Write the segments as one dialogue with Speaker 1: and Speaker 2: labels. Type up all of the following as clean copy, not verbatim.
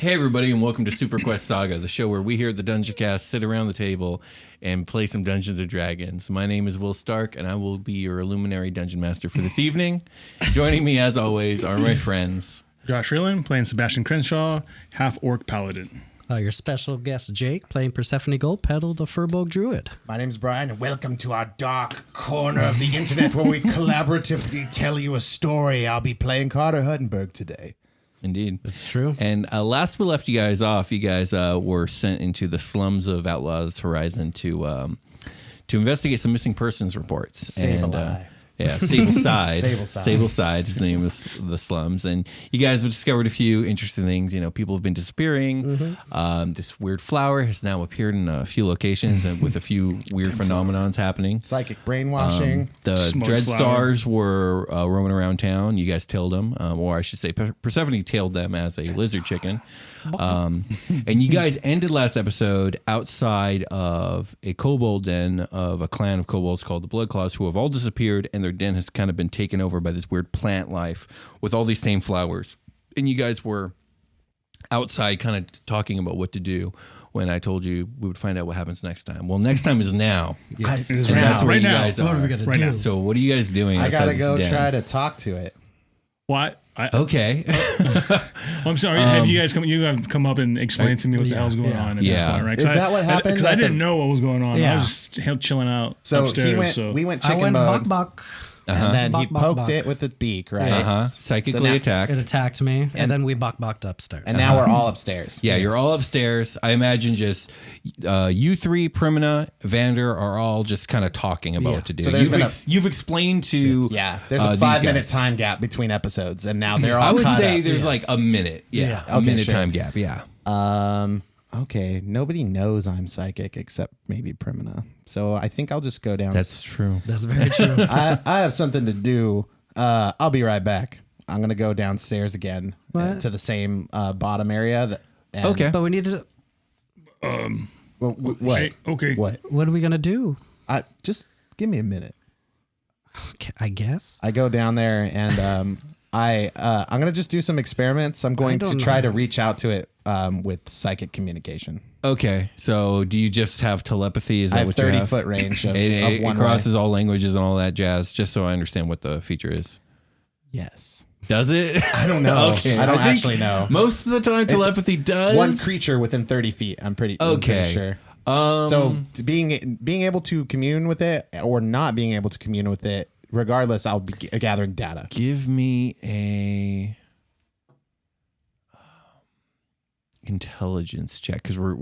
Speaker 1: Hey everybody, and welcome to Superquest Saga, the show where we here at the Dungeoncast sit around the table and play some Dungeons & Dragons. My name is Will Stark, and I will be your Illuminary Dungeon Master for this evening. Joining me, as always, are my friends.
Speaker 2: Josh Reeland, playing Sebastian Crenshaw, half-orc paladin.
Speaker 3: Your special guest, Jake, playing Persephone Goldpetal, the Furbolg Druid.
Speaker 4: My name's Brian, and welcome to our dark corner of the internet where we collaboratively tell you a story. I'll be playing Carter Huttenberg today.
Speaker 1: Indeed.
Speaker 3: That's true.
Speaker 1: And last we left you guys off, you guys were sent into the slums of Outlaws Horizon to investigate some missing persons reports.
Speaker 4: Sableside.
Speaker 1: Sableside.
Speaker 4: Sableside.
Speaker 1: Sableside is the name of the slums. And you guys have discovered a few interesting things. You know, people have been disappearing. This weird flower has now appeared in a few locations and with a few weird phenomenons happening.
Speaker 4: Psychic brainwashing.
Speaker 1: The
Speaker 2: Smart
Speaker 1: Dreadstars were roaming around town. You guys tailed them, or I should say Persephone tailed them as a lizard chicken. And you guys ended last episode outside of a kobold den of a clan of kobolds called the Bloodclaws, who have all disappeared, and their den has kind of been taken over by this weird plant life with all these same flowers. And you guys were outside kind of talking about what to do when I told you we would find out what happens next time. Well, next time is now.
Speaker 4: Yes.
Speaker 1: And that's where you guys are.
Speaker 3: What are we going to
Speaker 2: Right
Speaker 3: do?
Speaker 2: now.
Speaker 1: So what are you guys doing?
Speaker 4: I gotta
Speaker 1: outside
Speaker 4: go
Speaker 1: this den?
Speaker 4: try to talk to it.
Speaker 2: What?
Speaker 1: Okay.
Speaker 2: I'm sorry. Have you guys come up and explain to me what the hell's going on at this point, right?
Speaker 4: Is that what happened?
Speaker 2: Because I didn't know what was going on.
Speaker 3: Yeah.
Speaker 2: I was just chilling out
Speaker 4: So
Speaker 2: upstairs.
Speaker 4: we went
Speaker 3: I
Speaker 4: chicken
Speaker 3: went
Speaker 4: mode,
Speaker 3: buck.
Speaker 4: and then he
Speaker 3: Buck, buck,
Speaker 4: poked
Speaker 3: buck.
Speaker 4: it with the beak, right?
Speaker 1: Psychically
Speaker 4: So now-
Speaker 1: attacked.
Speaker 3: It attacked me, and then we bucked upstairs.
Speaker 4: And now we're all upstairs.
Speaker 1: Yeah, you're all upstairs. I imagine just you three, Primina, Vander, are all just kind of talking about what to do.
Speaker 4: So there's been
Speaker 1: You've explained to
Speaker 4: Yeah, there's a
Speaker 1: these
Speaker 4: 5-minute
Speaker 1: guys.
Speaker 4: time gap between episodes, and now they're all
Speaker 1: I would
Speaker 4: caught
Speaker 1: say
Speaker 4: up.
Speaker 1: there's like a minute. Yeah, a
Speaker 4: Okay,
Speaker 1: minute
Speaker 4: sure.
Speaker 1: time gap. Yeah.
Speaker 4: Okay, nobody knows I'm psychic except maybe Primina. So I think I'll just go down.
Speaker 1: That's true.
Speaker 3: That's very true.
Speaker 4: I have something to do. I'll be right back. I'm going to go downstairs again to the same bottom area.
Speaker 1: Okay.
Speaker 3: But we need to.
Speaker 4: What?
Speaker 2: Hey, okay.
Speaker 4: What?
Speaker 3: What are we going to do?
Speaker 4: Just give me a minute.
Speaker 3: Okay, I guess.
Speaker 4: I go down there and I'm going to just do some experiments. I'm going to
Speaker 3: don't
Speaker 4: try
Speaker 3: know.
Speaker 4: to reach out to it with psychic communication.
Speaker 1: Okay. So do you just have telepathy? Is that
Speaker 4: I have
Speaker 1: what you have?
Speaker 4: 30-foot range of
Speaker 1: It
Speaker 4: one
Speaker 1: crosses
Speaker 4: way.
Speaker 1: all languages and all that jazz, just so I understand what the feature is.
Speaker 4: Yes.
Speaker 1: Does it?
Speaker 4: I don't know.
Speaker 1: Okay.
Speaker 4: I don't
Speaker 1: think
Speaker 4: actually know.
Speaker 1: Most of the time, telepathy does.
Speaker 4: One creature within 30 feet. I'm pretty sure. So being able to commune with it or not being able to commune with it, regardless, I'll be gathering data.
Speaker 1: Give me a intelligence check, because we're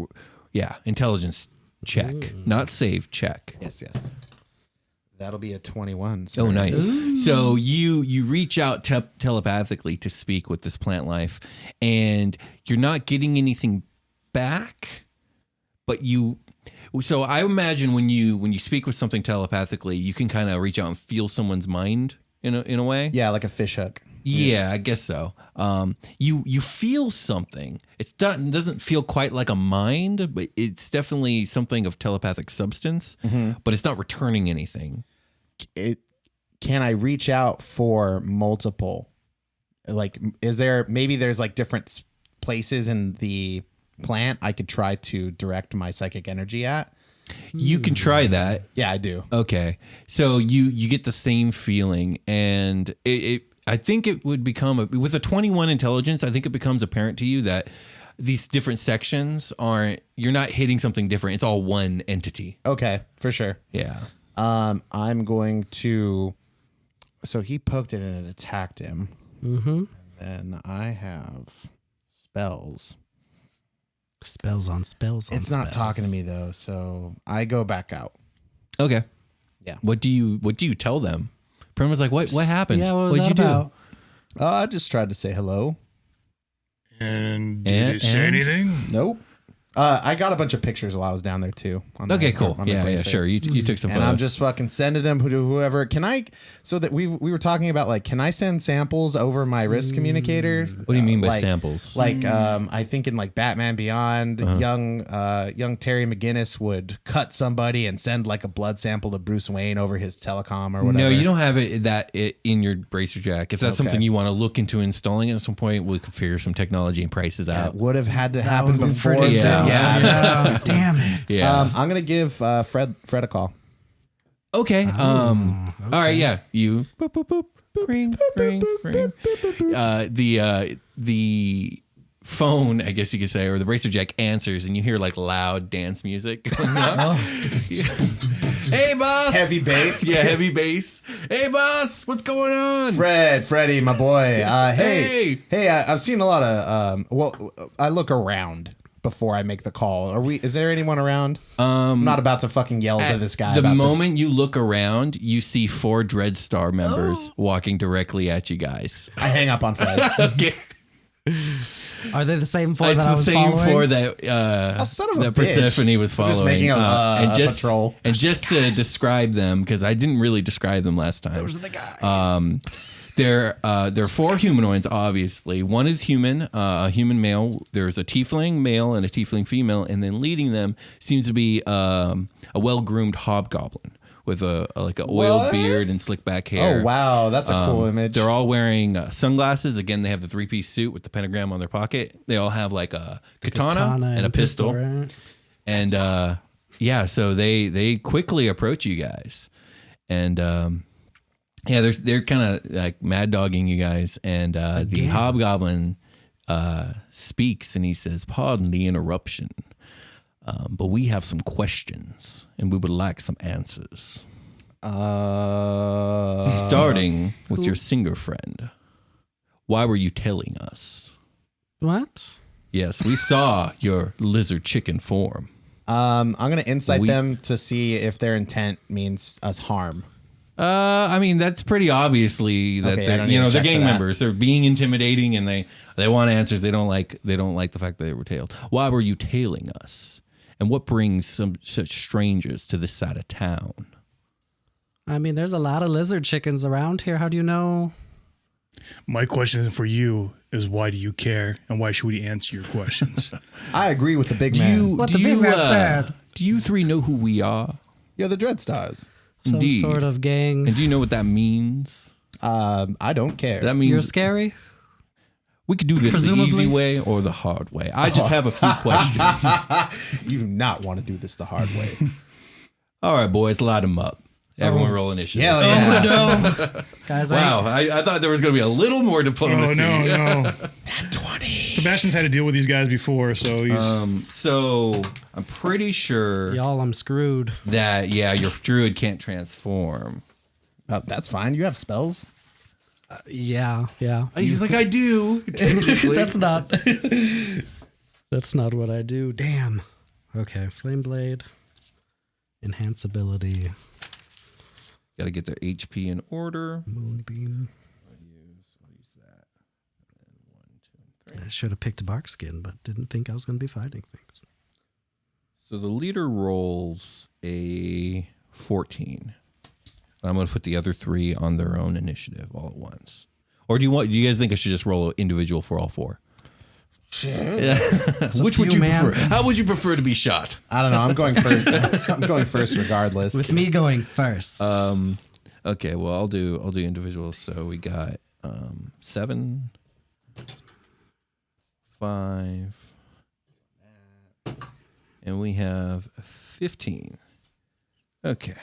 Speaker 1: intelligence check, not save check.
Speaker 4: Yes. That'll be a 21. So
Speaker 1: Oh, nice. So you reach out telepathically to speak with this plant life, and you're not getting anything back, but you. So I imagine when you speak with something telepathically, you can kind of reach out and feel someone's mind in a way.
Speaker 4: Yeah, like a fish hook.
Speaker 1: Yeah, I guess so. You feel something. It doesn't feel quite like a mind, but it's definitely something of telepathic substance. But it's not returning anything.
Speaker 4: Can I reach out for multiple? Like, there's like different places in the plant I could try to direct my psychic energy at?
Speaker 1: You can try that.
Speaker 4: Yeah, I do.
Speaker 1: Okay, so you get the same feeling, and I think it would become with a 21 intelligence. I think it becomes apparent to you that these different sections you're not hitting something different. It's all one entity.
Speaker 4: Okay, for sure.
Speaker 1: Yeah.
Speaker 4: I'm going to. So he poked it and it attacked him. Mm-hmm. And I have spells.
Speaker 3: Spells on spells on
Speaker 4: It's
Speaker 3: spells.
Speaker 4: not talking to me though, so I go back out.
Speaker 1: Okay.
Speaker 4: Yeah.
Speaker 1: What do you tell them? Prim was like, what happened?
Speaker 3: Yeah, what was
Speaker 1: What'd
Speaker 3: that
Speaker 1: you
Speaker 3: about?
Speaker 4: I just tried to say hello.
Speaker 2: And did it say
Speaker 1: And?
Speaker 2: anything?
Speaker 4: Nope. I got a bunch of pictures while I was down there too.
Speaker 1: Okay, cool. Yeah, sure. You took some
Speaker 4: and
Speaker 1: photos.
Speaker 4: I'm just fucking sending them to whoever. Can I? So that we were talking about like, can I send samples over my wrist communicator?
Speaker 1: What do you mean by samples?
Speaker 4: Like, I think in like Batman Beyond, young Terry McGinnis would cut somebody and send like a blood sample to Bruce Wayne over his telecom or whatever.
Speaker 1: No, you don't have it in your bracer jack. If that's something you want to look into installing at some point, we could figure some technology and prices out.
Speaker 4: Would have had to happen before.
Speaker 3: Yeah. Damn it.
Speaker 1: Yeah.
Speaker 4: I'm gonna give Fred a call.
Speaker 1: Okay. All right. Yeah. You. Boop, boop, boop. Ring. Ring. Ring. The phone, I guess you could say, or the bracer jack answers, and you hear like loud dance music. Hey, boss.
Speaker 4: Heavy bass.
Speaker 1: Yeah, heavy bass. Hey, boss. What's going on?
Speaker 4: Freddie, my boy. Hey. I've seen a lot of. I look around before I make the call. Is there anyone around? I'm not about to fucking yell to this guy.
Speaker 1: The moment you look around, you see 4 Dreadstar members walking directly at you guys.
Speaker 4: I hang up on Fred.
Speaker 1: Okay.
Speaker 3: Are they the same 4
Speaker 1: It's
Speaker 3: that I was
Speaker 1: the same
Speaker 3: following?
Speaker 1: 4 that
Speaker 4: son of a
Speaker 1: that
Speaker 4: bitch.
Speaker 1: Persephone was following.
Speaker 4: Just making a patrol.
Speaker 1: And just to describe them, because I didn't really describe them last time.
Speaker 3: Those are the guys.
Speaker 1: They're 4 humanoids, obviously. One is human, a human male. There's a tiefling male and a tiefling female, and then leading them seems to be a well-groomed hobgoblin with a oiled beard and slick back hair.
Speaker 4: Oh wow, that's a cool image.
Speaker 1: They're all wearing sunglasses. Again, they have the 3-piece suit with the pentagram on their pocket. They all have like a katana and a pistol.
Speaker 3: Right?
Speaker 1: And so they quickly approach you guys, and they're kind of like mad dogging you guys. And the hobgoblin speaks, and he says, "Pardon the interruption, but we have some questions, and we would like some answers. Starting with your singer friend, why were you tailing us?"
Speaker 3: What?
Speaker 1: Yes, we saw your lizard chicken form.
Speaker 4: I'm gonna insight them to see if their intent means us harm.
Speaker 1: I mean, that's pretty obviously that they're gang members. They're being intimidating, and they want answers. They don't like the fact that they were tailed. Why were you tailing us? And what brings such strangers to this side of town?
Speaker 3: I mean, there's a lot of lizard chickens around here. How do you know?
Speaker 2: My question for you is, why do you care, and why should we answer your questions?
Speaker 4: I agree with the big man.
Speaker 3: What the big man said.
Speaker 1: Do you 3 know who we are?
Speaker 4: You're the Dreadstars.
Speaker 3: Some sort of gang.
Speaker 1: And do you know what that means?
Speaker 4: I don't care.
Speaker 1: That means
Speaker 3: You're scary?
Speaker 1: we could do this
Speaker 3: Presumably.
Speaker 1: the easy way or the hard way. I just have a few questions.
Speaker 4: You do not want to do this the hard way.
Speaker 1: All right, boys, light them up. Everyone roll initiative.
Speaker 4: Hell yeah.
Speaker 3: No. Guys,
Speaker 1: Wow, I thought there was going to be a little more diplomacy.
Speaker 2: Oh, no.
Speaker 4: Nat 20.
Speaker 2: Sebastian's had to deal with these guys before, so he's...
Speaker 1: So I'm pretty sure
Speaker 3: y'all, I'm screwed.
Speaker 1: that, your druid can't transform.
Speaker 4: That's fine. You have spells.
Speaker 3: Yeah.
Speaker 1: He's like, I do.
Speaker 3: That's not what I do. Damn. Okay, Flame Blade. Enhance ability.
Speaker 1: Got to get their HP in order.
Speaker 3: Moonbeam.
Speaker 1: I'll use that. And 1, 2, and 3.
Speaker 3: I should have picked a bark skin, but didn't think I was going to be fighting things.
Speaker 1: So the leader rolls a 14. I'm going to put the other 3 on their own initiative all at once. Or do you guys think I should just roll individual for all 4? Yeah. Which would you prefer? How would you prefer to be shot?
Speaker 4: I don't know. I'm going first. I'm going first regardless.
Speaker 3: With me going first.
Speaker 1: Okay, well I'll do individual. So we got 7, 5, and we have 15. Okay.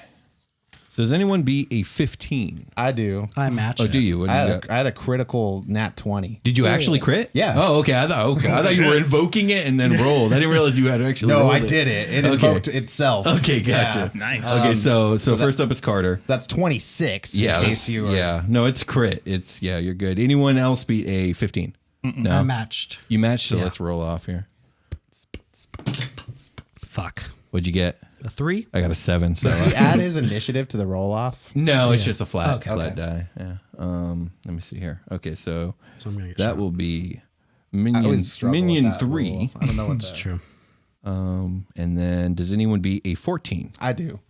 Speaker 1: So does anyone beat a 15?
Speaker 4: I do.
Speaker 3: I match
Speaker 1: Oh,
Speaker 3: it.
Speaker 1: do you? What do you got?
Speaker 4: I had a critical nat 20.
Speaker 1: Did you actually crit?
Speaker 4: Yeah.
Speaker 1: Oh, okay. I thought you were invoking it and then rolled. I didn't realize you had actually
Speaker 4: No,
Speaker 1: rolled
Speaker 4: I did it. It invoked itself.
Speaker 1: Okay, gotcha.
Speaker 4: Yeah.
Speaker 2: Nice.
Speaker 1: Okay, so first up is Carter.
Speaker 4: That's 26.
Speaker 1: Yeah,
Speaker 4: In case you were.
Speaker 1: yeah. No, it's crit. It's you're good. Anyone else beat a 15? No,
Speaker 3: I matched.
Speaker 1: you matched. So let's roll off here.
Speaker 3: Fuck.
Speaker 1: What'd you get?
Speaker 3: A 3?
Speaker 1: I got a 7. So
Speaker 4: Does he add his initiative to the roll off?
Speaker 1: no, it's just a flat
Speaker 4: Okay.
Speaker 1: die. Yeah. Let me see here. Okay, so
Speaker 3: So I'm gonna get
Speaker 1: that
Speaker 3: shot.
Speaker 1: will be
Speaker 4: I always struggle with
Speaker 1: Minion
Speaker 4: that
Speaker 1: 3.
Speaker 4: rule. I don't know what
Speaker 3: It's true.
Speaker 1: And then does anyone beat a 14?
Speaker 4: I do.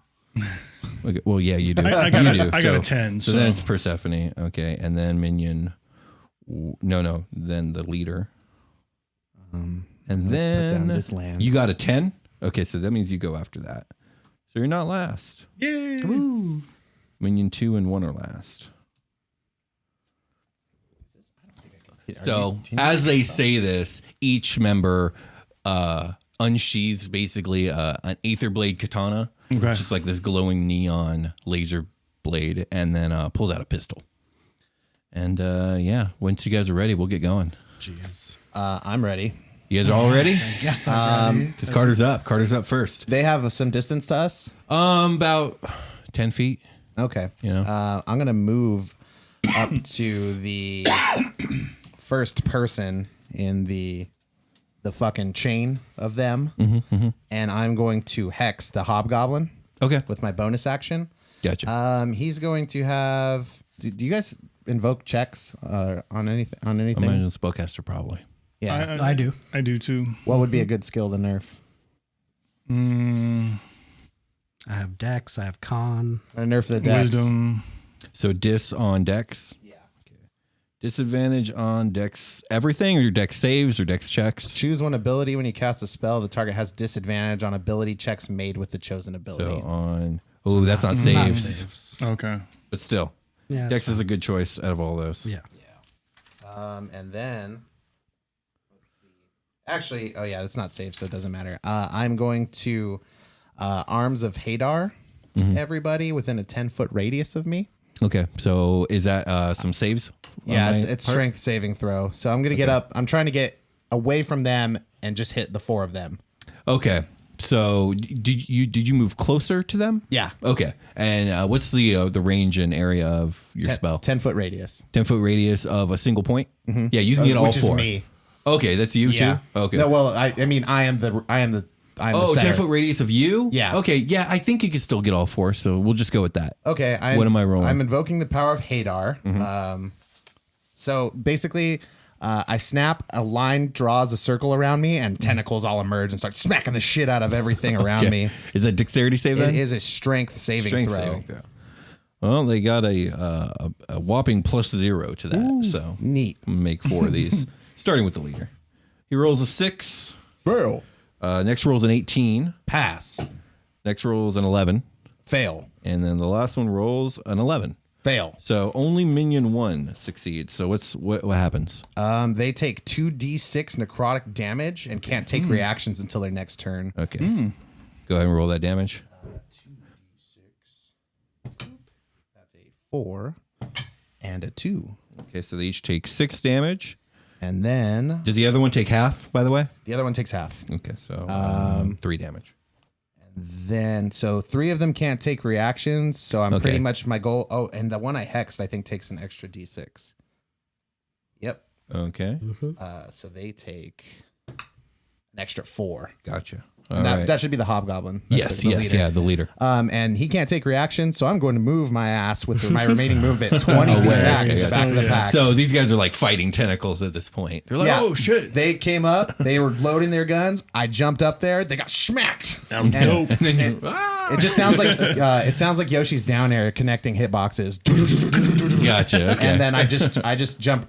Speaker 1: Okay, well, yeah, you do.
Speaker 2: I got a 10.
Speaker 1: So then it's Persephone. Okay. And then Minion. No. Then the leader. And then
Speaker 4: put down this land.
Speaker 1: You got a 10? Okay, so that means you go after that. So you're not last.
Speaker 2: Yay.
Speaker 3: Woo.
Speaker 1: Minion 2 and 1 are last. So as they say this, each member unsheathes basically an Aether Blade katana, which is like this glowing neon laser blade, and then pulls out a pistol. And once you guys are ready, we'll get going.
Speaker 3: Jeez.
Speaker 4: I'm ready.
Speaker 1: You guys are all ready?
Speaker 3: I guess I'm ready.
Speaker 1: Because Carter's up. Carter's up first.
Speaker 4: They have some distance to us.
Speaker 1: About 10 feet.
Speaker 4: Okay.
Speaker 1: You know?
Speaker 4: I'm gonna move up to the first person in the fucking chain of them, and I'm going to hex the hobgoblin.
Speaker 1: Okay.
Speaker 4: With my bonus action.
Speaker 1: Gotcha.
Speaker 4: He's going to have. Do you guys invoke checks on anything? On anything?
Speaker 1: Imagine spellcaster probably.
Speaker 4: Yeah,
Speaker 3: I do.
Speaker 2: I do too.
Speaker 4: What would be a good skill to nerf?
Speaker 3: I have Dex. I have Con.
Speaker 4: I nerf the dex.
Speaker 2: Wisdom.
Speaker 1: So dis on dex.
Speaker 4: Yeah.
Speaker 1: Okay. Disadvantage on dex everything, or your dex saves or dex checks.
Speaker 4: Choose one ability when you cast a spell. The target has disadvantage on ability checks made with the chosen ability.
Speaker 1: So on. Oh, that's not saves.
Speaker 3: Saves.
Speaker 2: Okay.
Speaker 1: But still,
Speaker 3: Yeah.
Speaker 1: dex is a good choice out of all those.
Speaker 3: Yeah.
Speaker 4: And then, let's see. Actually, oh yeah, that's not safe, so it doesn't matter. I'm going to Arms of Hadar, everybody within a 10-foot radius of me.
Speaker 1: Okay. So is that some saves?
Speaker 4: Yeah, it's strength saving throw. So I'm gonna get up. I'm trying to get away from them and just hit the 4 of them.
Speaker 1: Okay. So did you move closer to them?
Speaker 4: Yeah.
Speaker 1: Okay. And what's the range and area of your spell?
Speaker 4: 10-foot radius.
Speaker 1: 10-foot radius of a single point. Yeah, you can get all
Speaker 4: Which
Speaker 1: 4.
Speaker 4: is me.
Speaker 1: Okay, that's you too. Okay.
Speaker 4: No, well, I mean, I am the
Speaker 1: Oh,
Speaker 4: center.
Speaker 1: 10-foot radius of you?
Speaker 4: Yeah.
Speaker 1: Okay, yeah, I think you can still get all 4, so we'll just go with that.
Speaker 4: Okay.
Speaker 1: What am I rolling?
Speaker 4: I'm invoking the power of Hadar. So basically, I snap, a line draws a circle around me, and tentacles all emerge and start smacking the shit out of everything around me.
Speaker 1: Is that dexterity save then?
Speaker 4: It is a strength saving throw.
Speaker 1: Well, they got a whopping +0 to that, so
Speaker 4: Neat.
Speaker 1: make 4 of these. Starting with the leader. He rolls a 6.
Speaker 4: Fail.
Speaker 1: Next rolls an 18.
Speaker 4: Pass.
Speaker 1: Next rolls an 11.
Speaker 4: Fail.
Speaker 1: And then the last one rolls an 11.
Speaker 4: Fail.
Speaker 1: So only Minion 1 succeeds. So what happens?
Speaker 4: They take 2d6 necrotic damage and can't take reactions until their next turn.
Speaker 1: Okay. Go ahead and roll that damage.
Speaker 4: 2d6. That's a 4 and a 2.
Speaker 1: Okay, so they each take 6 damage.
Speaker 4: And then
Speaker 1: Does the other one take half, by the way?
Speaker 4: the other one takes half.
Speaker 1: Okay, so 3 damage.
Speaker 4: Then, so 3 of them can't take reactions. So I'm pretty much my goal. Oh, and the one I hexed, I think, takes an extra d6. Yep.
Speaker 1: Okay.
Speaker 4: So they take an extra 4.
Speaker 1: Gotcha.
Speaker 4: And that should be the hobgoblin. That's
Speaker 1: Yes,
Speaker 4: leader.
Speaker 1: the leader.
Speaker 4: And he can't take reactions, so I'm going to move my ass with my remaining movement 20 feet back to the back of the pack.
Speaker 1: So these guys are like fighting tentacles at this point. They're like,
Speaker 4: Yeah.
Speaker 1: oh shit.
Speaker 4: They came up, they were loading their guns. I jumped up there, they got smacked.
Speaker 2: And dope.
Speaker 1: And then you,
Speaker 4: It just sounds like Yoshi's down there connecting hitboxes.
Speaker 1: gotcha. Okay.
Speaker 4: And then I just jump.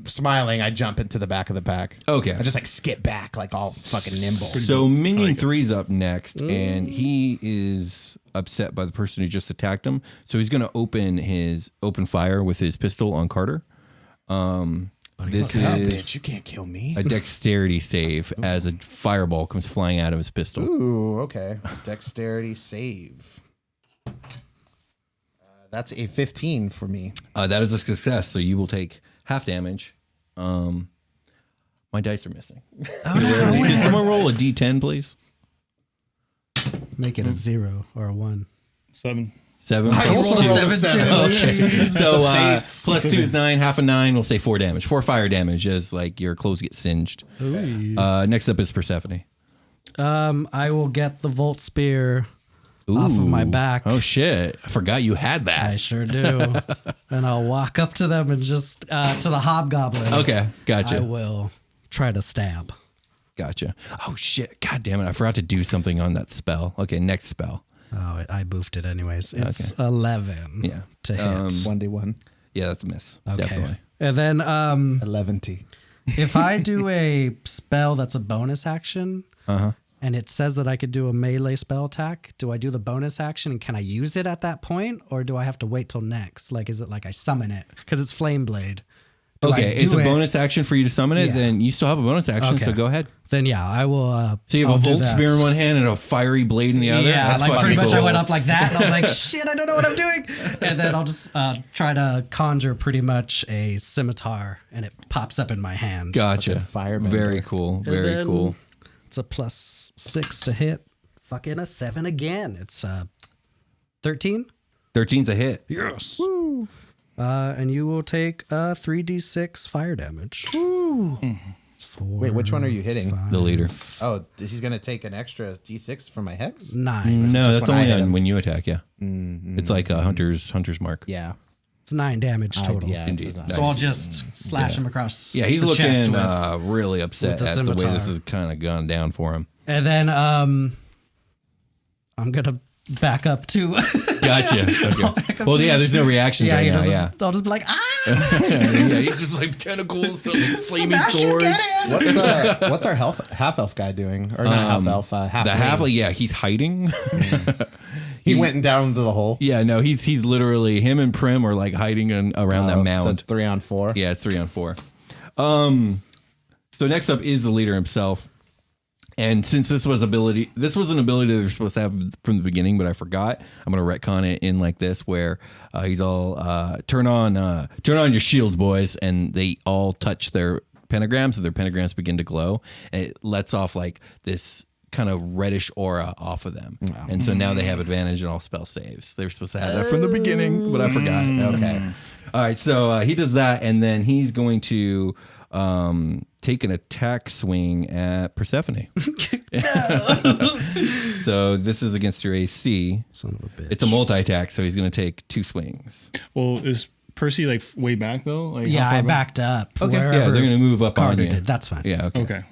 Speaker 4: Smiling. I jump into the back of the pack.
Speaker 1: Okay.
Speaker 4: I just like skip back, like all fucking nimble.
Speaker 1: So Minion 3's up next, and he is upset by the person who just attacked him. So he's going to open fire with his pistol on Carter. This is
Speaker 4: Bitch, you can't kill me.
Speaker 1: a dexterity save as a fireball comes flying out of his pistol.
Speaker 4: Ooh, okay. Dexterity save. That's a 15 for me.
Speaker 1: That is a success. So you will take half damage. My dice are missing. Can someone roll a D10, please?
Speaker 3: Make it a 0 or a 1.
Speaker 2: 7.
Speaker 1: 7.
Speaker 4: I also rolled a 7.
Speaker 1: Okay. So +2 is 9. Half a 9. We'll say 4 damage. 4 fire damage as like your clothes get singed. Next up is Persephone.
Speaker 3: I will get the Volt Spear off of my back.
Speaker 1: Oh shit! I forgot you had that.
Speaker 3: I sure do. And I'll walk up to them and just to the hobgoblin.
Speaker 1: Okay, gotcha.
Speaker 3: I will try to stab.
Speaker 1: Gotcha. Oh shit! God damn it! I forgot to do something on that spell. Okay, next spell.
Speaker 3: Oh, I boofed it anyways. It's 11.
Speaker 1: Yeah.
Speaker 3: To hit.
Speaker 4: 1d1.
Speaker 1: Yeah, that's a miss.
Speaker 3: Okay.
Speaker 1: Definitely.
Speaker 3: And then
Speaker 4: 11t.
Speaker 3: if I do a spell that's a bonus action, and it says that I could do a melee spell attack, do I do the bonus action and can I use it at that point, or do I have to wait till next? Like, is it like I summon it because it's Flame Blade? Do
Speaker 1: Okay,
Speaker 3: I do
Speaker 1: it's a
Speaker 3: it?
Speaker 1: bonus action for you to summon it.
Speaker 3: Yeah.
Speaker 1: Then you still have a bonus action,
Speaker 3: Okay.
Speaker 1: so go ahead.
Speaker 3: Then yeah, I will.
Speaker 1: So you have
Speaker 3: I'll
Speaker 1: a
Speaker 3: do
Speaker 1: Volt
Speaker 3: that.
Speaker 1: Spear in one hand and a fiery blade in the other.
Speaker 3: Yeah,
Speaker 1: That's
Speaker 3: like
Speaker 1: fucking
Speaker 3: pretty much I
Speaker 1: cool.
Speaker 3: went up like that, and I was like, shit, I don't know what I'm doing. And then I'll just try to conjure pretty much a scimitar, and it pops up in my hand.
Speaker 1: Gotcha.
Speaker 4: Firebender.
Speaker 1: Very cool.
Speaker 3: And
Speaker 1: Very
Speaker 3: then
Speaker 1: cool.
Speaker 3: It's a +6 to hit. Fucking a 7 again. It's 13.
Speaker 1: 13's a hit.
Speaker 3: Yes. And you will take 3d6 fire damage. It's 4,
Speaker 4: Wait, which one are you hitting?
Speaker 3: 5,
Speaker 1: The leader.
Speaker 4: Oh, he's going to take an extra d6 from my hex?
Speaker 3: 9.
Speaker 1: No,
Speaker 4: Just
Speaker 1: that's
Speaker 4: when I
Speaker 1: only
Speaker 4: hit
Speaker 1: on
Speaker 4: him.
Speaker 1: when you attack. Yeah, it's like a hunter's mark.
Speaker 4: Yeah.
Speaker 3: It's 9 damage total.
Speaker 4: Yeah,
Speaker 1: Indeed.
Speaker 4: it's a-
Speaker 1: Nice.
Speaker 3: So I'll just slash him across.
Speaker 1: Yeah, he's
Speaker 3: the chest
Speaker 1: looking
Speaker 3: with-
Speaker 1: really upset
Speaker 3: with the
Speaker 1: at the way
Speaker 3: scimitar.
Speaker 1: this has kind of gone down for him.
Speaker 3: And then I'm gonna back up to.
Speaker 1: Gotcha. Okay. Well, yeah, there's no reactions right now. Yeah.
Speaker 3: I'll just be like, ah!
Speaker 1: Yeah, he's just like tentacles, some flaming
Speaker 3: Sebastian,
Speaker 1: swords.
Speaker 3: get him!
Speaker 4: What's our half elf guy doing? Or not half elf, half
Speaker 1: The halfling, yeah, he's hiding.
Speaker 4: He went down into the hole.
Speaker 1: Yeah, no, he's literally him and Prim are like hiding around that mound.
Speaker 4: So it's 3 on 4.
Speaker 1: Yeah, it's 3 on 4. So next up is the leader himself. And since this was an ability they were supposed to have from the beginning, but I forgot. I'm gonna retcon it in like this, where he's all turn on your shields, boys, and they all touch their pentagrams, and their pentagrams begin to glow, and it lets off like this kind of reddish aura off of them. And so now they have advantage in all spell saves. They were supposed to have that from the beginning, but I forgot. Okay. All right, so he does that, and then he's going to take an attack swing at Persephone. So this is against your AC.
Speaker 3: Son of a bitch.
Speaker 1: It's a multi-attack, so he's going to take 2 swings.
Speaker 2: Well, is Percy like way back though? Like
Speaker 3: Yeah,
Speaker 2: how far
Speaker 3: I
Speaker 2: back?
Speaker 3: backed up.
Speaker 1: Okay, yeah,
Speaker 3: wherever
Speaker 1: they're going to move up on
Speaker 3: Carter
Speaker 1: you.
Speaker 3: did. That's fine.
Speaker 1: Yeah, okay.
Speaker 2: Okay.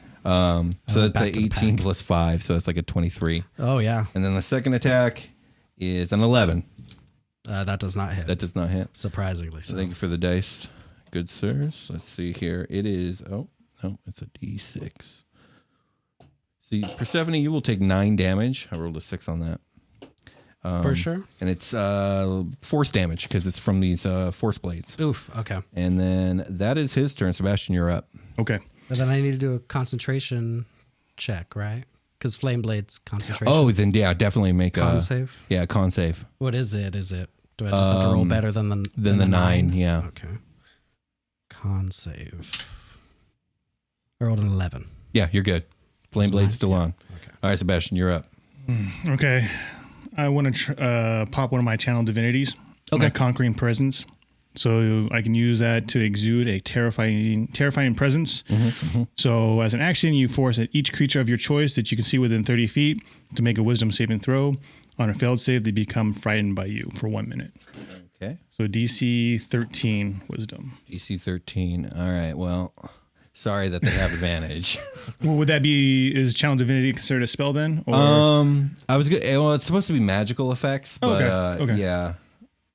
Speaker 1: So that's
Speaker 3: back
Speaker 1: an
Speaker 3: to the
Speaker 1: 18
Speaker 3: pack.
Speaker 1: plus 5, so that's like a 23.
Speaker 3: Oh, yeah.
Speaker 1: And then the second attack is an 11.
Speaker 3: That does not hit.
Speaker 1: That does not hit.
Speaker 3: Surprisingly. So.
Speaker 1: Thank you for the dice, good sirs. Let's see here. It is, oh, no, it's a D6. See, Persephone, you will take 9 damage. I rolled a 6 on that.
Speaker 3: For sure.
Speaker 1: And it's force damage because it's from these force blades.
Speaker 3: Oof. Okay.
Speaker 1: And then that is his turn. Sebastian, you're up.
Speaker 2: Okay.
Speaker 3: And then I need to do a concentration check, right? Because Flame Blade's concentration.
Speaker 1: Oh, then yeah, definitely make
Speaker 3: Con
Speaker 1: a
Speaker 3: save.
Speaker 1: Yeah, con save.
Speaker 3: What is it? Do I just have to roll better than the
Speaker 1: Then the 9, yeah.
Speaker 3: Okay. Con save. I rolled an 11.
Speaker 1: Yeah, you're good. Flame blade's still on.
Speaker 3: Okay.
Speaker 1: All right, Sebastian, you're up.
Speaker 2: Okay. I want to pop one of my channel divinities.
Speaker 1: Okay.
Speaker 2: My conquering presence. So I can use that to exude a terrifying presence. So as an action, you force at each creature of your choice that you can see within 30 feet to make a wisdom saving throw. On a failed save, they become frightened by you for 1 minute.
Speaker 1: Okay.
Speaker 2: So DC 13 wisdom.
Speaker 1: DC 13. All right, well, sorry that they have advantage.
Speaker 2: Well, would that is channel divinity considered a spell then? Or
Speaker 1: I was good. Well, it's supposed to be magical effects, but
Speaker 2: Okay.
Speaker 1: yeah.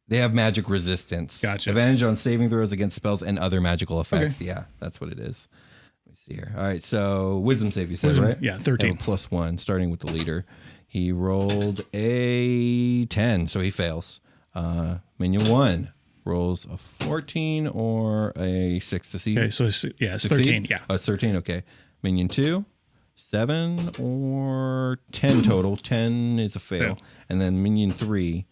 Speaker 1: They have magic resistance.
Speaker 2: Gotcha.
Speaker 1: Advantage on saving throws against spells and other magical effects. Okay. Yeah, that's what it is. Let me see here. All right, so wisdom save, you said,
Speaker 2: Wisdom,
Speaker 1: right?
Speaker 2: yeah, 13.
Speaker 1: +1, starting with the leader. He rolled a 10, so he fails. Minion 1 rolls a 14 or a 6 to see.
Speaker 2: Okay, so it's 13, yeah.
Speaker 1: Oh, it's 13, okay. Minion 2, 7 or 10 total. 10 is a fail. And then Minion 3.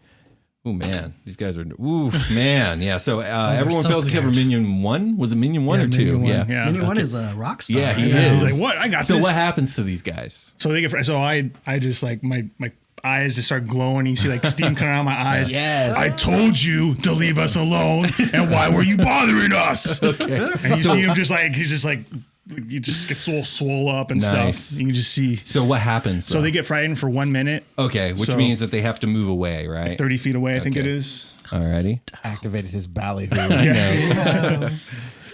Speaker 1: Oh, man. These guys are... Oof, man. Yeah, so everyone
Speaker 3: so
Speaker 1: fails except for
Speaker 3: scared.
Speaker 1: Minion 1? Was it Minion 1 or 2?
Speaker 2: Minion 1,
Speaker 1: Yeah.
Speaker 2: yeah.
Speaker 3: Minion 1 is a rock star.
Speaker 1: Yeah, he
Speaker 3: right?
Speaker 1: is.
Speaker 2: He's like, what? I got
Speaker 1: So
Speaker 2: this.
Speaker 1: what happens to these guys?
Speaker 2: So they get. So I just like my eyes just start glowing. You see like steam coming out of my eyes.
Speaker 4: Yes.
Speaker 2: I told you to leave us alone, and why were you bothering us?
Speaker 1: Okay.
Speaker 2: And you see him just like he's just like you just get so swole up and
Speaker 1: Nice.
Speaker 2: stuff. You can just see.
Speaker 1: So what happens?
Speaker 2: So they get frightened for 1 minute.
Speaker 1: Okay, which
Speaker 2: So-
Speaker 1: means that they have to move away, right?
Speaker 2: 30 feet away, I think it
Speaker 1: Okay.
Speaker 2: is.
Speaker 1: Alrighty.
Speaker 4: Activated his ballyhoo.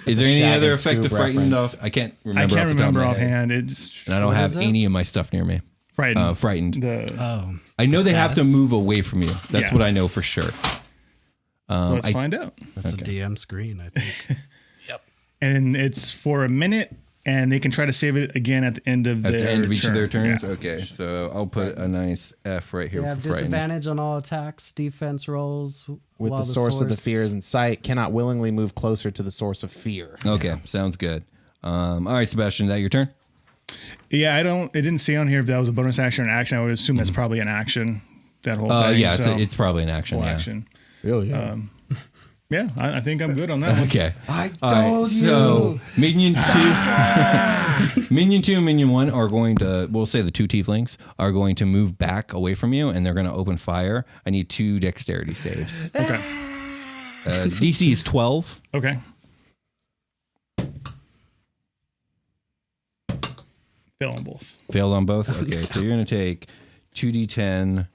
Speaker 1: Is there any
Speaker 4: Shag
Speaker 1: other
Speaker 4: and
Speaker 1: effect to
Speaker 4: Scoob
Speaker 1: frightened
Speaker 4: reference.
Speaker 1: off? I can't
Speaker 2: I
Speaker 1: remember.
Speaker 2: can't
Speaker 1: off the top of
Speaker 2: remember
Speaker 1: my head.
Speaker 2: offhand. It's
Speaker 1: And I don't
Speaker 3: What
Speaker 1: have
Speaker 3: is it?
Speaker 1: any of my stuff near me.
Speaker 2: frightened.
Speaker 1: Frightened.
Speaker 3: Oh,
Speaker 1: I know
Speaker 3: the
Speaker 1: they have to
Speaker 3: status.
Speaker 1: move away from you. That's
Speaker 2: Yeah.
Speaker 1: what I know for sure.
Speaker 2: Let's find out.
Speaker 3: That's a DM screen, I think.
Speaker 2: And it's for a minute, and they can try to save it again at the end of
Speaker 1: At the end of each of their turns?
Speaker 2: Yeah.
Speaker 1: Okay, so I'll put a nice F right here
Speaker 3: You have
Speaker 1: for frightened.
Speaker 3: disadvantage on all attacks, defense rolls.
Speaker 4: With
Speaker 3: while
Speaker 4: the source of the fear is in sight, cannot willingly move closer to the source of fear.
Speaker 1: Okay, sounds good. All right, Sebastian, is that your turn?
Speaker 2: Yeah, it didn't say on here if that was a bonus action or an action. I would assume that's probably an action. That whole thing.
Speaker 1: Yeah,
Speaker 2: so,
Speaker 1: it's probably an action.
Speaker 2: full
Speaker 1: Yeah.
Speaker 2: action.
Speaker 4: Oh, yeah.
Speaker 2: Yeah, I think I'm good on that one.
Speaker 1: Okay.
Speaker 4: I
Speaker 1: All right,
Speaker 4: told you.
Speaker 1: so Minion 2, Minion 2 and Minion 1 are going to, we'll say the two tieflings, are going to move back away from you, and they're going to open fire. I need 2 dexterity saves.
Speaker 2: Okay.
Speaker 1: DC is 12.
Speaker 2: Okay. Fail on both.
Speaker 1: Failed on both? Okay, so you're going to take 2d10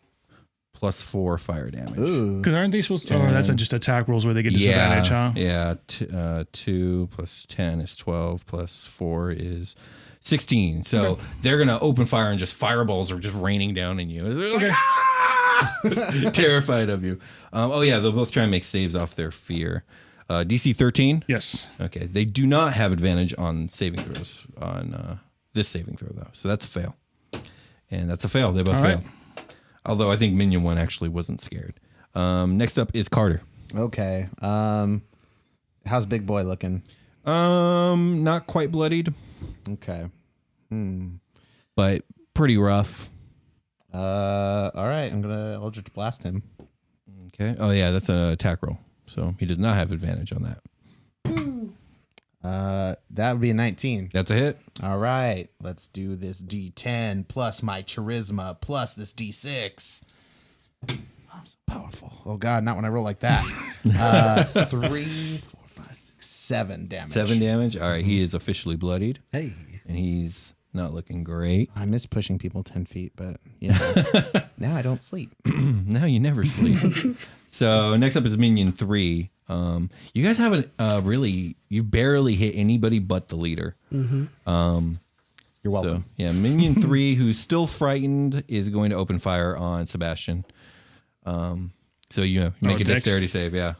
Speaker 1: plus 4 fire damage.
Speaker 2: Because aren't they supposed to? Oh, that's just attack rolls where they get disadvantage, huh?
Speaker 1: Yeah. 2 plus 10 is 12 plus 4 is 16. So they're going to open fire and just fireballs are just raining down in you. They're like, "Ah!" Terrified of you. They'll both try and make saves off their fear. DC 13?
Speaker 2: Yes.
Speaker 1: Okay. They do not have advantage on saving throws on this saving throw, though. So that's a fail. And that's a fail. They both
Speaker 2: All right.
Speaker 1: failed. Although I think Minion 1 actually wasn't scared. Next up is Carter.
Speaker 4: Okay. How's Big Boy looking?
Speaker 1: Not quite bloodied,
Speaker 4: Okay.
Speaker 1: but pretty rough.
Speaker 4: All right. I'm gonna Eldritch Blast him.
Speaker 1: Okay. Oh yeah, that's an attack roll. So he does not have advantage on that.
Speaker 4: That would be a 19.
Speaker 1: That's a hit.
Speaker 4: All right. Let's do this D10 plus my charisma plus this D6. I'm so powerful. Oh God, not when I roll like that. 3, 4, 5, 6, 7 damage.
Speaker 1: 7 damage. All right, he is officially bloodied,
Speaker 3: Hey.
Speaker 1: and he's not looking great.
Speaker 4: I miss pushing people 10 feet, but you know, now I don't sleep.
Speaker 1: Now you never sleep. So next up is Minion 3. You guys haven't you've barely hit anybody but the leader.
Speaker 4: You're welcome.
Speaker 1: So yeah, Minion 3, who's still frightened, is going to open fire on Sebastian. So you make a
Speaker 2: dex.
Speaker 1: dexterity save. Yeah,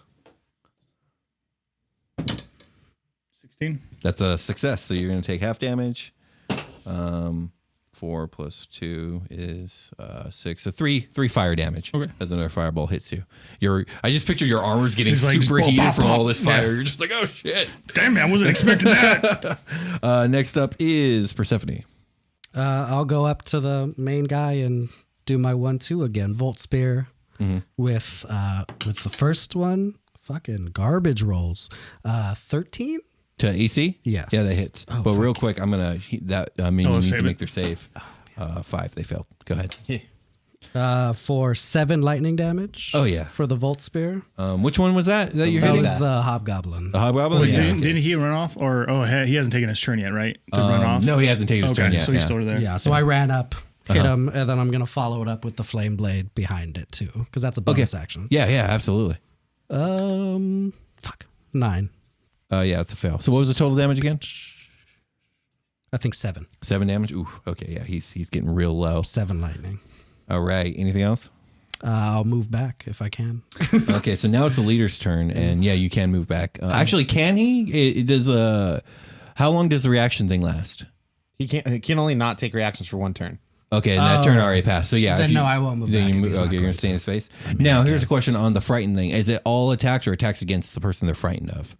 Speaker 2: 16.
Speaker 1: that's a success. So you're going to take half damage. 4 plus 2 is 6. So 3 fire damage as another fireball hits you. I just picture your armor's getting
Speaker 2: It's like just
Speaker 1: super
Speaker 2: pop,
Speaker 1: heated
Speaker 2: pop,
Speaker 1: from
Speaker 2: pop.
Speaker 1: all this fire.
Speaker 2: Yeah.
Speaker 1: You're just like, oh shit.
Speaker 2: Damn it, I wasn't expecting that.
Speaker 1: Next up is Persephone.
Speaker 3: I'll go up to the main guy and do my 1-2 again. Volt Spear with the first one. Fucking garbage rolls. 13?
Speaker 1: To AC?
Speaker 3: Yes.
Speaker 1: Yeah, that hits.
Speaker 3: Oh,
Speaker 1: but real quick, I'm going to, minion needs
Speaker 2: save
Speaker 1: to
Speaker 2: it.
Speaker 1: make their save. 5, they failed. Go ahead.
Speaker 3: For 7 lightning damage.
Speaker 1: Oh, yeah.
Speaker 3: For the Volt Spear.
Speaker 1: Which one was that you're
Speaker 3: That
Speaker 1: hitting?
Speaker 3: was the Hobgoblin.
Speaker 1: The Hobgoblin?
Speaker 2: Wait,
Speaker 1: Yeah,
Speaker 2: didn't,
Speaker 1: okay.
Speaker 2: didn't he run off? Or he hasn't taken his turn yet, right? To run off?
Speaker 1: No, he hasn't taken his
Speaker 2: Okay,
Speaker 1: turn yet.
Speaker 2: so he's
Speaker 1: yeah.
Speaker 2: still there.
Speaker 3: Yeah, so I ran up, hit him, and then I'm going to follow it up with the Flame Blade behind it too, because that's a bonus action.
Speaker 1: Yeah, absolutely.
Speaker 3: 9.
Speaker 1: Yeah, it's a fail. So what was the total damage again?
Speaker 3: I think 7.
Speaker 1: 7 damage? Ooh, okay, yeah, he's getting real low.
Speaker 3: 7 lightning.
Speaker 1: All right, anything else?
Speaker 3: I'll move back if I can.
Speaker 1: Okay, so now it's the leader's turn, and yeah, you can move back. Actually, can he? It does. How long does the reaction thing last?
Speaker 4: He can only not take reactions for 1 turn.
Speaker 1: Okay, and that turn already passed. So yeah,
Speaker 3: Then
Speaker 1: if you-
Speaker 3: no, I won't move
Speaker 1: then
Speaker 3: back
Speaker 1: you
Speaker 3: if
Speaker 1: move,
Speaker 3: he's not
Speaker 1: okay, you're
Speaker 3: going
Speaker 1: gonna stay in
Speaker 3: to.
Speaker 1: his face. Now, here's a question on the frightened thing: is it all attacks or attacks against the person they're frightened of?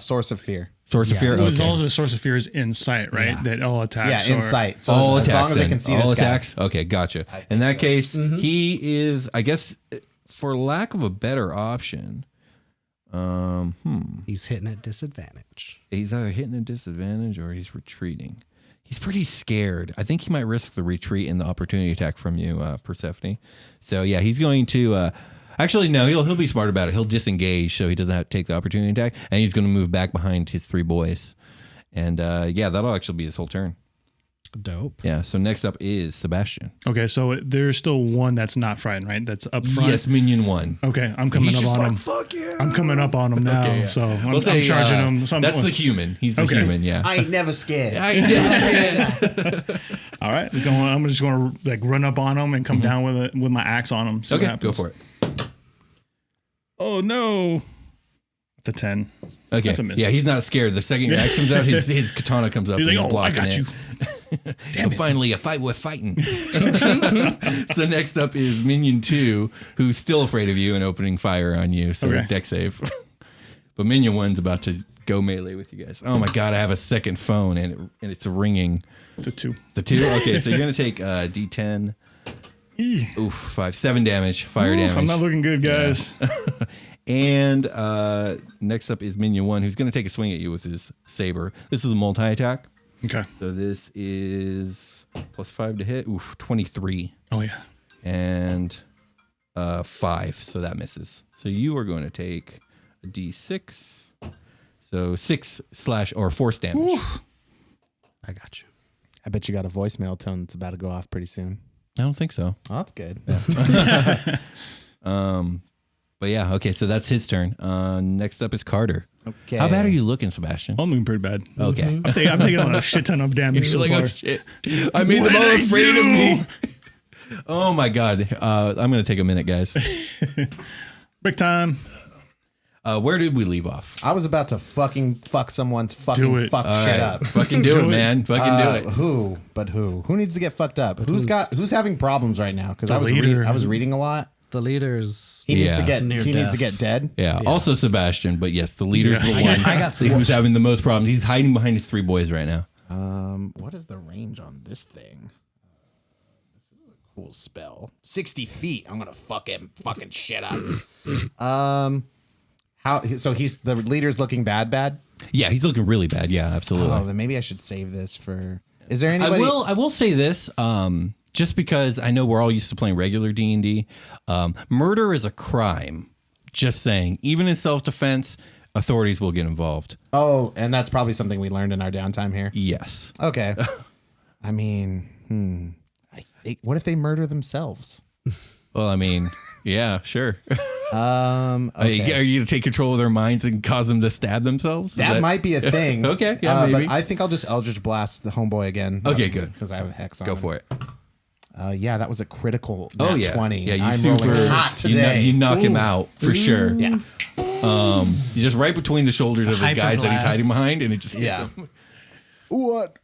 Speaker 4: Source of fear.
Speaker 1: Source of fear.
Speaker 2: So as
Speaker 1: Okay.
Speaker 2: long as the source of fear is in sight, right?
Speaker 3: Yeah.
Speaker 2: That all attacks
Speaker 4: Yeah, in
Speaker 2: are-
Speaker 4: sight. So
Speaker 1: All
Speaker 4: as
Speaker 1: attacks.
Speaker 4: long as I
Speaker 1: then.
Speaker 4: can see
Speaker 1: all
Speaker 4: this guy.
Speaker 1: attacks. Okay, gotcha. In that case, he is, I guess, for lack of a better option,
Speaker 3: He's hitting at disadvantage.
Speaker 1: he's either hitting a disadvantage or he's retreating. He's pretty scared. I think he might risk the retreat and the opportunity attack from you, Persephone. So yeah, he's going to. Actually, no, he'll be smart about it. He'll disengage so he doesn't have to take the opportunity attack, and he's going to move back behind his 3 boys. And yeah, that'll actually be his whole turn.
Speaker 3: Dope.
Speaker 1: Yeah. So next up is Sebastian.
Speaker 2: Okay, so there's still one that's not frightened, right? That's up front.
Speaker 1: Yes, Minion 1.
Speaker 2: Okay, I'm coming
Speaker 1: He's
Speaker 2: up
Speaker 1: just
Speaker 2: on
Speaker 1: like,
Speaker 2: him.
Speaker 1: fuck yeah.
Speaker 2: I'm coming up on him now,
Speaker 1: Okay, yeah.
Speaker 2: so I'm
Speaker 1: We'll say,
Speaker 2: charging him. So
Speaker 1: that's the human. He's the
Speaker 2: Okay.
Speaker 1: human, yeah.
Speaker 4: I ain't never scared.
Speaker 1: I guess,
Speaker 2: All right, I'm just going to like run up on him and come down with my axe on him. See what
Speaker 1: Okay,
Speaker 2: happens.
Speaker 1: go for it.
Speaker 2: Oh no, it's a 10.
Speaker 1: Okay.
Speaker 2: That's a miss.
Speaker 1: Yeah, he's not scared. The second your axe comes out, his katana comes up
Speaker 2: He's
Speaker 1: and
Speaker 2: like,
Speaker 1: he's
Speaker 2: oh, I
Speaker 1: blocking
Speaker 2: got
Speaker 1: it.
Speaker 2: you.
Speaker 1: So finally, a fight worth fighting. So next up is Minion 2, who's still afraid of you and opening fire on you. So
Speaker 2: Okay.
Speaker 1: deck save. But Minion 1's about to go melee with you guys. Oh my god, I have a second phone and it's ringing.
Speaker 2: It's a 2.
Speaker 1: It's a 2? Okay, so you're going to take D10. Oof, 5. 7 damage, fire damage.
Speaker 2: I'm not looking good, guys.
Speaker 1: And next up is Minion 1, who's going to take a swing at you with his saber. This is a multi-attack.
Speaker 2: Okay.
Speaker 1: So this is +5 to hit. Oof, 23.
Speaker 2: Oh yeah.
Speaker 1: And 5, so that misses. So you are going to take a D6. So 6/ force damage.
Speaker 2: Ooh.
Speaker 3: I got you.
Speaker 4: I bet you got a voicemail tone that's about to go off pretty soon.
Speaker 1: I don't think so.
Speaker 4: Oh, that's good.
Speaker 1: But yeah, okay, so that's his turn. Next up is Carter.
Speaker 4: Okay.
Speaker 1: How bad are you looking, Sebastian?
Speaker 2: I'm looking pretty bad.
Speaker 1: Okay.
Speaker 2: I'm taking a shit ton of damage
Speaker 1: You're
Speaker 2: so
Speaker 1: like,
Speaker 2: far.
Speaker 1: oh shit. I made them all afraid of me. Oh my god. I'm going to take a minute, guys.
Speaker 2: Break time.
Speaker 1: Where did we leave off?
Speaker 4: I was about to fucking fuck someone's
Speaker 2: Do
Speaker 4: fucking
Speaker 2: it.
Speaker 4: fuck
Speaker 1: All
Speaker 4: shit
Speaker 1: right.
Speaker 4: up.
Speaker 1: Fucking do it, man. Fucking do it.
Speaker 4: Who? But who? Who needs to get fucked up? Who's having problems right now? Because
Speaker 2: The
Speaker 4: I
Speaker 2: leader.
Speaker 4: was reading a lot.
Speaker 3: The leader's
Speaker 4: He needs to
Speaker 1: Yeah.
Speaker 4: get
Speaker 3: Near
Speaker 4: needs to
Speaker 3: death.
Speaker 4: get dead.
Speaker 1: Yeah. Also Sebastian, but yes, the leader's the one
Speaker 3: I got some.
Speaker 1: who's having the most problems. He's hiding behind his 3 boys right now.
Speaker 4: What is the range on this thing? This is a cool spell. 60 feet. I'm gonna fuck him fucking shit up. How? So he's the leader's looking bad.
Speaker 1: Yeah, he's looking really bad. Yeah, absolutely.
Speaker 4: Oh, then maybe I should save this for. Is there anybody?
Speaker 1: I will say this, just because I know we're all used to playing regular D&D. Murder is a crime. Just saying, even in self-defense, authorities will get involved.
Speaker 4: Oh, and that's probably something we learned in our downtime here.
Speaker 1: Yes.
Speaker 4: Okay. I mean, what if they murder themselves?
Speaker 1: Well, I mean, yeah, sure.
Speaker 4: Okay.
Speaker 1: Are you going to take control of their minds and cause them to stab themselves? Is
Speaker 4: That might be a thing.
Speaker 1: Okay, yeah, maybe.
Speaker 4: But I think I'll just Eldritch Blast the homeboy again.
Speaker 1: Okay, good.
Speaker 4: Because I have a hex on
Speaker 1: Go
Speaker 4: him.
Speaker 1: for it.
Speaker 4: Yeah, that was a critical
Speaker 1: Oh,
Speaker 4: nat
Speaker 1: yeah.
Speaker 4: 20.
Speaker 1: Yeah, you
Speaker 4: I'm
Speaker 1: super
Speaker 4: rolling hot
Speaker 1: you
Speaker 4: today.
Speaker 1: you knock him out for sure.
Speaker 4: Yeah.
Speaker 1: You're just right between the shoulders of his guys that he's
Speaker 3: Hyperblast.
Speaker 1: hiding behind, and it just hits
Speaker 4: Yeah.
Speaker 1: him.
Speaker 4: What?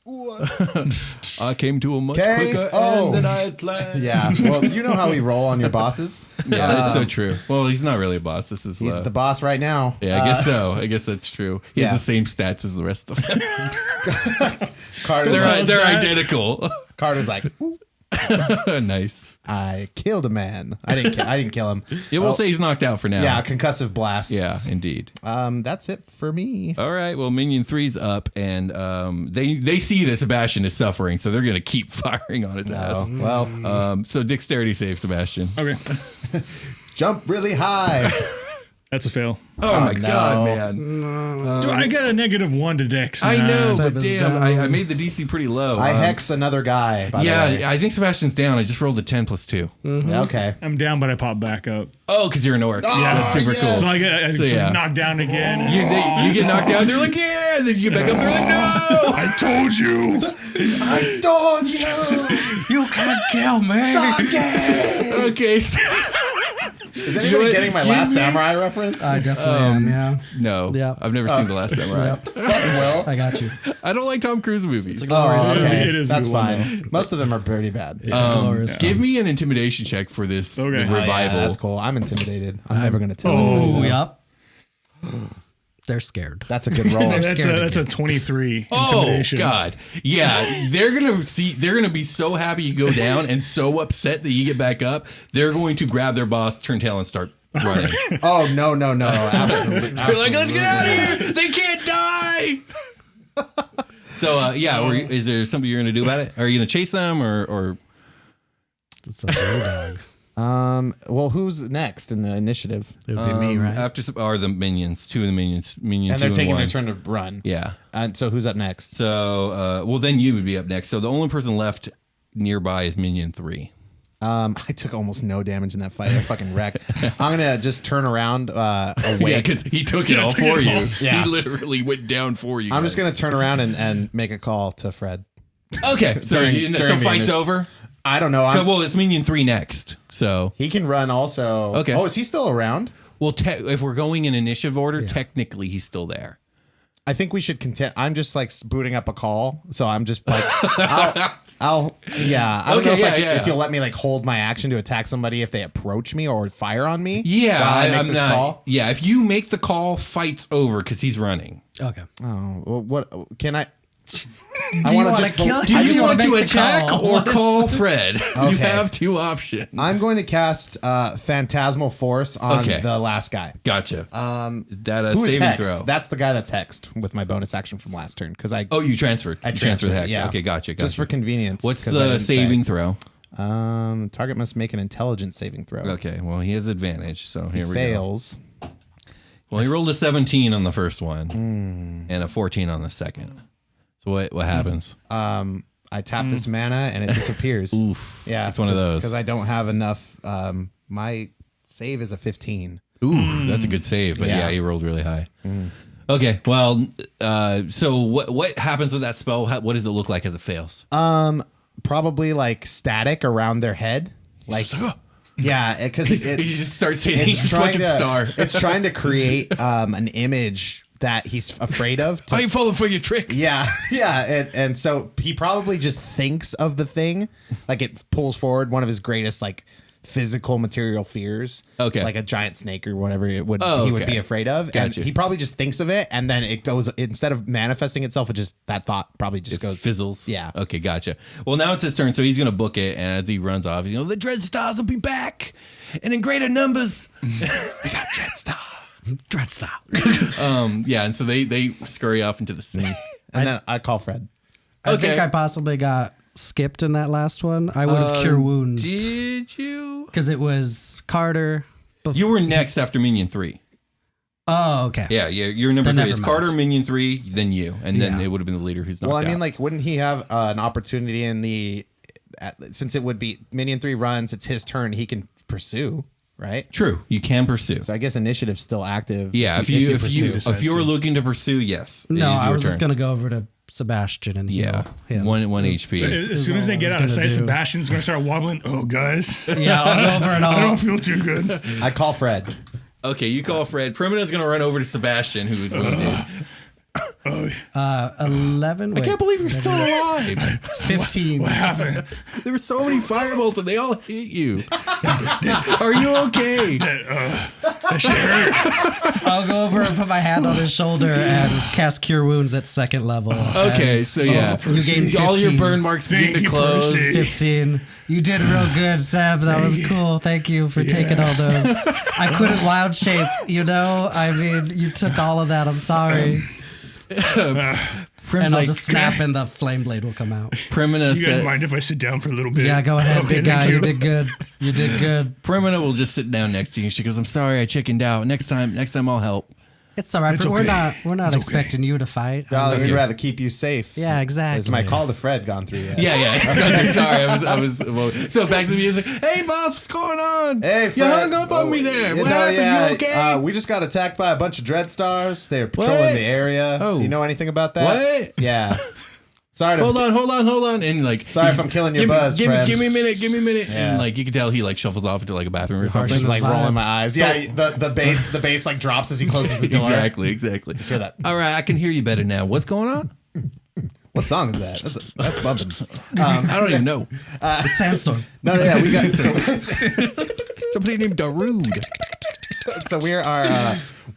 Speaker 1: I came to a much
Speaker 4: Okay.
Speaker 1: quicker
Speaker 4: Oh.
Speaker 1: end than I had planned.
Speaker 4: Yeah. Well, you know how we roll on your bosses.
Speaker 1: Yeah, it's so true. Well, he's not really a boss. This is
Speaker 4: He's the boss right now.
Speaker 1: yeah, I guess so. I guess that's true. He
Speaker 4: yeah.
Speaker 1: has the same stats as the rest of them.
Speaker 4: Carter's,
Speaker 1: they're identical.
Speaker 4: Carter's like, "Ooh,
Speaker 1: Nice.
Speaker 4: I killed a man. I didn't kill him.
Speaker 1: Yeah, we'll say he's knocked out for now.
Speaker 4: Yeah, concussive blasts.
Speaker 1: Yeah, indeed.
Speaker 4: That's it for me.
Speaker 1: All right. Well, Minion 3's up, and they see that Sebastian is suffering, so they're going to keep firing on his ass.
Speaker 4: Well,
Speaker 1: So dexterity save, Sebastian.
Speaker 2: Okay.
Speaker 4: jump really high.
Speaker 2: That's a fail.
Speaker 1: Oh my
Speaker 4: no.
Speaker 1: god, man!
Speaker 2: Dude, I got a -1 to dex.
Speaker 1: I know,
Speaker 3: Seb
Speaker 1: but
Speaker 3: is
Speaker 1: damn,
Speaker 3: down.
Speaker 1: I made the DC pretty low.
Speaker 4: I hex another guy. By the way.
Speaker 1: Yeah, I think Sebastian's down. I just rolled a 10 + 2.
Speaker 4: Yeah, okay.
Speaker 2: I'm down, but I pop back up.
Speaker 1: Oh, because you're an orc. Yeah, that's super
Speaker 4: yes.
Speaker 1: cool.
Speaker 2: So I get
Speaker 1: So, yeah.
Speaker 2: knocked down again.
Speaker 1: You get knocked down. They're like, yeah. Then you get back up. They're like, no.
Speaker 2: I told you.
Speaker 4: I told you.
Speaker 3: You can't kill me.
Speaker 4: Suck it.
Speaker 1: Okay. So,
Speaker 4: Is anybody getting my Last Samurai reference?
Speaker 3: I definitely am. Yeah.
Speaker 1: no,
Speaker 3: Yeah.
Speaker 1: I've never seen The Last Samurai.
Speaker 3: Yep.
Speaker 4: Well,
Speaker 3: I got you.
Speaker 1: I don't like Tom Cruise movies.
Speaker 3: Glorious.
Speaker 4: okay.
Speaker 2: It is a
Speaker 4: That's
Speaker 2: good one,
Speaker 4: fine. Most of them are pretty bad.
Speaker 3: It's a glorious.
Speaker 1: Give me an intimidation check for this
Speaker 2: Okay.
Speaker 1: the
Speaker 2: Oh, yeah,
Speaker 1: revival.
Speaker 4: Yeah, that's cool. I'm intimidated. I'm never gonna tell.
Speaker 2: Oh,
Speaker 3: Oh, yep. They're scared.
Speaker 4: That's a good roll.
Speaker 2: that's a 23
Speaker 1: Oh
Speaker 2: intimidation.
Speaker 1: God! Yeah, they're gonna be so happy you go down and so upset that you get back up. They're going to grab their boss, turn tail, and start running.
Speaker 4: Oh no. Absolutely.
Speaker 1: They're like, "Let's get out of here! They can't die!" So is there something you're gonna do about it? Are you gonna chase them or?
Speaker 3: It's a blue dog.
Speaker 4: Well, who's next in the initiative?
Speaker 3: It would be me, right?
Speaker 1: After are the minions, two of the minions, minion
Speaker 4: And
Speaker 1: 2
Speaker 4: they're taking
Speaker 1: and 1.
Speaker 4: their turn to run.
Speaker 1: Yeah.
Speaker 4: And so who's up next?
Speaker 1: So, well, then you would be up next. So the only person left nearby is Minion 3.
Speaker 4: I took almost no damage in that fight. I fucking wrecked. I'm gonna just turn around away.
Speaker 1: Yeah, because he took it all for you.
Speaker 4: Yeah.
Speaker 1: He literally went down for you.
Speaker 4: I'm just
Speaker 1: guys.
Speaker 4: gonna turn around and make a call to Fred.
Speaker 1: Okay, so
Speaker 4: During
Speaker 1: so
Speaker 4: the
Speaker 1: fight's
Speaker 4: initiative.
Speaker 1: over.
Speaker 4: I don't know.
Speaker 1: Well, it's Minion 3 next. So
Speaker 4: He can run also.
Speaker 1: Okay.
Speaker 4: Oh, is he still around?
Speaker 1: well, if we're going in initiative order, technically he's still there.
Speaker 4: I think we should continue. I'm just like booting up a call, so I'm just like, I'll yeah. I don't know if you'll let me like hold my action to attack somebody if they approach me or fire on me.
Speaker 1: Yeah,
Speaker 4: while I make
Speaker 1: I'm
Speaker 4: this
Speaker 1: not.
Speaker 4: call.
Speaker 1: Yeah, if you make the call, fight's over because he's running.
Speaker 3: Okay.
Speaker 4: Oh, well, what can I?
Speaker 3: Do you want to kill?
Speaker 1: Do you want to
Speaker 3: make the
Speaker 1: attack
Speaker 3: call?
Speaker 1: or call Fred? You
Speaker 4: Okay.
Speaker 1: have two options.
Speaker 4: I'm going to cast Phantasmal Force on the last guy.
Speaker 1: Gotcha. Is that a
Speaker 4: Who is
Speaker 1: saving
Speaker 4: hexed?
Speaker 1: throw?
Speaker 4: That's the guy that's hexed with my bonus action from last turn because I.
Speaker 1: Oh, you transferred.
Speaker 4: I
Speaker 1: You transferred the hex.
Speaker 4: yeah.
Speaker 1: Okay, gotcha.
Speaker 4: Just for convenience.
Speaker 1: What's
Speaker 4: 'cause I
Speaker 1: the
Speaker 4: didn't say.
Speaker 1: saving throw?
Speaker 4: Target must make an intelligence saving throw.
Speaker 1: Okay, well, he has advantage, so here we
Speaker 4: Fails.
Speaker 1: go. Well, he rolled a 17 on the first one and a 14 on the second. So what happens?
Speaker 4: I tap this mana and it disappears.
Speaker 1: Oof.
Speaker 4: Yeah,
Speaker 1: It's one of those.
Speaker 4: because I don't have enough. My save is a 15.
Speaker 1: Ooh, that's a good save, but yeah, he rolled really high. Okay, well, so what happens with that spell? What does it look like as it fails?
Speaker 4: Probably like static around their head. Like, yeah, because
Speaker 1: He just starts hitting his fucking star.
Speaker 4: It's trying to create an image that he's afraid of.
Speaker 1: Why are you falling for your tricks?
Speaker 4: Yeah, yeah, and so he probably just thinks of the thing, like it pulls forward one of his greatest like physical material fears.
Speaker 1: Okay.
Speaker 4: Like a giant snake or whatever he would
Speaker 1: okay.
Speaker 4: be afraid of.
Speaker 1: Gotcha.
Speaker 4: And he probably just thinks of it, and then it goes instead of manifesting itself, it just that thought probably just goes
Speaker 1: Fizzles.
Speaker 4: Yeah.
Speaker 1: Okay, gotcha. Well, now it's his turn, so he's going to book it, and as he runs off, the Dreadstars will be back, and in greater numbers. We got Dreadstar. Yeah, and so they scurry off into the sea.
Speaker 4: And then I call Fred.
Speaker 3: I
Speaker 1: Okay.
Speaker 3: think I possibly got skipped in that last one. I would have cure wounds
Speaker 1: Did you?
Speaker 3: because it was Carter.
Speaker 1: You were next after Minion 3.
Speaker 3: Oh, okay.
Speaker 1: Yeah, you're number
Speaker 3: Then
Speaker 1: 3.
Speaker 3: never
Speaker 1: It's
Speaker 3: mind.
Speaker 1: Carter, Minion 3, then you, and then
Speaker 3: Yeah.
Speaker 1: it would have been the leader who's knocked
Speaker 4: Well, I mean,
Speaker 1: out.
Speaker 4: like, wouldn't he have an opportunity in the since it would be Minion 3 runs, it's his turn, he can pursue, right?
Speaker 1: True, you can pursue.
Speaker 4: So I guess initiative's still active.
Speaker 1: Yeah, if you're looking to pursue, yes. it
Speaker 3: No,
Speaker 1: is
Speaker 3: I
Speaker 1: your
Speaker 3: was just
Speaker 1: turn.
Speaker 3: gonna go over to Sebastian and
Speaker 1: Yeah,
Speaker 3: heal him.
Speaker 1: one HP.
Speaker 2: As soon as they get
Speaker 3: all I
Speaker 2: out of
Speaker 3: was
Speaker 2: sight,
Speaker 3: gonna do.
Speaker 2: Sebastian's going to start wobbling. Oh, guys.
Speaker 3: Yeah, I'll go over and
Speaker 2: I
Speaker 3: I'll.
Speaker 2: don't feel too good.
Speaker 4: I call Fred.
Speaker 1: Okay, you call Fred. Primina's going to run over to Sebastian, who is wounded.
Speaker 3: 11.
Speaker 1: I
Speaker 3: Wait,
Speaker 1: can't believe you're still alive.
Speaker 3: 15.
Speaker 2: What happened?
Speaker 1: There were so many fireballs and they all hit you. Are you okay?
Speaker 2: That shit hurt.
Speaker 3: I'll go over and put my hand on his shoulder and cast Cure Wounds at second level.
Speaker 1: Okay, so yeah.
Speaker 3: You gained
Speaker 1: all your
Speaker 3: 15.
Speaker 1: burn marks begin
Speaker 2: Thank
Speaker 1: to
Speaker 2: you,
Speaker 1: close.
Speaker 2: Percy.
Speaker 3: 15. You did real good, Seb. That was cool. Thank you for taking all those. I couldn't wild shape, I mean, you took all of that. I'm sorry.
Speaker 1: Prim's
Speaker 3: And I'll
Speaker 1: like,
Speaker 3: just snap and the flame blade will come out.
Speaker 1: Primina
Speaker 2: Do you guys
Speaker 1: said,
Speaker 2: mind if I sit down for a little bit?
Speaker 3: Yeah, go ahead,
Speaker 2: Okay,
Speaker 3: big guy.
Speaker 2: thank
Speaker 3: You did good. You did good.
Speaker 1: Primina will just sit down next to you. She goes, I'm sorry, I chickened out. Next time I'll help.
Speaker 3: It's all right.
Speaker 2: It's
Speaker 3: But
Speaker 2: okay.
Speaker 3: we're not
Speaker 2: It's
Speaker 3: expecting you to fight.
Speaker 4: Darling,
Speaker 1: Okay.
Speaker 4: we'd rather keep you safe.
Speaker 3: Yeah, exactly.
Speaker 4: Is my call to Fred gone through yet?
Speaker 1: Yeah. It's not too sorry. I was well, so back to the music. Hey boss, what's going on?
Speaker 4: Hey,
Speaker 1: you
Speaker 4: Fred.
Speaker 1: hung up on me there.
Speaker 4: You
Speaker 1: What
Speaker 4: know,
Speaker 1: happened?
Speaker 4: yeah,
Speaker 1: You okay?
Speaker 4: we just got attacked by a bunch of Dreadstars. They're patrolling
Speaker 1: What?
Speaker 4: the area.
Speaker 1: Oh.
Speaker 4: Do you know anything about that?
Speaker 1: What?
Speaker 4: Yeah. Sorry to
Speaker 1: Hold on. And like,
Speaker 4: Sorry if I'm killing your
Speaker 1: give me-
Speaker 4: buzz,
Speaker 1: give me,
Speaker 4: friend.
Speaker 1: give me a minute.
Speaker 4: Yeah.
Speaker 1: And like, you can tell he like shuffles off into like a bathroom or something.
Speaker 4: Just like
Speaker 3: vibe.
Speaker 4: rolling my eyes. Yeah, the bass like drops as he closes the door.
Speaker 1: Exactly.
Speaker 4: Hear that?
Speaker 1: All right, I can hear you better now. What's going on?
Speaker 4: What song is that? That's bumping.
Speaker 1: I don't even know.
Speaker 3: It's Sandstorm.
Speaker 4: No, yeah, we got
Speaker 1: Somebody named Darude.
Speaker 4: so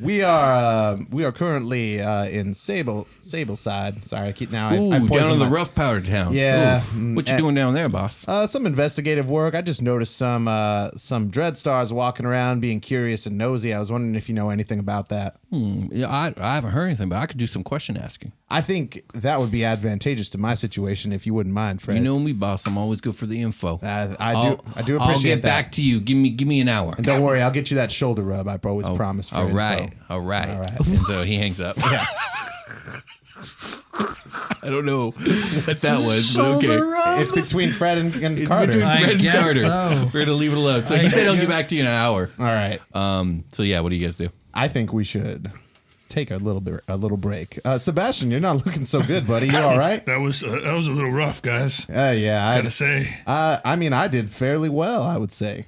Speaker 4: We are currently in Sableside. Sorry, I keep now.
Speaker 1: Ooh,
Speaker 4: I
Speaker 1: down in the rough powder town.
Speaker 4: Yeah.
Speaker 1: Ooh. What you doing down there, boss?
Speaker 4: Some investigative work. I just noticed some Dreadstars walking around, being curious and nosy. I was wondering if you know anything about that.
Speaker 1: Yeah, I haven't heard anything, but I could do some question asking.
Speaker 4: I think that would be advantageous to my situation if you wouldn't mind, Fred.
Speaker 1: You know me, boss. I'm always good for the info.
Speaker 4: I do appreciate
Speaker 1: I'll get
Speaker 4: that.
Speaker 1: back to you. Give me an hour.
Speaker 4: And don't worry, I'll get you that shoulder rub. I always promise. For
Speaker 1: All right.
Speaker 4: info.
Speaker 1: All right. And so he hangs up.
Speaker 4: Yeah.
Speaker 1: I don't know what that was, but okay.
Speaker 3: Shoulder rub?
Speaker 4: It's between Fred and
Speaker 1: It's
Speaker 4: Carter.
Speaker 1: between
Speaker 3: I
Speaker 1: Fred and
Speaker 3: guess
Speaker 1: Carter.
Speaker 3: so.
Speaker 1: We're gonna leave it alone. So he said he'll get back to you in an hour.
Speaker 4: All right.
Speaker 1: So yeah, what do you guys do?
Speaker 4: I think we should take a little break. Sebastian, you're not looking so good, buddy. You all right?
Speaker 2: That was a little rough, guys.
Speaker 4: Yeah.
Speaker 2: Gotta say.
Speaker 4: I mean, I did fairly well, I would say.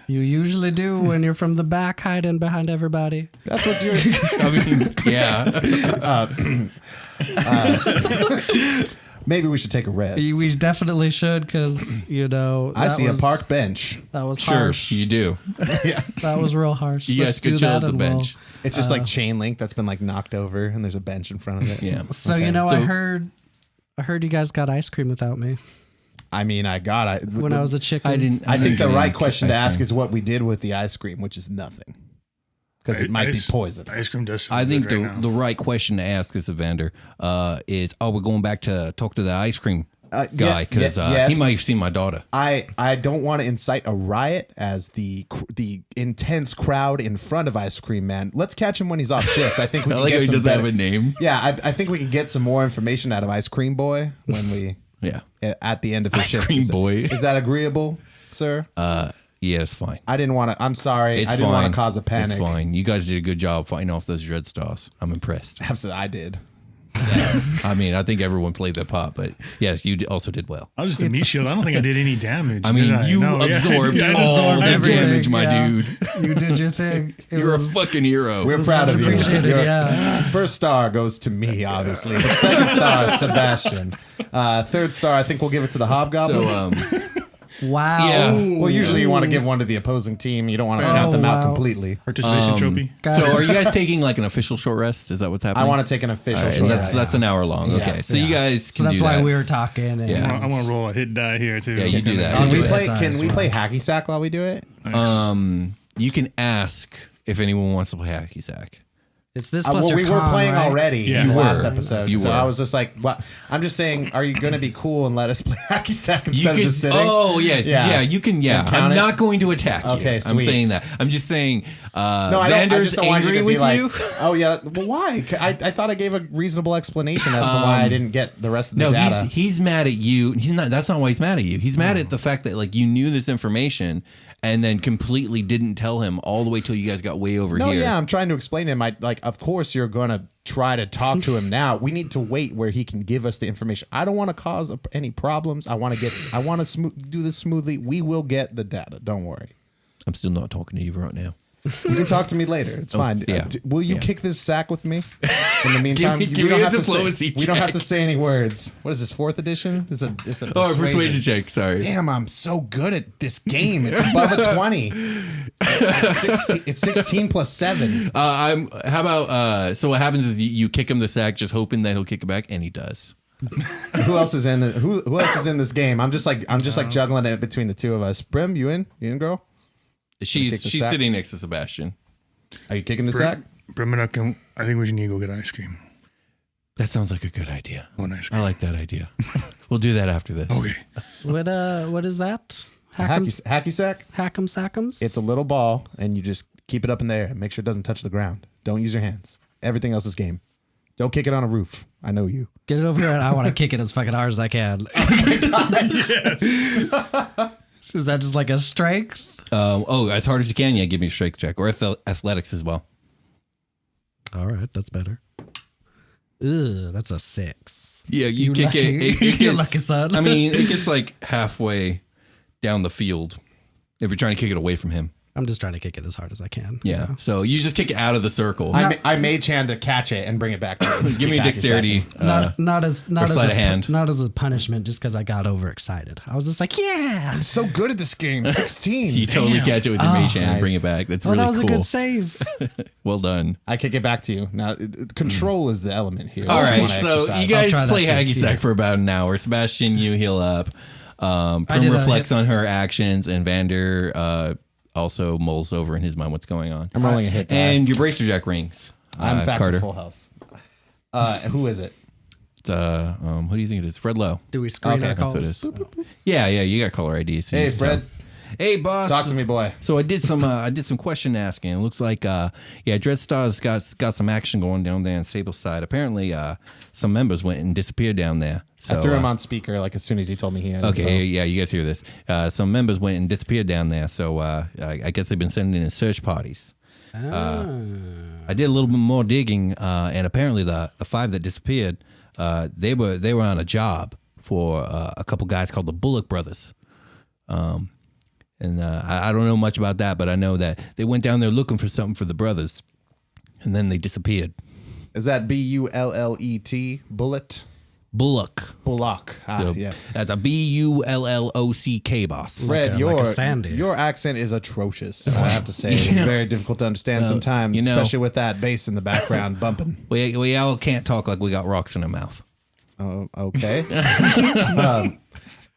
Speaker 3: You usually do when you're from the back hiding behind everybody.
Speaker 4: That's what you're.
Speaker 1: I mean, yeah.
Speaker 4: Maybe we should take a rest.
Speaker 3: We definitely should because,
Speaker 4: I see a park bench.
Speaker 3: That was
Speaker 1: Sure,
Speaker 3: harsh.
Speaker 1: you do.
Speaker 3: That was real harsh.
Speaker 1: You guys could chill at the bench.
Speaker 4: It's just like chain link that's been like knocked over, and there's a bench in front of it.
Speaker 1: Yeah.
Speaker 3: So,
Speaker 4: Okay.
Speaker 3: I heard you guys got ice cream without me
Speaker 4: I mean, I
Speaker 3: was a chicken.
Speaker 4: I think the
Speaker 1: get
Speaker 4: right
Speaker 1: any
Speaker 4: question to
Speaker 1: ice
Speaker 4: ask
Speaker 1: cream.
Speaker 4: is what we did with the ice cream, which is nothing, because it might be poison.
Speaker 2: Ice cream does sound
Speaker 1: I think
Speaker 2: good right now.
Speaker 1: the right question to ask is Evander is, we're going back to talk to the ice cream guy because
Speaker 4: yes.
Speaker 1: he might have seen my daughter.
Speaker 4: I don't want to incite a riot as the intense crowd in front of Ice Cream Man. Let's catch him when he's off shift. I think we
Speaker 1: I
Speaker 4: can
Speaker 1: like how
Speaker 4: get
Speaker 1: he
Speaker 4: some
Speaker 1: doesn't
Speaker 4: better.
Speaker 1: have a name.
Speaker 4: Yeah, I think we can get some more information out of Ice Cream Boy when we
Speaker 1: Yeah.
Speaker 4: at the end of his
Speaker 1: Ice
Speaker 4: shift.
Speaker 1: Cream Boy.
Speaker 4: Is that agreeable, sir?
Speaker 1: Yeah, it's fine.
Speaker 4: I didn't want to. I'm sorry.
Speaker 1: It's
Speaker 4: I didn't
Speaker 1: fine.
Speaker 4: want to cause a panic.
Speaker 1: It's fine. You guys did a good job fighting off those Dreadstars. I'm impressed.
Speaker 4: Absolutely, I did.
Speaker 1: I mean, I think everyone played their part, but yes, you also did well.
Speaker 2: I was just a meat shield. I don't think I did any damage.
Speaker 1: I mean,
Speaker 2: did
Speaker 1: you
Speaker 2: No, yeah.
Speaker 1: absorbed
Speaker 2: Yeah, I
Speaker 1: all
Speaker 2: absorbed
Speaker 1: the
Speaker 2: everything.
Speaker 1: damage, my dude.
Speaker 3: You did your thing.
Speaker 1: You're a fucking hero.
Speaker 4: We're proud of you.
Speaker 3: appreciated,
Speaker 4: Your
Speaker 3: yeah.
Speaker 4: First star goes to me, obviously. The second star is Sebastian. Third star, I think we'll give it to the Hobgoblin.
Speaker 1: So,
Speaker 3: Wow.
Speaker 1: yeah.
Speaker 4: well, usually you want to give one to the opposing team. You don't want to count them out
Speaker 3: wow.
Speaker 4: completely.
Speaker 2: Participation trophy.
Speaker 3: Guys,
Speaker 1: So are you guys taking like an official short rest? Is that what's happening?
Speaker 4: I want to take an official
Speaker 1: All right,
Speaker 4: short
Speaker 1: that's
Speaker 4: rest.
Speaker 1: an hour long. Okay,
Speaker 4: Yes,
Speaker 1: so you guys
Speaker 3: so
Speaker 1: can
Speaker 3: that's
Speaker 1: do
Speaker 3: why
Speaker 1: that.
Speaker 3: we were talking. And
Speaker 1: Yeah.
Speaker 2: I want to roll a hit die here too.
Speaker 1: Yeah, you do that.
Speaker 3: I'll
Speaker 4: Can
Speaker 3: do
Speaker 4: we
Speaker 3: it.
Speaker 4: play?
Speaker 3: That
Speaker 4: Can
Speaker 3: is
Speaker 4: we
Speaker 3: fine.
Speaker 4: play hacky sack while we do it?
Speaker 1: You can ask if anyone wants to play hacky sack.
Speaker 3: It's this plus
Speaker 4: Well,
Speaker 3: your
Speaker 4: we were
Speaker 3: con,
Speaker 4: playing
Speaker 3: right?
Speaker 4: already
Speaker 2: Yeah.
Speaker 4: in the
Speaker 2: You
Speaker 4: last
Speaker 1: were.
Speaker 4: episode.
Speaker 1: You
Speaker 4: so
Speaker 1: were.
Speaker 4: I was just like, "What?" I'm just saying, are you going to be cool and let us play hacky sack
Speaker 1: You
Speaker 4: instead
Speaker 1: can,
Speaker 4: of just sitting?
Speaker 1: oh yes, yeah. You can. Yeah,
Speaker 4: And count
Speaker 1: I'm
Speaker 4: it?
Speaker 1: not going to attack you.
Speaker 4: Okay,
Speaker 1: I'm
Speaker 4: sweet.
Speaker 1: saying that. I'm just saying.
Speaker 4: No, I don't. I
Speaker 1: Vander's
Speaker 4: just don't want you
Speaker 1: angry
Speaker 4: to be
Speaker 1: with
Speaker 4: like,
Speaker 1: you.
Speaker 4: "Oh yeah." Well, why? I thought I gave a reasonable explanation as to why I didn't get the rest of the
Speaker 1: No,
Speaker 4: data.
Speaker 1: he's mad at you. He's not. That's not why he's mad at you. He's mad at the fact that like you knew this information and then completely didn't tell him all the way till you guys got way over
Speaker 4: No,
Speaker 1: here.
Speaker 4: yeah, I'm trying to explain to him. Of course, you're gonna try to talk to him now. We need to wait where he can give us the information. I don't want to cause any problems. I want to do this smoothly. We will get the data. Don't worry.
Speaker 1: I'm still not talking to you right now.
Speaker 4: You can talk to me later. It's fine.
Speaker 1: yeah.
Speaker 4: Will you
Speaker 1: Yeah.
Speaker 4: kick this sack with me? In the meantime,
Speaker 1: Give me
Speaker 4: we don't
Speaker 1: a
Speaker 4: have to say.
Speaker 1: diplomacy
Speaker 4: We don't have
Speaker 1: check.
Speaker 4: to say any words. What is this? 4th edition? It's a
Speaker 1: Oh, persuasion check. Sorry.
Speaker 4: Damn, I'm so good at this game. It's above a 20. It's 16 plus 7.
Speaker 1: How about so what happens is you kick him the sack, just hoping that he'll kick it back, and he does.
Speaker 4: Who else is in who else is in this game? I'm just like juggling it between the two of us. Brim, you in? You in, girl? kick
Speaker 1: She's
Speaker 4: the sack?
Speaker 1: sitting next to Sebastian.
Speaker 4: Are you kicking the sack?
Speaker 2: Brimina, I think we should need to go get ice cream.
Speaker 1: That sounds like a good idea.
Speaker 2: One ice
Speaker 1: I
Speaker 2: cream.
Speaker 1: like that idea. We'll do that after this.
Speaker 2: Okay.
Speaker 3: What is that?
Speaker 4: Hacky sack?
Speaker 3: Hack'em sack'ems?
Speaker 4: It's a little ball, and you just keep it up in the air and make sure it doesn't touch the ground. Don't use your hands. Everything else is game. Don't kick it on a roof. I know you.
Speaker 3: Get it over here and I want to kick it as fucking hard as I can. Is that just like a strength?
Speaker 1: As hard as you can. Yeah, give me a strength check or athletics as well.
Speaker 3: All right, that's better. Ugh, that's a 6.
Speaker 1: Yeah, you kick
Speaker 3: lucky.
Speaker 1: it.
Speaker 3: You're
Speaker 1: gets-
Speaker 3: lucky, son.
Speaker 1: I mean, it gets like halfway down the field if you're trying to kick it away from him.
Speaker 3: I'm just trying to kick it as hard as I can.
Speaker 1: Yeah. So you just kick it out of the circle.
Speaker 4: I mage hand to catch it and bring it back.
Speaker 1: Give me a dexterity.
Speaker 3: Not as
Speaker 1: sleight of hand.
Speaker 3: not as a punishment, just because I got overexcited. I was just like, yeah.
Speaker 4: I'm so good at this game. 16.
Speaker 1: You totally catch it with your mage hand and
Speaker 4: nice.
Speaker 1: bring it back. That's
Speaker 3: Well,
Speaker 1: really
Speaker 3: that was
Speaker 1: cool.
Speaker 3: a good save.
Speaker 1: Well done.
Speaker 4: I kick it back to you. Now, control is the element here.
Speaker 1: All
Speaker 4: I just
Speaker 1: right.
Speaker 4: wanna
Speaker 1: So
Speaker 4: exercise.
Speaker 1: you guys
Speaker 3: try that
Speaker 1: play
Speaker 3: too.
Speaker 1: Hacky Sack
Speaker 3: Yeah.
Speaker 1: for about an hour. Sebastian, you heal up. Prim
Speaker 3: did a
Speaker 1: reflects on her actions, and Vander also mulls over in his mind what's going on.
Speaker 4: I'm rolling a hit die.
Speaker 1: And your bracer jack rings.
Speaker 4: I'm back
Speaker 1: Carter.
Speaker 4: to full health. Who is it?
Speaker 1: It's, who do you think it is? Fred Lowe.
Speaker 3: Do we screen
Speaker 4: Okay,
Speaker 3: our
Speaker 4: that's
Speaker 3: calls?
Speaker 1: That's what it is. Yeah, you got caller ID. So
Speaker 4: Hey,
Speaker 1: you
Speaker 4: Fred.
Speaker 1: know. Hey, boss.
Speaker 4: Talk to me, boy.
Speaker 1: So I did some question asking. It looks like Dreadstar's got some action going down there in Sableside. Apparently, some members went and disappeared down there. So,
Speaker 4: I threw him on speaker like as soon as he told me he had
Speaker 1: Okay,
Speaker 4: info.
Speaker 1: yeah, you guys hear this. Some members went and disappeared down there. So I guess they've been sending in search parties. I did a little bit more digging, and apparently the 5 that disappeared, they were on a job for a couple guys called the Bullock Brothers. And I don't know much about that, but I know that they went down there looking for something for the brothers, and then they disappeared.
Speaker 4: Is that Bullet? Bullet?
Speaker 1: Bullock.
Speaker 4: Yeah.
Speaker 1: That's a Bullock, boss.
Speaker 4: Fred,
Speaker 3: like
Speaker 4: your
Speaker 3: a sandy.
Speaker 4: your accent is atrocious. I have to say, it's very difficult to understand sometimes,
Speaker 1: you know-
Speaker 4: especially with that bass in the background bumping.
Speaker 1: We all can't talk like we got rocks in our mouth.
Speaker 4: Okay.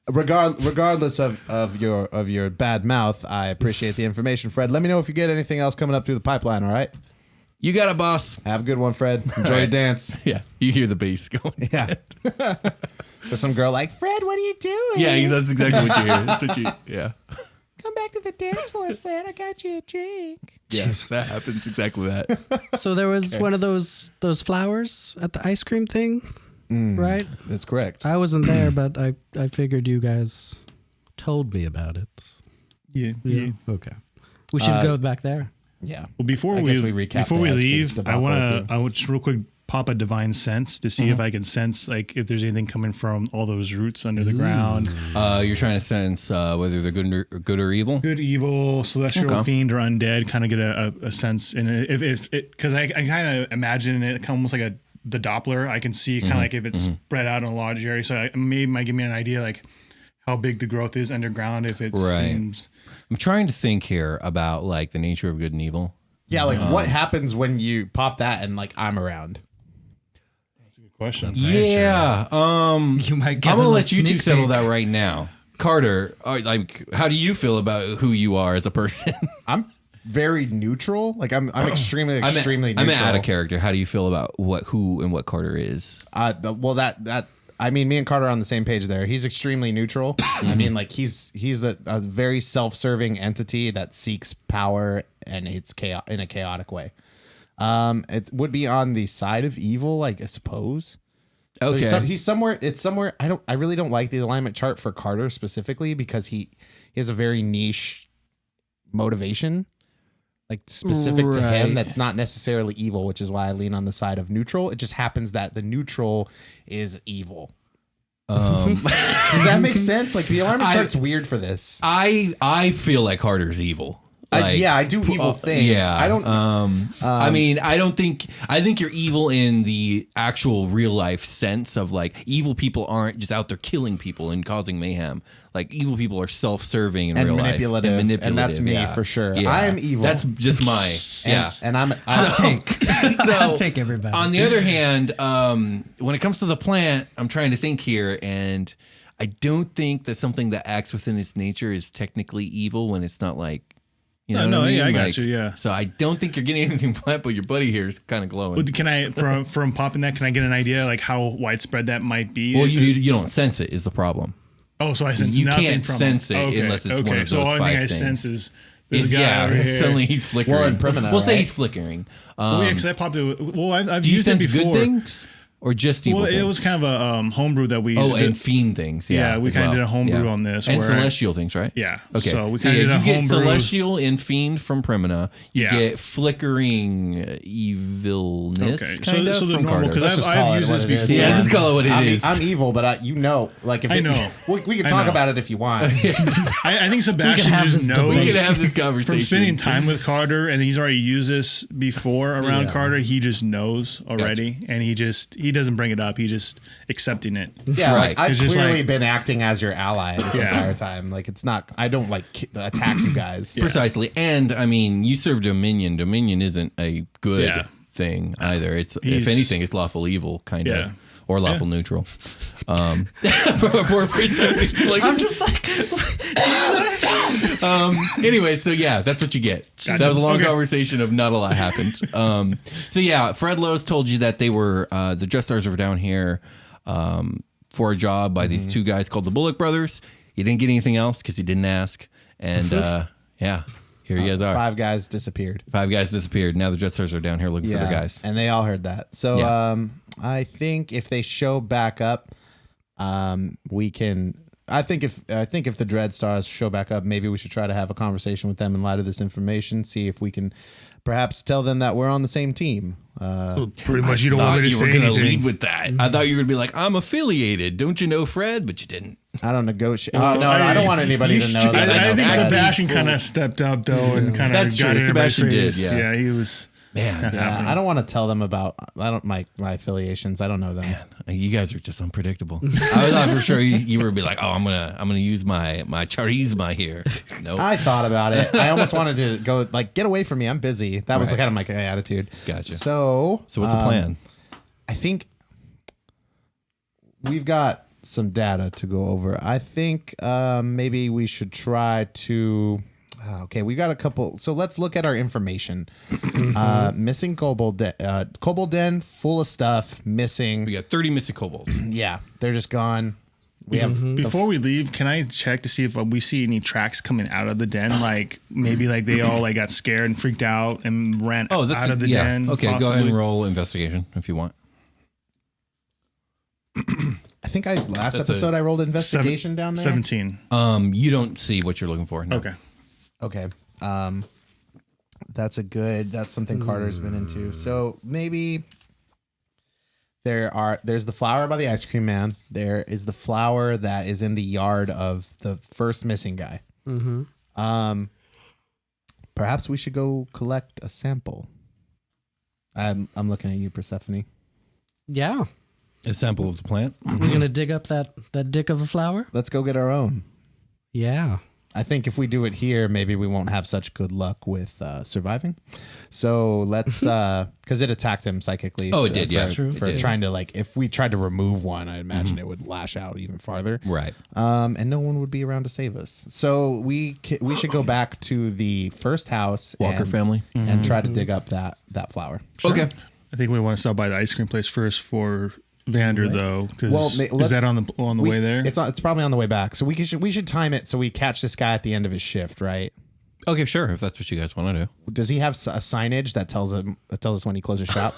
Speaker 4: Regardless of your bad mouth, I appreciate the information, Fred. Let me know if you get anything else coming up through the pipeline. All right.
Speaker 1: You got it, boss.
Speaker 4: Have a good one, Fred. Enjoy your dance.
Speaker 1: Yeah, you hear the bass going.
Speaker 4: Yeah. There's some girl like, Fred, what are you doing?
Speaker 1: Yeah, that's exactly what you hear. That's what you. Yeah.
Speaker 4: Come back to the dance floor, Fred. I got you a drink.
Speaker 1: Yes, that happens exactly that.
Speaker 3: So there was one of those flowers at the ice cream thing, right?
Speaker 4: That's correct.
Speaker 3: I wasn't there, but I figured you guys told me about it.
Speaker 2: Yeah.
Speaker 3: Okay. We should go back there.
Speaker 4: Yeah.
Speaker 2: Well, before
Speaker 4: I
Speaker 2: we
Speaker 4: guess we recap
Speaker 2: before
Speaker 4: the
Speaker 2: we
Speaker 4: ice cream
Speaker 2: leave,
Speaker 4: debacle
Speaker 2: I would just real quick pop a divine sense to see if I can sense like if there's anything coming from all those roots under the ground.
Speaker 1: You're trying to sense whether they're good or evil.
Speaker 2: Good, evil, celestial,
Speaker 1: Okay.
Speaker 2: fiend, or undead. Kind of get a sense in it. If it because I kind of imagine it almost like the Doppler. I can see kind of like if it's spread out in a large area. So maybe might give me an idea like how big the growth is underground. If it seems.
Speaker 1: I'm trying to think here about like the nature of good and evil.
Speaker 4: Yeah, like what happens when you pop that and like I'm around?
Speaker 2: Question.
Speaker 1: Yeah.
Speaker 3: You might get
Speaker 1: I'm gonna
Speaker 3: a
Speaker 1: let you two
Speaker 3: sneak
Speaker 1: settle
Speaker 3: peek.
Speaker 1: that right now. Carter, like, how do you feel about who you are as a person?
Speaker 4: I'm very neutral. Like I'm extremely neutral.
Speaker 1: I'm out of character. How do you feel about who and what Carter is?
Speaker 4: Well, that I mean, me and Carter are on the same page there. He's extremely neutral. I mean, like he's a very self-serving entity that seeks power and it's in a chaotic way. It would be on the side of evil, like I suppose.
Speaker 1: Okay.
Speaker 4: So he's somewhere. It's somewhere. I really don't like the alignment chart for Carter specifically because he has a very niche motivation, like specific to him.
Speaker 1: Right.
Speaker 4: That's not necessarily evil, which is why I lean on the side of neutral. It just happens that the neutral is evil. Does that make sense? Like the alignment chart's weird for this.
Speaker 1: I feel like Carter's evil. Like,
Speaker 4: yeah, I do evil things.
Speaker 1: Yeah,
Speaker 4: I don't.
Speaker 1: I mean, I think you're evil in the actual real life sense of like evil people aren't just out there killing people and causing mayhem. Like evil people are self-serving in
Speaker 4: And
Speaker 1: real
Speaker 4: manipulative,
Speaker 1: life.
Speaker 4: and that's me
Speaker 1: yeah.
Speaker 4: for sure.
Speaker 1: Yeah.
Speaker 4: I am evil.
Speaker 1: That's just my
Speaker 4: and I'm
Speaker 1: So
Speaker 3: Take everybody.
Speaker 1: on the other hand, when it comes to the plant, I'm trying to think here, and I don't think that something that acts within its nature is technically evil when it's not like. You know what I mean?
Speaker 2: Yeah, I got
Speaker 1: Like,
Speaker 2: you. Yeah.
Speaker 1: So I don't think you're getting anything plant, but your buddy here is kind of glowing.
Speaker 2: Well, can I from popping that? Can I get an idea like how widespread that might be?
Speaker 1: Well, you don't sense it is the problem.
Speaker 2: Oh, so I sense
Speaker 1: You
Speaker 2: nothing
Speaker 1: can't
Speaker 2: from
Speaker 1: sense it unless it's one of
Speaker 2: so
Speaker 1: those
Speaker 2: all I
Speaker 1: five
Speaker 2: think I
Speaker 1: things.
Speaker 2: sense is there's a guy over here.
Speaker 1: Suddenly he's flickering.
Speaker 4: Well, in Primina,
Speaker 1: we'll say
Speaker 4: right?
Speaker 1: he's flickering.
Speaker 2: Well, yeah, because I popped it. Well, I've
Speaker 1: do you
Speaker 2: used it
Speaker 1: sense
Speaker 2: before.
Speaker 1: good things? Or just evil things?
Speaker 2: It was kind of a homebrew that we...
Speaker 1: and fiend things. Yeah,
Speaker 2: we kind of did a homebrew on this.
Speaker 1: And celestial things, right?
Speaker 2: Yeah.
Speaker 1: Okay.
Speaker 2: So we kind of did a
Speaker 1: you
Speaker 2: homebrew.
Speaker 1: get celestial and fiend from Primina. You
Speaker 2: Yeah.
Speaker 1: get flickering evilness, kind of,
Speaker 2: so the
Speaker 1: from
Speaker 2: normal,
Speaker 1: Carter.
Speaker 2: because I've used this before.
Speaker 1: Yeah, just call it what it is.
Speaker 4: I'm evil, but like if
Speaker 2: I know.
Speaker 4: we can talk about it if you want.
Speaker 2: I think Sebastian just knows.
Speaker 1: We can have this conversation.
Speaker 2: From spending time with Carter, and he's already used this before around Carter, he just knows already, and he doesn't bring it up. He just accepting it.
Speaker 4: Yeah,
Speaker 1: Right.
Speaker 4: like I've
Speaker 2: It's just
Speaker 4: clearly
Speaker 2: like-
Speaker 4: been acting as your ally this entire time. Like it's not. I don't like attack you guys.
Speaker 1: Precisely. And I mean, you serve Dominion. Dominion isn't a good thing either. It's if anything, it's lawful evil kind of. Or lawful neutral. I'm just like. Anyway, so that's what you get.
Speaker 2: Gotcha.
Speaker 1: That was a long
Speaker 2: Okay.
Speaker 1: conversation of not a lot happened. Fred Lowe's told you that they were the Dreadstars were down here for a job by these two guys called the Bullock Brothers. He didn't get anything else because he didn't ask. And here you guys are.
Speaker 4: 5 guys disappeared.
Speaker 1: 5 guys disappeared. Now the Dreadstars are down here looking for the guys.
Speaker 4: And they all heard that. So I think if they show back up, we can. I think if the Dreadstars show back up, maybe we should try to have a conversation with them in light of this information. See if we can perhaps tell them that we're on the same team.
Speaker 2: So pretty much, you don't
Speaker 1: thought
Speaker 2: want me to
Speaker 1: you were
Speaker 2: say
Speaker 1: going to
Speaker 2: anything.
Speaker 1: lead with that. I thought you were going to be like, I'm affiliated. Don't you know Fred? But you didn't.
Speaker 4: I don't negotiate. Oh no, I don't want anybody to know that.
Speaker 2: I think
Speaker 4: know that.
Speaker 2: Sebastian kind of stepped up though, and kind of
Speaker 1: That's
Speaker 2: got
Speaker 1: true.
Speaker 2: in everybody's
Speaker 1: Sebastian did,
Speaker 2: face.
Speaker 1: yeah.
Speaker 2: He was.
Speaker 1: Man,
Speaker 4: Yeah, I don't want to tell them about. I don't my affiliations. I don't know them.
Speaker 1: you guys are just unpredictable. I thought for sure you were be like, oh, I'm gonna use my charisma here. Nope.
Speaker 4: I thought about it. I almost wanted to go like get away from me. I'm busy. That was kind of my attitude.
Speaker 1: Gotcha.
Speaker 4: So
Speaker 1: what's the plan?
Speaker 4: I think we've got some data to go over. I think maybe we should try to. Okay, we got a couple. So let's look at our information. Missing kobold den full of stuff. Missing.
Speaker 1: We got 30 missing kobolds.
Speaker 4: Yeah, they're just gone. We have
Speaker 2: Before we leave, can I check to see if we see any tracks coming out of the den? Like maybe like they all like got scared and freaked out and ran out of the den.
Speaker 1: Okay,
Speaker 2: possibly?
Speaker 1: go ahead and roll investigation if you want.
Speaker 4: I think last episode I rolled investigation down there.
Speaker 2: 17.
Speaker 1: You don't see what you're looking for. No.
Speaker 4: Okay. That's something Carter's been into. So maybe there's the flower by the ice cream man. There is the flower that is in the yard of the first missing guy. Perhaps we should go collect a sample. I'm looking at you, Persephone.
Speaker 3: Yeah.
Speaker 1: A sample of the plant.
Speaker 3: We're going to dig up that dick of a flower?
Speaker 4: Let's go get our own.
Speaker 3: Yeah.
Speaker 4: I think if we do it here, maybe we won't have such good luck with surviving. So let's, because it attacked him psychically.
Speaker 1: Oh, it did, yeah.
Speaker 3: True.
Speaker 4: For trying to, like, if we tried to remove one, I imagine it would lash out even farther.
Speaker 1: Right.
Speaker 4: And no one would be around to save us. So we should go back to the first house.
Speaker 1: Walker family.
Speaker 4: And try to dig up that flower.
Speaker 1: Okay.
Speaker 2: I think we want to stop by the ice cream place first for Vander though.
Speaker 4: Well,
Speaker 2: Is that on the way there?
Speaker 4: It's probably on the way back. So we should time it so we catch this guy at the end of his shift, right?
Speaker 1: Okay, sure. If that's what you guys want to do.
Speaker 4: Does he have a signage that tells us when he closes shop?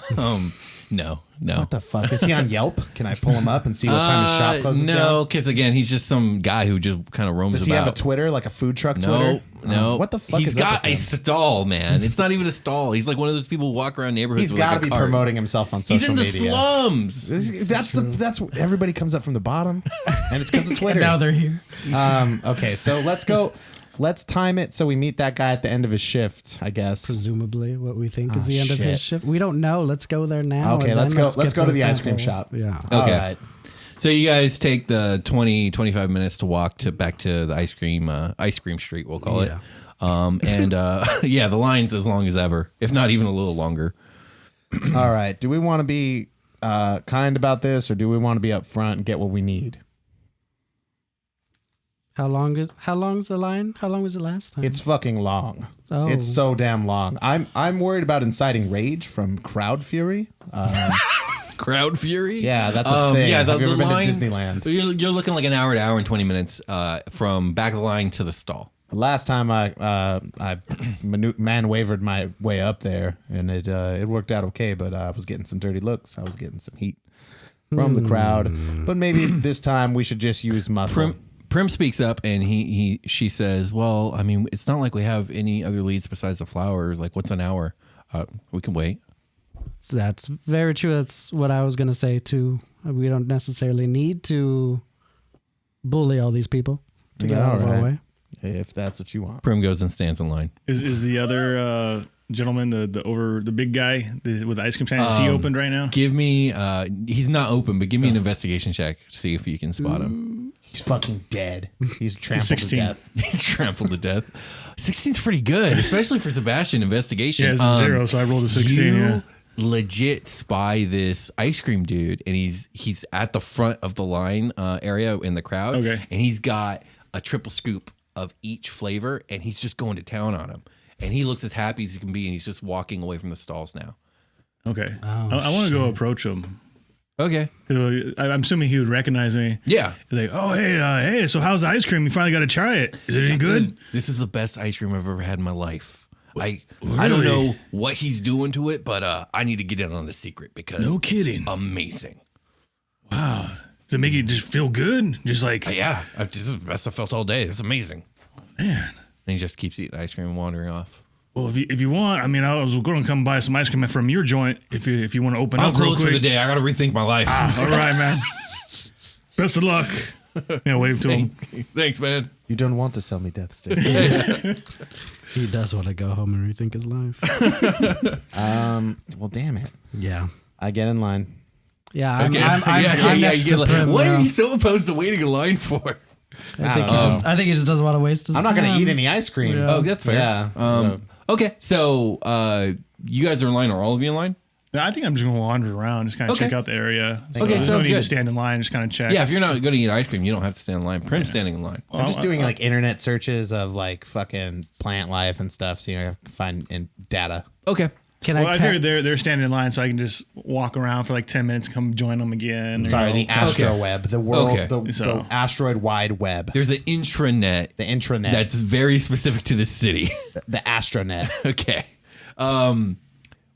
Speaker 1: No.
Speaker 4: What the fuck? Is he on Yelp? Can I pull him up and see what time his shop closes down?
Speaker 1: No, because again, he's just some guy who just kind of roams
Speaker 4: Does he
Speaker 1: about.
Speaker 4: have a Twitter, like a food truck Twitter?
Speaker 1: No.
Speaker 4: What the fuck
Speaker 1: He's
Speaker 4: is up
Speaker 1: got
Speaker 4: with
Speaker 1: a
Speaker 4: him?
Speaker 1: stall, man. It's not even a stall. He's like one of those people who walk around neighborhoods
Speaker 4: He's
Speaker 1: with
Speaker 4: got
Speaker 1: like
Speaker 4: to
Speaker 1: a
Speaker 4: be
Speaker 1: cart.
Speaker 4: promoting himself on social
Speaker 1: He's in the
Speaker 4: media.
Speaker 1: slums.
Speaker 4: That's everybody comes up from the bottom, and it's because of Twitter.
Speaker 3: Now they're here.
Speaker 4: Okay, so let's go. Let's time it so we meet that guy at the end of his shift, I guess.
Speaker 3: Presumably what we think is the end of his
Speaker 4: shit.
Speaker 3: shift. We don't know. Let's go there now.
Speaker 4: Okay,
Speaker 3: and
Speaker 4: let's
Speaker 3: then
Speaker 4: go. Let's
Speaker 3: get
Speaker 4: go to the ice
Speaker 3: sample.
Speaker 4: cream shop.
Speaker 3: Yeah.
Speaker 1: Okay.
Speaker 4: All right.
Speaker 1: So you guys take the 20-25 minutes to walk back to the ice cream street, we'll call it. The line's as long as ever, if not even a little longer.
Speaker 4: All right. Do we want to be kind about this, or do we want to be up front and get what we need?
Speaker 3: How long is the line? How long was it last time?
Speaker 4: It's fucking long.
Speaker 3: Oh.
Speaker 4: It's so damn long. I'm worried about inciting rage from crowd fury.
Speaker 1: Crowd fury?
Speaker 4: Yeah, that's a thing.
Speaker 1: Yeah,
Speaker 4: Have you ever been to
Speaker 1: line,
Speaker 4: Disneyland?
Speaker 1: You're looking like an hour and 20 minutes from back of the line to the stall.
Speaker 4: Last time I man wavered my way up there, and it worked out okay, but I was getting some dirty looks. I was getting some heat. from the crowd, but maybe this time we should just use muscle.
Speaker 1: Prim speaks up and she says, well, I mean, it's not like we have any other leads besides the flowers. Like, what's an hour? We can wait.
Speaker 3: So that's very true. That's what I was going to say too. We don't necessarily need to bully all these people to get out of our way.
Speaker 4: If that's what you want.
Speaker 1: Prim goes and stands in line.
Speaker 2: Is the other gentleman the big guy with the ice cream stand? Is he opened right now?
Speaker 1: Give me, he's not open, but give me an investigation check to see if you can spot him.
Speaker 4: He's fucking dead. He's trampled
Speaker 2: 16.
Speaker 4: to death.
Speaker 1: He's trampled to death. 16's pretty good, especially for Sebastian investigation.
Speaker 2: Yeah, it's a 0, so I rolled a 16.
Speaker 1: You legit spy this ice cream dude, and he's at the front of the line area in the crowd.
Speaker 2: Okay.
Speaker 1: And he's got a triple scoop of each flavor, and he's just going to town on him. And he looks as happy as he can be, and he's just walking away from the stalls now.
Speaker 2: Okay. I want to go approach him.
Speaker 1: Okay.
Speaker 2: I'm assuming he would recognize me.
Speaker 1: Yeah.
Speaker 2: He's like, oh, hey, so how's the ice cream? You finally got to try it. Is it any good?
Speaker 1: This is the best ice cream I've ever had in my life. I don't know what he's doing to it, but I need to get in on the secret because
Speaker 2: No kidding.
Speaker 1: It's amazing.
Speaker 2: Wow. Does it make you just feel good? Just like,
Speaker 1: Yeah, this is the best I felt all day. It's amazing.
Speaker 2: man.
Speaker 1: And he just keeps eating ice cream and wandering off.
Speaker 2: Well, if you want, I mean, I was going to come buy some ice cream from your joint if you want to open
Speaker 1: I'm
Speaker 2: up real
Speaker 1: close for
Speaker 2: quick.
Speaker 1: the day. I got to rethink my life.
Speaker 2: All right, man. Best of luck. Yeah, wave to him.
Speaker 1: Thanks, man.
Speaker 4: You don't want to sell me death sticks.
Speaker 3: He does want to go home and rethink his life.
Speaker 4: Well, damn it.
Speaker 3: Yeah.
Speaker 4: I get in line.
Speaker 3: Yeah, I'm
Speaker 1: you
Speaker 3: next
Speaker 1: get
Speaker 3: to
Speaker 1: like,
Speaker 3: Prim
Speaker 1: what
Speaker 3: now.
Speaker 1: are you so opposed to waiting in line for?
Speaker 3: I think he just doesn't want to waste his
Speaker 4: I'm
Speaker 3: time.
Speaker 4: not going to eat any ice cream.
Speaker 3: Yeah.
Speaker 1: Oh, that's fair.
Speaker 4: Yeah.
Speaker 1: Okay, so you guys are in line. Are all of you in line?
Speaker 2: No, I think I'm just going to wander around, just kind of
Speaker 1: Okay.
Speaker 2: check out the area.
Speaker 1: Okay,
Speaker 2: There's no
Speaker 1: sounds
Speaker 2: need to
Speaker 1: good.
Speaker 2: stand in line, just kind of check.
Speaker 1: Yeah, if you're not going to eat ice cream, you don't have to stand in line. Prim's standing in line.
Speaker 4: I'm just doing like internet searches of like fucking plant life and stuff, so you know, I can find in data.
Speaker 1: Okay.
Speaker 3: Can
Speaker 2: Well,
Speaker 3: I
Speaker 2: I figured
Speaker 3: text?
Speaker 2: they're standing in line, so I can just walk around for like 10 minutes, come join them again.
Speaker 4: Sorry, the astro
Speaker 1: Okay.
Speaker 4: web, the world,
Speaker 1: Okay.
Speaker 4: the
Speaker 2: So-
Speaker 4: asteroid wide web,
Speaker 1: There's an intranet
Speaker 4: the intranet,
Speaker 1: that's very specific to the city.
Speaker 4: the astronet.
Speaker 1: Okay.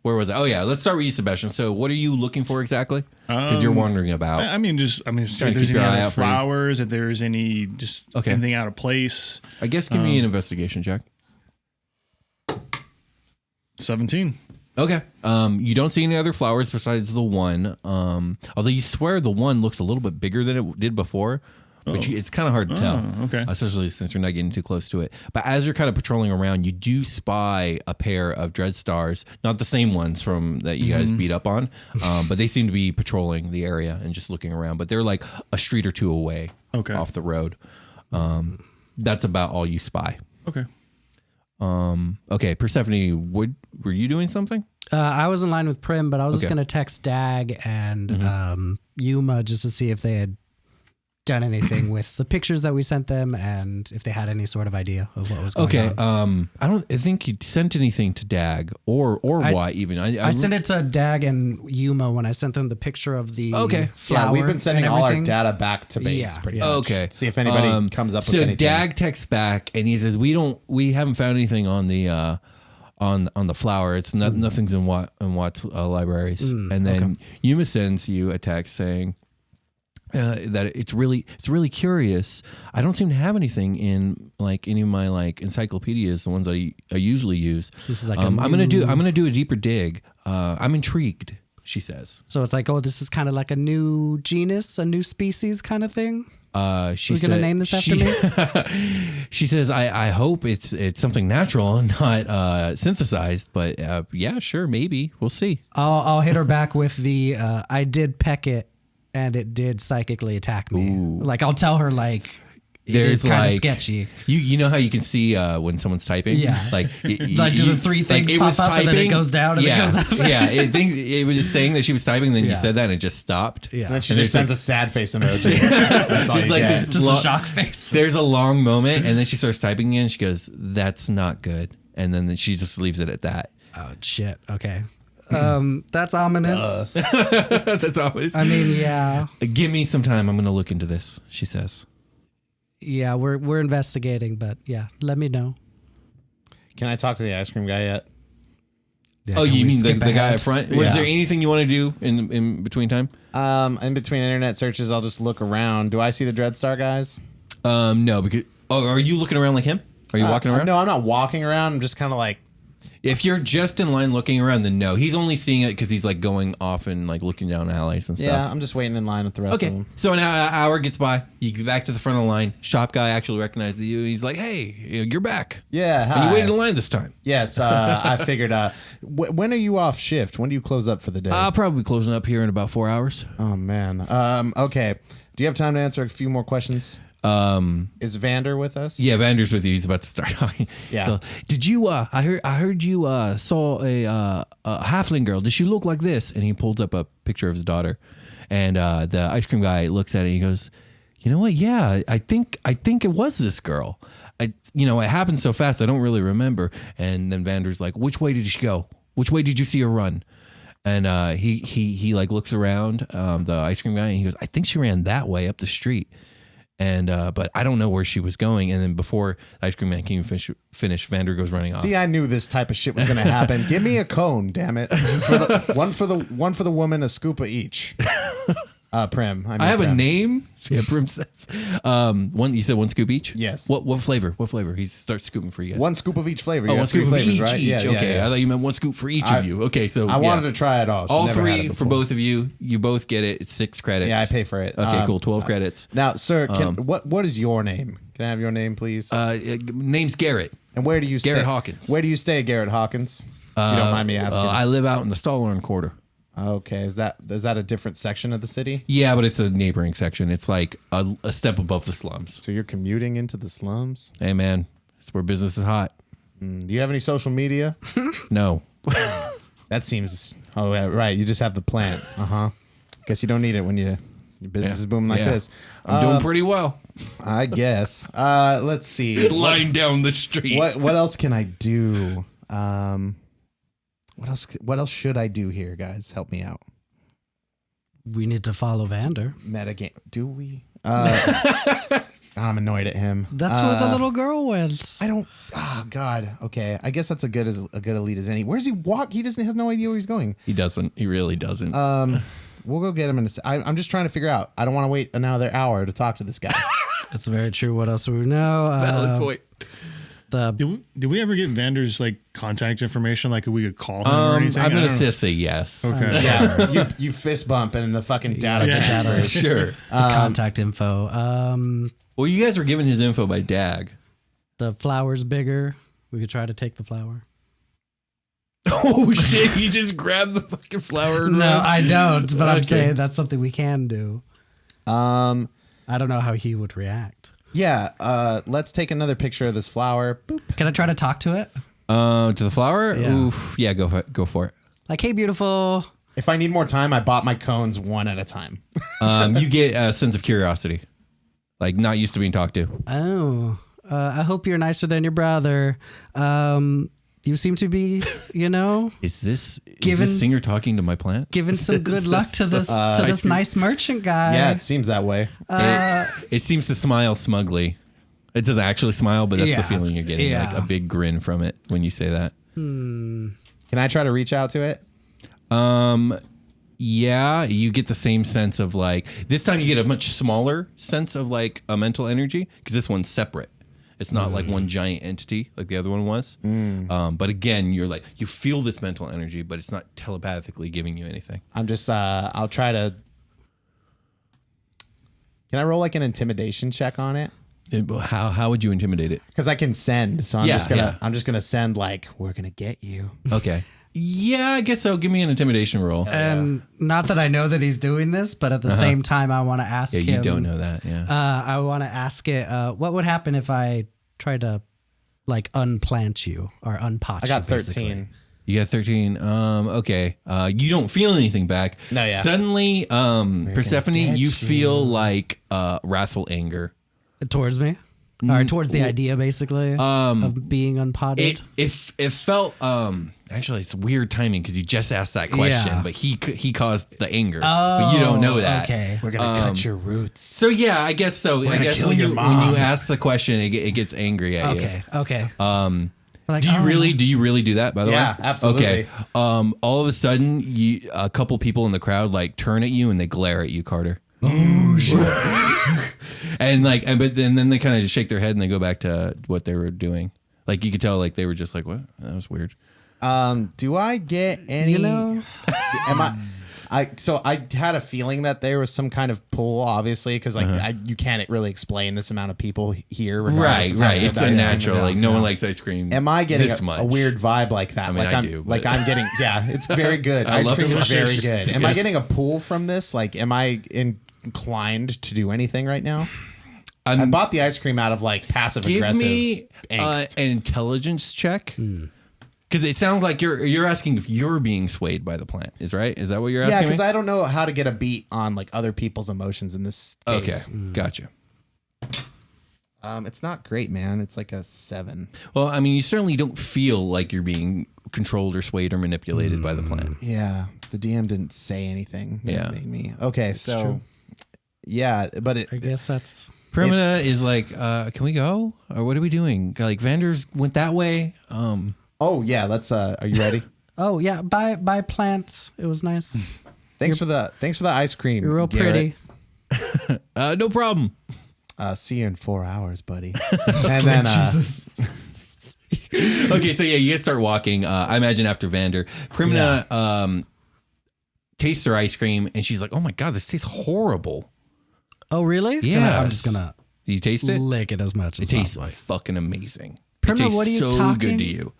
Speaker 1: Where was I? Oh, yeah. Let's start with you, Sebastian. So what are you looking for exactly? Because you're wandering about.
Speaker 2: I mean, see
Speaker 1: Trying
Speaker 2: if
Speaker 1: to
Speaker 2: there's
Speaker 1: keep your
Speaker 2: any
Speaker 1: eye
Speaker 2: other
Speaker 1: out for these.
Speaker 2: flowers, if there's any, just
Speaker 1: Okay.
Speaker 2: anything out of place.
Speaker 1: I guess give me an investigation check.
Speaker 2: 17.
Speaker 1: Okay. You don't see any other flowers besides the one. Although you swear the one looks a little bit bigger than it did before, but it's kind of hard to tell.
Speaker 2: Okay.
Speaker 1: Especially since you're not getting too close to it. But as you're kind of patrolling around, you do spy a pair of Dreadstars, not the same ones from that you guys beat up on, but they seem to be patrolling the area and just looking around. But they're like a street or two away off the road. That's about all you spy.
Speaker 2: Okay.
Speaker 1: Okay, Persephone, were you doing something?
Speaker 3: I was in line with Prim, but I was just
Speaker 1: Okay.
Speaker 3: going to text Dag and Yuma just to see if they had done anything with the pictures that we sent them and if they had any sort of idea of what was going on.
Speaker 1: I don't think you sent anything to Dag or Why even.
Speaker 3: I sent it to Dag and Yuma when I sent them the picture of the flower.
Speaker 4: Yeah, we've been sending
Speaker 3: and
Speaker 4: all our
Speaker 3: everything.
Speaker 4: data back to base
Speaker 3: Yeah.
Speaker 4: pretty much.
Speaker 1: Okay.
Speaker 4: See if anybody comes up with anything.
Speaker 1: So Dag texts back and he says, "We haven't found anything on the on the flower. It's nothing's in Watt's libraries." And then Yuma sends you a text saying that it's really curious. I don't seem to have anything in like any of my like encyclopedias, the ones I usually use.
Speaker 3: This is like
Speaker 1: I'm gonna do a deeper dig. I'm intrigued, she says.
Speaker 3: So it's like, oh, this is kind of like a new genus, a new species kind of thing.
Speaker 1: She
Speaker 3: We're gonna
Speaker 1: said-
Speaker 3: name this after me?
Speaker 1: She says, I hope it's something natural and not synthesized, but yeah, sure, maybe. We'll see.
Speaker 3: I'll hit her back with the I did peck it and it did psychically attack me. Like I'll tell her like it is kind of sketchy.
Speaker 1: You know how you can see when someone's typing?
Speaker 3: Yeah.
Speaker 1: Like,
Speaker 3: Like, do the three things pop up and then it goes down and it goes up?
Speaker 1: Yeah, it was just saying that she was typing, then you
Speaker 3: Yeah.
Speaker 1: said that and it just stopped.
Speaker 3: Yeah.
Speaker 4: And then she
Speaker 1: And
Speaker 4: just
Speaker 1: there's
Speaker 4: sends a sad face emoji. That's all
Speaker 1: It's
Speaker 4: you
Speaker 1: like
Speaker 4: get.
Speaker 1: this-
Speaker 3: Just
Speaker 1: Lo-
Speaker 3: a shock face.
Speaker 1: There's a long moment and then she starts typing again. She goes, "That's not good." And then she just leaves it at that.
Speaker 3: Oh shit. Okay. That's ominous.
Speaker 1: That's always.
Speaker 3: I mean, yeah.
Speaker 1: Give me some time. I'm going to look into this, she says.
Speaker 3: Yeah, we're investigating, but yeah, let me know.
Speaker 4: Can I talk to the ice cream guy yet?
Speaker 3: Yeah,
Speaker 1: Oh,
Speaker 3: can
Speaker 1: you
Speaker 3: we
Speaker 1: mean the
Speaker 3: skip
Speaker 1: guy
Speaker 3: ahead?
Speaker 1: up front?
Speaker 4: Yeah.
Speaker 1: Was there anything you want to do in between time?
Speaker 4: In between internet searches, I'll just look around. Do I see the Dreadstar guys?
Speaker 1: No, because are you looking around like him? Are you walking around?
Speaker 4: No, I'm not walking around. I'm just kind of like,
Speaker 1: If you're just in line looking around, then no. He's only seeing it because he's like going off and like looking down alleys and stuff.
Speaker 4: yeah, I'm just waiting in line with the rest of
Speaker 1: Okay,
Speaker 4: them.
Speaker 1: so an hour gets by. You get back to the front of the line. Shop guy actually recognizes you. He's like, "Hey, you're back."
Speaker 4: Yeah, hi.
Speaker 1: And you waited in line this time.
Speaker 4: Yes, I figured. When are you off shift? When do you close up for the day?
Speaker 1: I'll probably be closing up here in about 4 hours.
Speaker 4: Oh man. Okay. Do you have time to answer a few more questions? Is Vander with us?
Speaker 1: Yeah, Vander's with you. He's about to start talking.
Speaker 4: Yeah.
Speaker 1: So, did you? I heard you saw a halfling girl. Did she look like this? And he pulls up a picture of his daughter, and the ice cream guy looks at it. And he goes, "You know what? Yeah, I think it was this girl. It happened so fast. I don't really remember." And then Vander's like, "Which way did she go? Which way did you see her run?" And he like looks around, the ice cream guy, and he goes, "I think she ran that way up the street." And but I don't know where she was going. And then before the ice cream man can even finish, Vander goes running off.
Speaker 4: See, I knew this type of shit was gonna happen. Give me a cone, damn it! One for the woman, a scoop of each. Prim.
Speaker 1: I have
Speaker 4: Prim.
Speaker 1: a name. Yeah, Prim says. One. You said one scoop each.
Speaker 4: Yes.
Speaker 1: What flavor? What flavor? He starts scooping for you guys.
Speaker 4: One scoop of each flavor. You
Speaker 1: Oh,
Speaker 4: got
Speaker 1: one
Speaker 4: three
Speaker 1: scoop of
Speaker 4: flavors,
Speaker 1: each.
Speaker 4: right?
Speaker 1: Each. Okay, I thought you meant one scoop for each of you. Okay, so
Speaker 4: I wanted to try it all. She's
Speaker 1: all
Speaker 4: never had it
Speaker 1: three for
Speaker 4: before.
Speaker 1: both of you. You both get it. It's 6 credits.
Speaker 4: Yeah, I pay for it.
Speaker 1: Okay, cool. 12 credits.
Speaker 4: Now, sir, what is your name? Can I have your name, please?
Speaker 1: Name's Garrett.
Speaker 4: And where do you stay?
Speaker 1: Garrett Hawkins.
Speaker 4: Where do you stay, Garrett Hawkins? If you don't mind me asking.
Speaker 1: I live out in the Stallorn Quarter.
Speaker 4: Okay, is that a different section of the city?
Speaker 1: Yeah, but it's a neighboring section. It's like a step above the slums.
Speaker 4: So you're commuting into the slums?
Speaker 1: Hey, man, it's where business is hot.
Speaker 4: Do you have any social media?
Speaker 1: No.
Speaker 4: That seems. Oh, yeah, right. You just have the plant. Guess you don't need it when your business is booming like this.
Speaker 1: I'm doing pretty well.
Speaker 4: I guess. Let's see.
Speaker 1: Lying down the street.
Speaker 4: What else can I do? What else should I do here, guys? Help me out.
Speaker 3: We need to follow Vander.
Speaker 4: Metagame. Do we? I'm annoyed at him.
Speaker 3: That's where the little girl went.
Speaker 4: I don't. Oh God. Okay. I guess that's a good elite as any. Where's he walk? He has no idea where he's going.
Speaker 1: He doesn't. He really doesn't.
Speaker 4: We'll go get him in a. I'm just trying to figure out. I don't want to wait another hour to talk to this guy.
Speaker 3: That's very true. What else do we know?
Speaker 1: Valid point.
Speaker 2: Did we ever get Vander's like contact information? Like we could call him or anything?
Speaker 1: I'm
Speaker 2: I
Speaker 1: gonna
Speaker 2: don't know.
Speaker 1: say yes.
Speaker 2: Okay.
Speaker 4: Yeah. you fist bump and the fucking data.
Speaker 2: Yeah.
Speaker 4: transfers.
Speaker 1: Sure.
Speaker 3: The contact info.
Speaker 1: Well, you guys were given his info by Dag.
Speaker 3: The flower's bigger. We could try to take the flower.
Speaker 1: Oh shit! He just grabbed the fucking flower. And
Speaker 3: No,
Speaker 1: ran.
Speaker 3: I don't. But I'm
Speaker 1: Okay.
Speaker 3: saying that's something we can do. I don't know how he would react.
Speaker 4: Yeah. Let's take another picture of this flower. Boop.
Speaker 3: Can I try to talk to it?
Speaker 1: To the flower?
Speaker 3: Yeah.
Speaker 1: Oof. Yeah, go for it.
Speaker 3: Like, hey, beautiful.
Speaker 4: If I need more time, I bought my cones one at a time.
Speaker 1: You get a sense of curiosity, like not used to being talked to.
Speaker 3: Oh, I hope you're nicer than your brother. You seem to be,
Speaker 1: Is this
Speaker 3: Given-
Speaker 1: singer talking to my plant?
Speaker 3: giving some good luck to this nice merchant guy.
Speaker 4: Yeah, it seems that way.
Speaker 1: It seems to smile smugly. It doesn't actually smile, but that's the
Speaker 3: Yeah.
Speaker 1: feeling you're getting,
Speaker 3: Yeah.
Speaker 1: like a big grin from it when you say that.
Speaker 4: Can I try to reach out to it?
Speaker 1: Yeah, you get the same sense of like, this time you get a much smaller sense of like a mental energy because this one's separate. It's not like one giant entity like the other one was. But again, you're like, you feel this mental energy, but it's not telepathically giving you anything.
Speaker 4: I'm just, I'll try to. Can I roll like an intimidation check on it?
Speaker 1: How would you intimidate it?
Speaker 4: Because I can send, so I'm
Speaker 1: Yeah,
Speaker 4: just gonna
Speaker 1: yeah.
Speaker 4: I'm just gonna send like we're gonna get you.
Speaker 1: Okay. Yeah, I guess so. Give me an intimidation roll.
Speaker 3: And not that I know that he's doing this, but at the same time, I want to ask
Speaker 1: Yeah,
Speaker 3: him.
Speaker 1: you don't know that. Yeah.
Speaker 3: I want to ask it. What would happen if I tried to, like, unplant you or unpot
Speaker 4: I got
Speaker 3: you? Basically?
Speaker 4: 13.
Speaker 1: You got 13. Okay. You don't feel anything back.
Speaker 4: No, yeah.
Speaker 1: Suddenly, Persephone,
Speaker 4: get
Speaker 1: you
Speaker 4: you.
Speaker 1: feel like wrathful anger.
Speaker 3: Towards me, or towards the idea, basically, of being unpotted.
Speaker 1: It felt actually it's weird timing because you just asked that question,
Speaker 3: Yeah.
Speaker 1: but he caused the anger, but you don't know that.
Speaker 3: Okay.
Speaker 4: We're gonna cut your roots.
Speaker 1: So yeah, I guess so. I
Speaker 4: gonna
Speaker 1: guess
Speaker 4: kill
Speaker 1: when
Speaker 4: your
Speaker 1: you
Speaker 4: mom.
Speaker 1: ask the question, it gets angry at you.
Speaker 3: Okay.
Speaker 1: And
Speaker 3: Like,
Speaker 1: Do you really do that, by the way?
Speaker 4: Yeah, absolutely.
Speaker 1: Okay. All of a sudden, a couple people in the crowd like turn at you and they glare at you, Carter.
Speaker 2: Oh shit!
Speaker 1: but then they kind of just shake their head and they go back to what they were doing. Like you could tell, like they were just like, "What? That was weird."
Speaker 4: Do I get any? Am I had a feeling that there was some kind of pull, obviously, because you can't really explain this amount of people here.
Speaker 1: Right. It's unnatural. Like no one likes ice cream.
Speaker 4: Am I getting
Speaker 1: this much?
Speaker 4: a weird vibe like that?
Speaker 1: I mean, I do.
Speaker 4: Like I'm getting. Yeah, it's very good.
Speaker 1: I
Speaker 4: Ice
Speaker 1: love
Speaker 4: cream is very
Speaker 1: delicious.
Speaker 4: good. Am I getting a pull from this? Like, am I inclined to do anything right now? I bought the ice cream out of like passive aggressive
Speaker 1: Give me
Speaker 4: angst.
Speaker 1: an intelligence check. Because it sounds like you're asking if you're being swayed by the plant. Is that what you're asking?
Speaker 4: Yeah, because
Speaker 1: me?
Speaker 4: I don't know how to get a beat on like other people's emotions in this case.
Speaker 1: Okay, gotcha.
Speaker 4: It's not great, man. It's like a 7.
Speaker 1: Well, I mean, you certainly don't feel like you're being controlled or swayed or manipulated by the plant.
Speaker 4: Yeah, the DM didn't say anything. That
Speaker 1: Yeah.
Speaker 4: made me. Okay, so
Speaker 3: true.
Speaker 4: yeah, but
Speaker 3: I guess that's.
Speaker 1: Primina is like, can we go? Or what are we doing? Like, Vander's went that way.
Speaker 4: oh yeah, let's. Are you ready?
Speaker 3: Oh yeah, buy plants. It was nice.
Speaker 4: Thanks for the ice cream.
Speaker 3: You're real
Speaker 4: Garrett.
Speaker 3: pretty.
Speaker 1: No problem.
Speaker 4: See you in 4 hours, buddy. And then
Speaker 1: Okay, so yeah, you guys start walking. I imagine after Vander, Primina tastes her ice cream and she's like, "Oh my god, this tastes horrible."
Speaker 3: Oh really?
Speaker 1: Yeah,
Speaker 3: I'm just gonna
Speaker 1: You taste it?
Speaker 3: lick it as much as
Speaker 1: It tastes
Speaker 3: possible.
Speaker 1: fucking amazing.
Speaker 3: Primina,
Speaker 1: it tastes
Speaker 3: what are you
Speaker 1: so
Speaker 3: talking?
Speaker 1: good to you.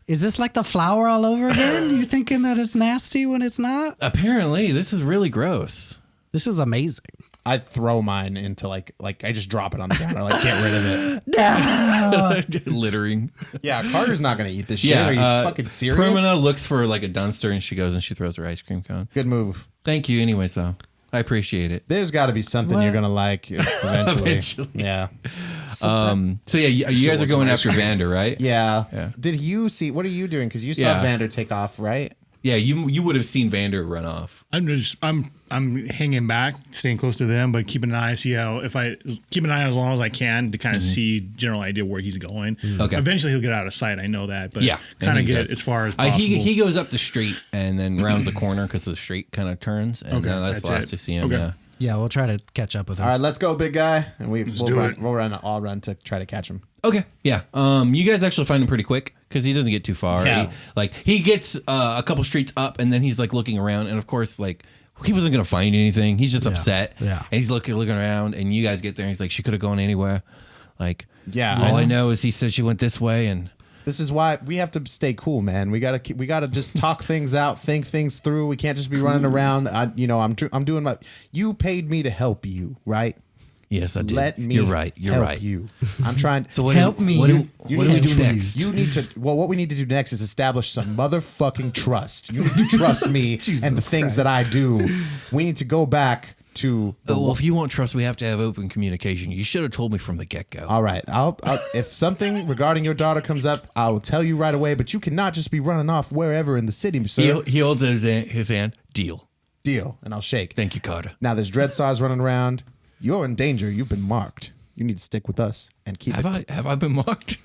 Speaker 3: Is this like the flour all over again? You thinking that it's nasty when it's not?
Speaker 1: Apparently, this is really gross.
Speaker 3: This is amazing.
Speaker 4: I throw mine into like I just drop it on the ground or like get rid of it.
Speaker 3: No.
Speaker 1: Littering.
Speaker 4: Yeah, Carter's not gonna eat this shit.
Speaker 1: Yeah,
Speaker 4: Are you fucking serious?
Speaker 1: Primina looks for like a dumpster and she goes and she throws her ice cream cone.
Speaker 4: Good move.
Speaker 1: Thank you anyway, so I appreciate it.
Speaker 4: There's got to be something
Speaker 3: What?
Speaker 4: you're gonna like eventually.
Speaker 1: Eventually.
Speaker 4: Yeah.
Speaker 1: So yeah, you guys are going after Vander, right?
Speaker 4: Yeah.
Speaker 1: Yeah.
Speaker 4: Did you see? What are you doing? Because you saw
Speaker 1: Yeah.
Speaker 4: Vander take off, right?
Speaker 1: Yeah, you would have seen Vander run off.
Speaker 2: I'm hanging back, staying close to them, but keep an eye, see how if I keep an eye as long as I can to kind of see general idea where he's going.
Speaker 1: Okay.
Speaker 2: Eventually he'll get out of sight. I know that, but
Speaker 1: Yeah,
Speaker 2: kind
Speaker 1: and
Speaker 2: of
Speaker 1: he
Speaker 2: get
Speaker 1: does.
Speaker 2: as far as possible.
Speaker 1: He goes up the street and then rounds a corner because the street kind of turns, and that's the
Speaker 2: that's
Speaker 1: last
Speaker 2: it.
Speaker 1: to see him.
Speaker 2: Okay.
Speaker 1: Yeah.
Speaker 3: Yeah, we'll try to catch up with him.
Speaker 4: All right, let's go, big guy, and we'll
Speaker 2: do
Speaker 4: run.
Speaker 2: it.
Speaker 4: We'll run. I'll run to try to catch him.
Speaker 1: Okay. Yeah. You guys actually find him pretty quick because he doesn't get too far.
Speaker 4: Yeah.
Speaker 1: He gets a couple streets up and then he's like looking around, and of course like he wasn't gonna find anything. He's just upset.
Speaker 3: Yeah.
Speaker 1: And he's looking around, and you guys get there, and he's like, she could have gone anywhere. Like,
Speaker 4: Yeah,
Speaker 1: all I know is he said she went this way, and
Speaker 4: This is why we have to stay cool, man. We gotta just talk things out, think things through. We can't just be running around. I'm doing my. You paid me to help you, right?
Speaker 1: yes, I did.
Speaker 4: Let me.
Speaker 1: You're right. You're
Speaker 4: help
Speaker 1: right.
Speaker 4: You. I'm trying.
Speaker 1: So what
Speaker 3: Help
Speaker 1: do,
Speaker 3: me.
Speaker 1: What do,
Speaker 3: You
Speaker 1: what do we do next?
Speaker 4: You need to. Well, what we need to do next is establish some motherfucking trust. You need to trust me and the things that I do. We need to go back to the.
Speaker 1: Well, if you want trust, we have to have open communication. You should have told me from the get-go.
Speaker 4: All right. I'll if something regarding your daughter comes up, I will tell you right away. But you cannot just be running off wherever in the city, sir.
Speaker 1: He holds out his hand. Deal.
Speaker 4: Deal. And I'll shake.
Speaker 1: Thank you, Carter.
Speaker 4: Now there's Dreadstars running around. You're in danger. You've been marked. You need to stick with us and keep it.
Speaker 1: Have I been marked?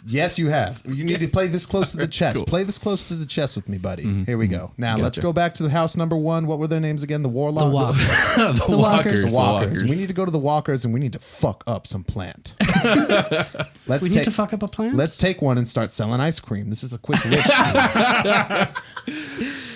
Speaker 4: Yes, you have. You need to play this close to the chest.
Speaker 1: Cool.
Speaker 4: Play this close to the chest with me, buddy. Here we go. Now let's go back to the house number 1. What were their names again? The Warlocks?
Speaker 1: The walkers.
Speaker 4: The Walkers. We need to go to the Walkers and we need to fuck up some plant.
Speaker 3: We need to fuck up a plant?
Speaker 4: Let's take one and start selling ice cream. This is a quick rich.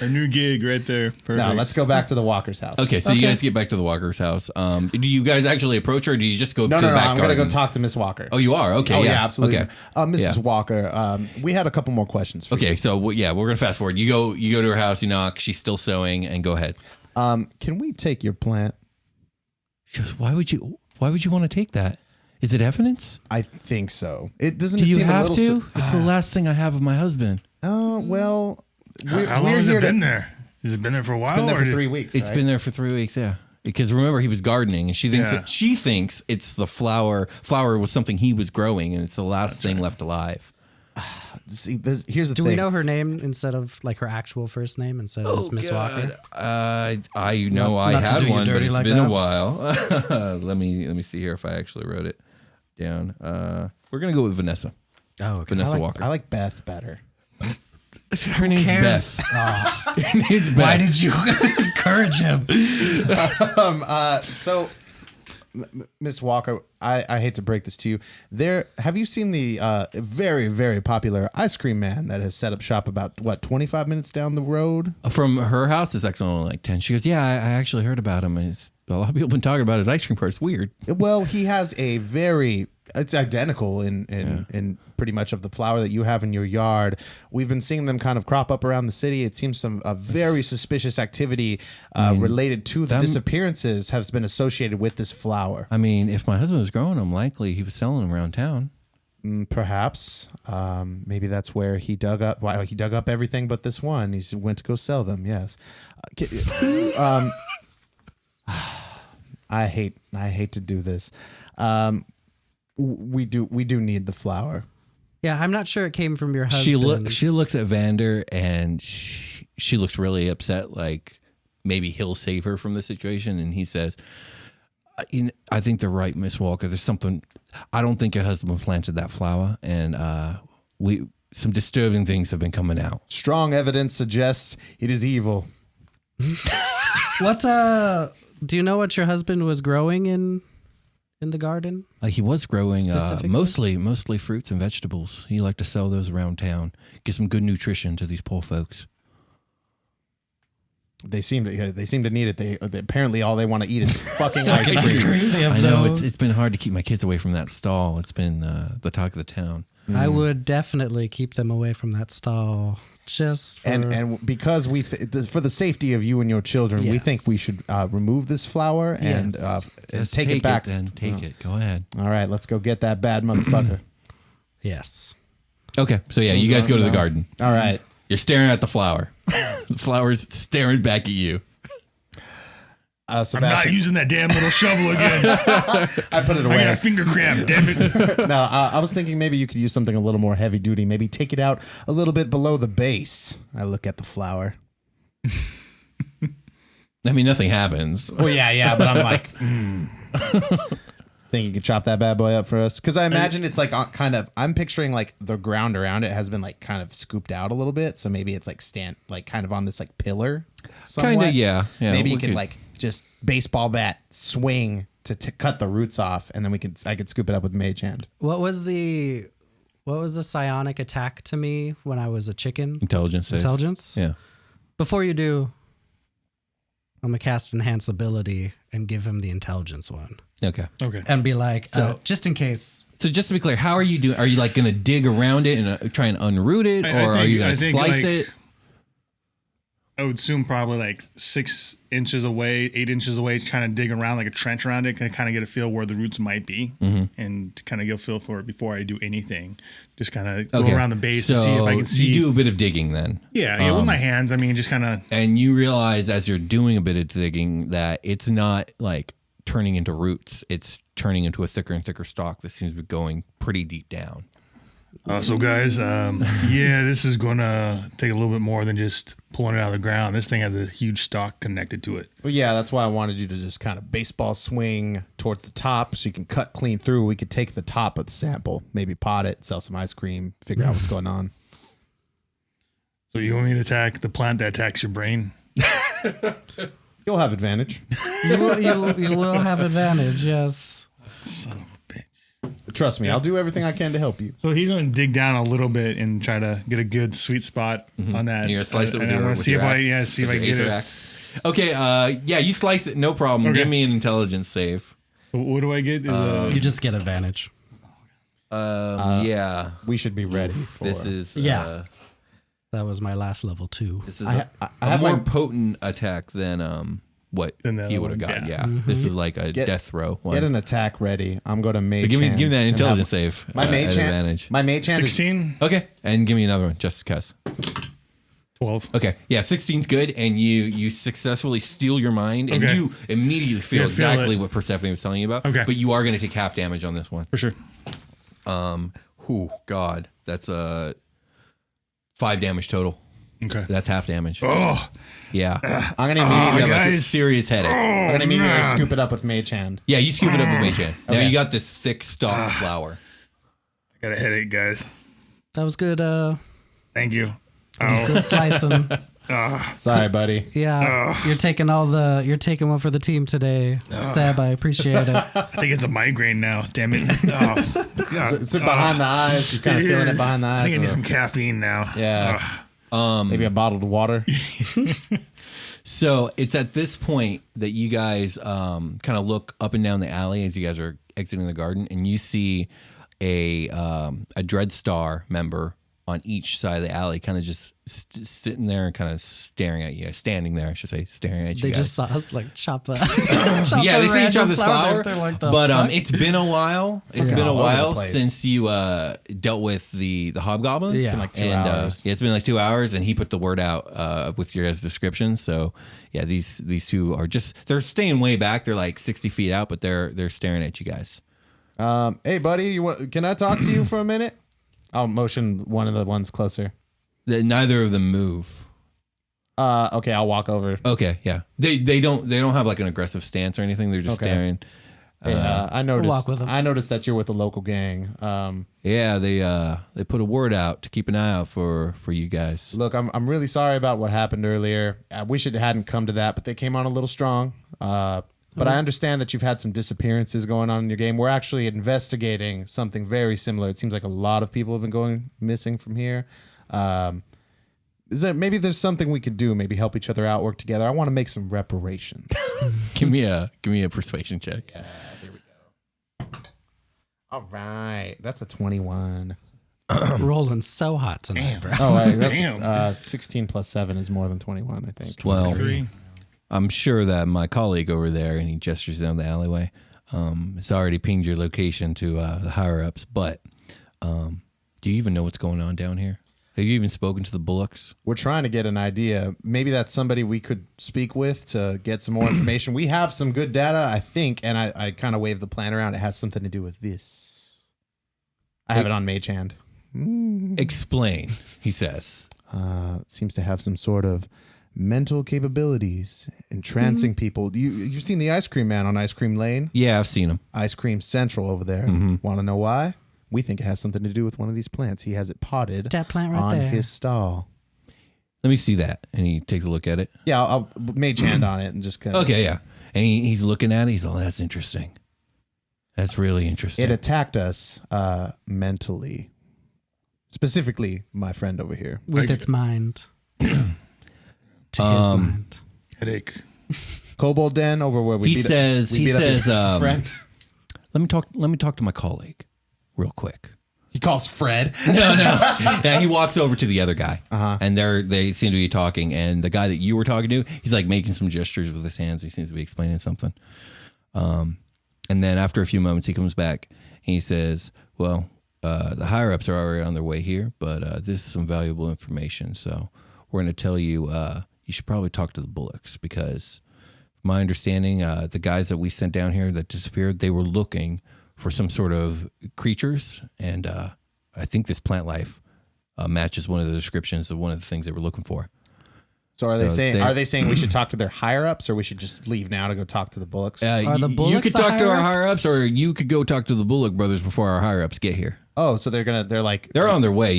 Speaker 2: Our new gig right there. Perfect.
Speaker 4: Now let's go back to the Walkers' house.
Speaker 1: Okay, so you guys get back to the Walker's house. Do you guys actually approach her, or do you just go
Speaker 4: No,
Speaker 1: to the back
Speaker 4: I'm going to
Speaker 1: garden?
Speaker 4: go talk to Miss Walker.
Speaker 1: Oh, you are? Okay,
Speaker 4: Oh,
Speaker 1: yeah.
Speaker 4: absolutely.
Speaker 1: Okay.
Speaker 4: Mrs.
Speaker 1: Yeah.
Speaker 4: Walker, we had a couple more questions for you.
Speaker 1: Okay, so we're gonna fast forward. You go to her house. You knock. She's still sewing, and go ahead.
Speaker 4: Can we take your plant?
Speaker 1: She goes, Why would you want to take that? Is it evidence?
Speaker 4: I think so. It doesn't.
Speaker 1: Do
Speaker 4: it
Speaker 1: you
Speaker 4: seem
Speaker 1: have
Speaker 4: a
Speaker 1: to?
Speaker 4: little
Speaker 1: It's the last thing I have of my husband.
Speaker 4: Oh well.
Speaker 2: How long has it been there? Has it been there for a while?
Speaker 4: It's been there for
Speaker 2: or
Speaker 4: 3 weeks.
Speaker 1: It's
Speaker 4: right?
Speaker 1: been there for 3 weeks. Yeah. Because remember, he was gardening, and she thinks
Speaker 2: Yeah.
Speaker 1: she thinks it's the flower. Flower was something he was growing, and it's the last thing left alive.
Speaker 4: See, here's the
Speaker 3: Do
Speaker 4: thing.
Speaker 3: we know her name instead of like her actual first name instead of just Miss Walker?
Speaker 1: I know I
Speaker 3: not to
Speaker 1: had
Speaker 3: do you
Speaker 1: one, but
Speaker 3: dirty
Speaker 1: it's
Speaker 3: like
Speaker 1: been a
Speaker 3: that.
Speaker 1: while. let me see here if I actually wrote it down. We're gonna go with Vanessa.
Speaker 3: Oh, okay.
Speaker 1: Vanessa Walker.
Speaker 4: I like Beth better.
Speaker 1: Her name's
Speaker 3: cares?
Speaker 1: Beth.
Speaker 3: Oh,
Speaker 1: Her name's Beth.
Speaker 3: why did you encourage him?
Speaker 4: So, Miss Walker, I hate to break this to you. Have you seen the very, very popular ice cream man that has set up shop about 25 minutes down the road?
Speaker 1: From her house, it's actually only like 10. She goes, yeah, I actually heard about him. And a lot of people have been talking about his ice cream part. It's weird.
Speaker 4: Well, he has it's identical in pretty much of the flower that you have in your yard. We've been seeing them kind of crop up around the city. It seems a very suspicious activity related to the disappearances has been associated with this flower.
Speaker 1: I mean, if my husband was growing them, likely he was selling them around town.
Speaker 4: Perhaps. Maybe that's where he dug up. Well, he dug up everything but this one. He went to go sell them. Yes. I hate to do this. We do need the flower.
Speaker 3: Yeah, I'm not sure it came from your husband.
Speaker 1: She looks at Vander and she looks really upset. Like maybe he'll save her from the situation. And he says, I think they're right, Miss Walker. There's something. I don't think your husband planted that flower, and some disturbing things have been coming out.
Speaker 4: Strong evidence suggests it is evil.
Speaker 3: What do you know what your husband was growing in the garden?
Speaker 1: He was growing mostly fruits and vegetables. He liked to sell those around town, get some good nutrition to these poor folks.
Speaker 4: They seem to need it. They apparently all they want to eat is fucking ice cream.
Speaker 1: I know it's been hard to keep my kids away from that stall. It's been the talk of the town.
Speaker 3: I would definitely keep them away from that stall. Just for...
Speaker 4: and because for the safety of you and your children, we think we should remove this flower and take it back.
Speaker 1: Take it. Go ahead.
Speaker 4: All right, let's go get that bad motherfucker.
Speaker 3: Yes.
Speaker 1: Okay, so yeah, you guys go to the garden.
Speaker 4: All right.
Speaker 1: You're staring at the flower. The flower's staring back at you.
Speaker 2: I'm not using that damn little shovel again.
Speaker 4: I put it away.
Speaker 2: I got a finger cramp, damn it.
Speaker 4: No, I was thinking maybe you could use something a little more heavy duty. Maybe take it out a little bit below the base. I look at the flower.
Speaker 1: I mean, nothing happens.
Speaker 4: Well, yeah, but I'm like, think you could chop that bad boy up for us? Because I imagine it's like I'm picturing like the ground around it has been like kind of scooped out a little bit. So maybe it's like kind of on this like pillar.
Speaker 1: Kind of, yeah.
Speaker 4: Maybe you could like just baseball bat swing to cut the roots off, and then I could scoop it up with mage hand.
Speaker 3: What was the psionic attack to me when I was a chicken?
Speaker 1: Intelligence. Yeah.
Speaker 3: Before you do, I'm gonna cast enhance ability and give him the intelligence one.
Speaker 1: Okay.
Speaker 3: And be like, just in case.
Speaker 1: So just to be clear, how are you doing? Are you like going to dig around it and try and unroot it, or are you going to slice it?
Speaker 2: I would assume probably like 6 inches away, 8 inches away, kind of dig around like a trench around it, kind of get a feel where the roots might be, and kind of get a feel for it before I do anything. Just kind of go around the base to see if I can see.
Speaker 1: You do a bit of digging then.
Speaker 2: Yeah, with my hands. I mean, just kind of.
Speaker 1: And you realize as you're doing a bit of digging that it's not like turning into roots. It's turning into a thicker and thicker stalk that seems to be going pretty deep down.
Speaker 2: So guys, this is going to take a little bit more than just pulling it out of the ground. This thing has a huge stalk connected to it.
Speaker 4: Well, yeah, that's why I wanted you to just kind of baseball swing towards the top so you can cut clean through. We could take the top of the sample, maybe pot it, sell some ice cream, figure out what's going on.
Speaker 2: So you want me to attack the plant that attacks your brain?
Speaker 4: You'll have advantage.
Speaker 3: You will have advantage, yes.
Speaker 2: Son of a bitch.
Speaker 4: Trust me, I'll do everything I can to help you.
Speaker 2: So he's going to dig down a little bit and try to get a good sweet spot on that.
Speaker 1: You're going to slice it with
Speaker 2: I
Speaker 1: your
Speaker 2: want to see if
Speaker 1: axe.
Speaker 2: I get it.
Speaker 1: Axe. Okay, you slice it, no problem.
Speaker 2: Okay.
Speaker 1: Give me an intelligence save.
Speaker 2: So what do I get?
Speaker 3: You just get advantage.
Speaker 1: Yeah.
Speaker 4: We should be ready for
Speaker 1: This is
Speaker 3: That was my last level 2.
Speaker 1: This is
Speaker 4: I
Speaker 1: a
Speaker 4: have
Speaker 1: more
Speaker 4: my-
Speaker 1: potent attack than what
Speaker 2: Than the
Speaker 1: he
Speaker 2: other
Speaker 1: would have
Speaker 2: ones,
Speaker 1: got.
Speaker 2: yeah.
Speaker 1: Yeah, this is like a death throw one.
Speaker 4: Get an attack ready. I'm going to mage
Speaker 1: So give
Speaker 4: hand
Speaker 1: me that
Speaker 4: and
Speaker 1: intelligence
Speaker 4: have-
Speaker 1: save.
Speaker 4: My mage
Speaker 1: at
Speaker 4: hand.
Speaker 1: advantage.
Speaker 4: My mage hand.
Speaker 2: 16?
Speaker 1: Okay, and give me another one, just because.
Speaker 2: 12.
Speaker 1: Okay, yeah, 16's good, and you successfully steal your mind, and
Speaker 2: Okay.
Speaker 1: you immediately feel
Speaker 2: Yeah, feel
Speaker 1: exactly
Speaker 2: it.
Speaker 1: what Persephone was telling you about.
Speaker 2: Okay.
Speaker 1: But you are going to take half damage on this one.
Speaker 2: For sure.
Speaker 1: God, that's 5 damage total.
Speaker 2: Okay.
Speaker 1: That's half damage.
Speaker 2: Oh,
Speaker 1: Yeah,
Speaker 4: I'm going to immediately,
Speaker 1: that's a
Speaker 2: guys.
Speaker 1: serious headache.
Speaker 4: I'm gonna immediately scoop it up with mage hand.
Speaker 1: Yeah, you scoop it up with mage hand. Now
Speaker 4: Okay.
Speaker 1: you got this thick stalk of flower.
Speaker 2: I got a headache, guys.
Speaker 3: That was good.
Speaker 2: Thank you.
Speaker 3: Good slicing.
Speaker 4: Sorry, buddy.
Speaker 3: Yeah, you're taking one for the team today, Seb. I appreciate it.
Speaker 2: I think it's a migraine now. Damn it. Oh, God.
Speaker 4: It's behind the eyes. You're kind of feeling it behind the eyes.
Speaker 2: I think I need some caffeine now.
Speaker 4: Yeah. Maybe a bottled water.
Speaker 1: So it's at this point that you guys kind of look up and down the alley as you guys are exiting the garden, and you see a Dreadstar member on each side of the alley, kind of just sitting there and kind of staring at you. Standing there, I should say, staring at you.
Speaker 3: They
Speaker 1: guys.
Speaker 3: just saw us like chop a.
Speaker 1: Yeah, they see you chop this flower.
Speaker 3: Like,
Speaker 1: but it's been a while. It's been a while
Speaker 4: place.
Speaker 1: since you dealt with the hobgoblin.
Speaker 3: Yeah.
Speaker 4: It's been like 2 hours.
Speaker 1: Yeah, it's been like 2 hours, and he put the word out with your guys' description. So yeah, these two are they're staying way back. They're like 60 feet out, but they're staring at you guys.
Speaker 4: Hey, buddy, can I talk to you for a minute? I'll motion one of the ones closer.
Speaker 1: Neither of them move.
Speaker 4: Okay, I'll walk over.
Speaker 1: Okay, yeah. They don't have like an aggressive stance or anything. They're just staring.
Speaker 4: Yeah, I noticed.
Speaker 3: walk with 'em.
Speaker 4: I noticed that you're with the local gang.
Speaker 1: Yeah, they put a word out to keep an eye out for you guys.
Speaker 4: Look, I'm really sorry about what happened earlier. I wish it hadn't come to that, but they came on a little strong. But I understand that you've had some disappearances going on in your game. We're actually investigating something very similar. It seems like a lot of people have been going missing from here. Maybe there's something we could do? Maybe help each other out, work together. I want to make some reparations.
Speaker 1: Give me a persuasion check.
Speaker 4: Yeah, here we go. All right, that's a 21.
Speaker 3: Rolling so hot tonight, bro.
Speaker 4: Oh, right,
Speaker 2: Damn.
Speaker 4: that's 16 plus 7 is more than 21, I think.
Speaker 1: Well,
Speaker 2: 3.
Speaker 1: I'm sure that my colleague over there, and he gestures down the alleyway, has already pinged your location to the higher ups. But do you even know what's going on down here? Have you even spoken to the Bullocks?
Speaker 4: We're trying to get an idea. Maybe that's somebody we could speak with to get some more information. We have some good data, I think, and I kind of waved the plan around. It has something to do with this. I have it on Mage Hand.
Speaker 1: Explain, he says.
Speaker 4: It seems to have some sort of mental capabilities, entrancing people. You've seen the Ice Cream Man on Ice Cream Lane?
Speaker 1: Yeah, I've seen him.
Speaker 4: Ice Cream Central over there. Want to know why? We think it has something to do with one of these plants. He has it potted
Speaker 3: That plant right
Speaker 4: on
Speaker 3: there.
Speaker 4: his stall.
Speaker 1: Let me see that. And he takes a look at it.
Speaker 4: Yeah, I'll Mage Hand on it and just kind of...
Speaker 1: Okay, yeah. And he's looking at it. He's all, that's interesting. That's really interesting.
Speaker 4: It attacked us mentally. Specifically, my friend over here.
Speaker 3: With its mind. To his mind.
Speaker 2: Headache.
Speaker 4: Kobold Den over where we
Speaker 1: He
Speaker 4: beat
Speaker 1: says,
Speaker 4: we beat up your friend.
Speaker 1: let me talk to my colleague real quick.
Speaker 4: He calls Fred.
Speaker 1: No. Yeah, he walks over to the other guy, and they seem to be talking. And the guy that you were talking to, he's like making some gestures with his hands. He seems to be explaining something. And then after a few moments, he comes back and he says, "Well, the higher ups are already on their way here, but this is some valuable information. So we're going to tell you you should probably talk to the Bullocks because, from my understanding, the guys that we sent down here that disappeared, they were looking for some sort of creatures, and I think this plant life matches one of the descriptions of one of the things they were looking for."
Speaker 4: So are they saying we should talk to their higher ups, or we should just leave now to go talk to the Bullocks?
Speaker 3: Are the
Speaker 1: you
Speaker 3: Bullocks
Speaker 1: could
Speaker 3: the
Speaker 1: talk to our
Speaker 3: higher
Speaker 1: higher
Speaker 3: ups?
Speaker 1: ups, or you could go talk to the Bullock Brothers before our higher ups get here.
Speaker 4: Oh, so they're on
Speaker 1: They're on fucking
Speaker 3: way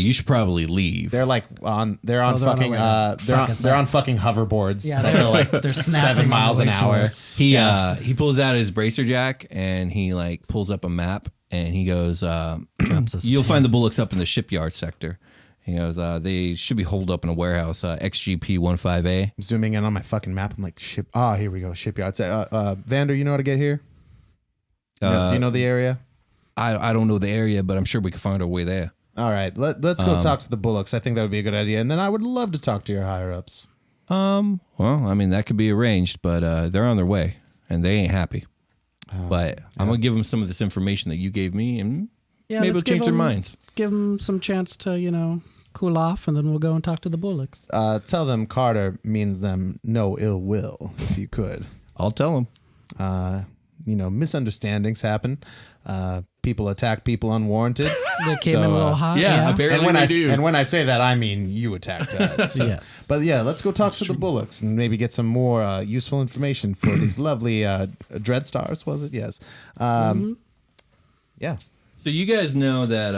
Speaker 4: hoverboards.
Speaker 3: Yeah,
Speaker 4: that go like
Speaker 3: they're
Speaker 4: 7
Speaker 3: snapping
Speaker 4: miles an
Speaker 3: way to
Speaker 4: hour.
Speaker 3: us.
Speaker 1: He pulls out his bracer jack and he like pulls up a map and he goes,
Speaker 3: Drops us
Speaker 1: "You'll
Speaker 3: a
Speaker 1: find the Bullocks up in the shipyard sector." He goes, "They should be holed up in a warehouse, XGP 15A."
Speaker 4: I'm zooming in on my fucking map. I'm like, here we go, shipyard. Vander, you know how to get here? Do you know the area?
Speaker 1: I don't know the area, but I'm sure we can find our way there.
Speaker 4: All right, let's go talk to the Bullocks. I think that would be a good idea. And then I would love to talk to your higher ups.
Speaker 1: Well, I mean that could be arranged, but they're on their way and they ain't happy. But I'm gonna give them some of this information that you gave me, and maybe
Speaker 3: let's
Speaker 1: it'll change
Speaker 3: give
Speaker 1: their
Speaker 3: 'em-
Speaker 1: minds.
Speaker 3: Give them some chance to, cool off, and then we'll go and talk to the Bullocks.
Speaker 4: Tell them Carter means them no ill will, if you could.
Speaker 1: I'll tell them.
Speaker 4: Misunderstandings happen. People attack people unwarranted.
Speaker 3: They came in a little hot.
Speaker 1: apparently they do.
Speaker 4: And when I say that, I mean you attacked us. So-
Speaker 3: Yes.
Speaker 4: But yeah, let's go talk to the Bullocks and maybe get some more useful information for these lovely Dreadstars, was it? Yes. Yeah.
Speaker 1: So you guys know that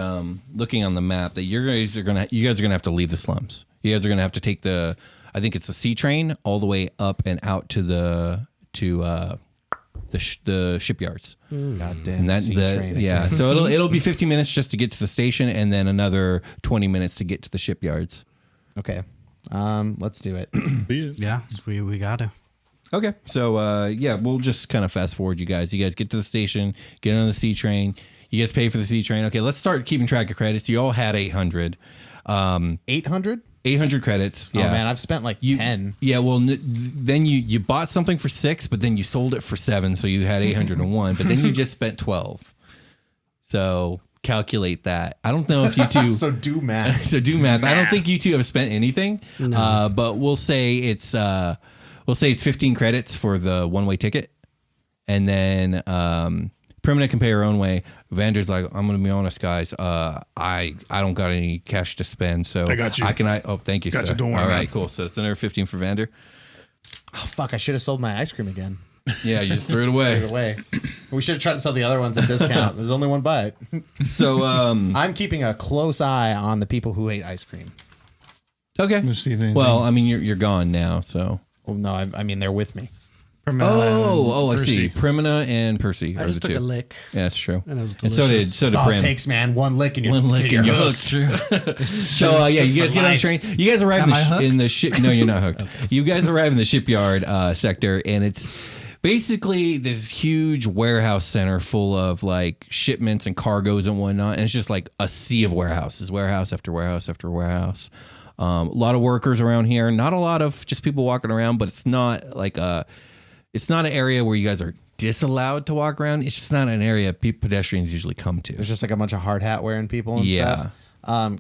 Speaker 1: looking on the map that you guys are gonna have to leave the slums. You guys are gonna have to take I think it's the sea train all the way up and out to the shipyards.
Speaker 4: Goddamn
Speaker 1: And
Speaker 4: train.
Speaker 1: yeah. So it'll be 15 minutes just to get to the station, and then another 20 minutes to get to the shipyards.
Speaker 4: Okay. Let's do it.
Speaker 3: Yeah, we got to.
Speaker 1: Okay. So we'll just kind of fast forward you guys. You guys get to the station, get on the sea train. You guys pay for the sea train. Okay, let's start keeping track of credits. You all had 800.
Speaker 4: 800?
Speaker 1: 800 credits. Yeah.
Speaker 4: Oh man, I've spent like 10.
Speaker 1: Yeah, well, then you bought something for 6, but then you sold it for 7, so you had 801. But then you just spent 12. So calculate that. I don't know if you two.
Speaker 4: So do math.
Speaker 1: So do math. I don't think you two have spent anything. No. But we'll say it's 15 credits for the one-way ticket, and then Permanent can pay her own way. Vander's like, I'm gonna be honest, guys. I don't got any cash to spend, so
Speaker 2: I got you.
Speaker 1: Oh, thank you,
Speaker 2: Got
Speaker 1: sir.
Speaker 2: you, don't worry,
Speaker 1: All
Speaker 2: man.
Speaker 1: right, cool. So it's another 15 for Vander.
Speaker 4: Oh, fuck, I should have sold my ice cream again.
Speaker 1: Yeah, you just threw it away.
Speaker 4: Threw it away. We should have tried to sell the other ones at discount. There's only one bite.
Speaker 1: So
Speaker 4: I'm keeping a close eye on the people who hate ice cream.
Speaker 1: okay.
Speaker 2: Let's see if anything-
Speaker 1: Well, I mean, you're gone now, so.
Speaker 4: Well, no, I mean they're with me.
Speaker 1: I see. Primina and Percy
Speaker 3: I
Speaker 1: are
Speaker 3: just
Speaker 1: the
Speaker 3: took
Speaker 1: two.
Speaker 3: a lick.
Speaker 1: Yeah, that's true.
Speaker 3: And it was
Speaker 1: And so did
Speaker 3: delicious.
Speaker 1: so
Speaker 4: That's
Speaker 1: did
Speaker 4: all it
Speaker 1: Prim.
Speaker 4: takes, man. One lick and you're,
Speaker 1: One lick and you're
Speaker 4: hooked.
Speaker 1: hooked. So you guys get on the train. You guys arrive
Speaker 3: Am I
Speaker 1: in the
Speaker 3: hooked?
Speaker 1: ship. No, you're not hooked. You guys arrive in the shipyard sector, and it's basically this huge warehouse center full of like shipments and cargoes and whatnot. And it's just like a sea of warehouses, warehouse after warehouse after warehouse. A lot of workers around here. Not a lot of just people walking around, but it's not like it's not an area where you guys are disallowed to walk around. It's just not an area pedestrians usually come to.
Speaker 4: There's just like a bunch of hard hat wearing people and
Speaker 1: Yeah.
Speaker 4: stuff.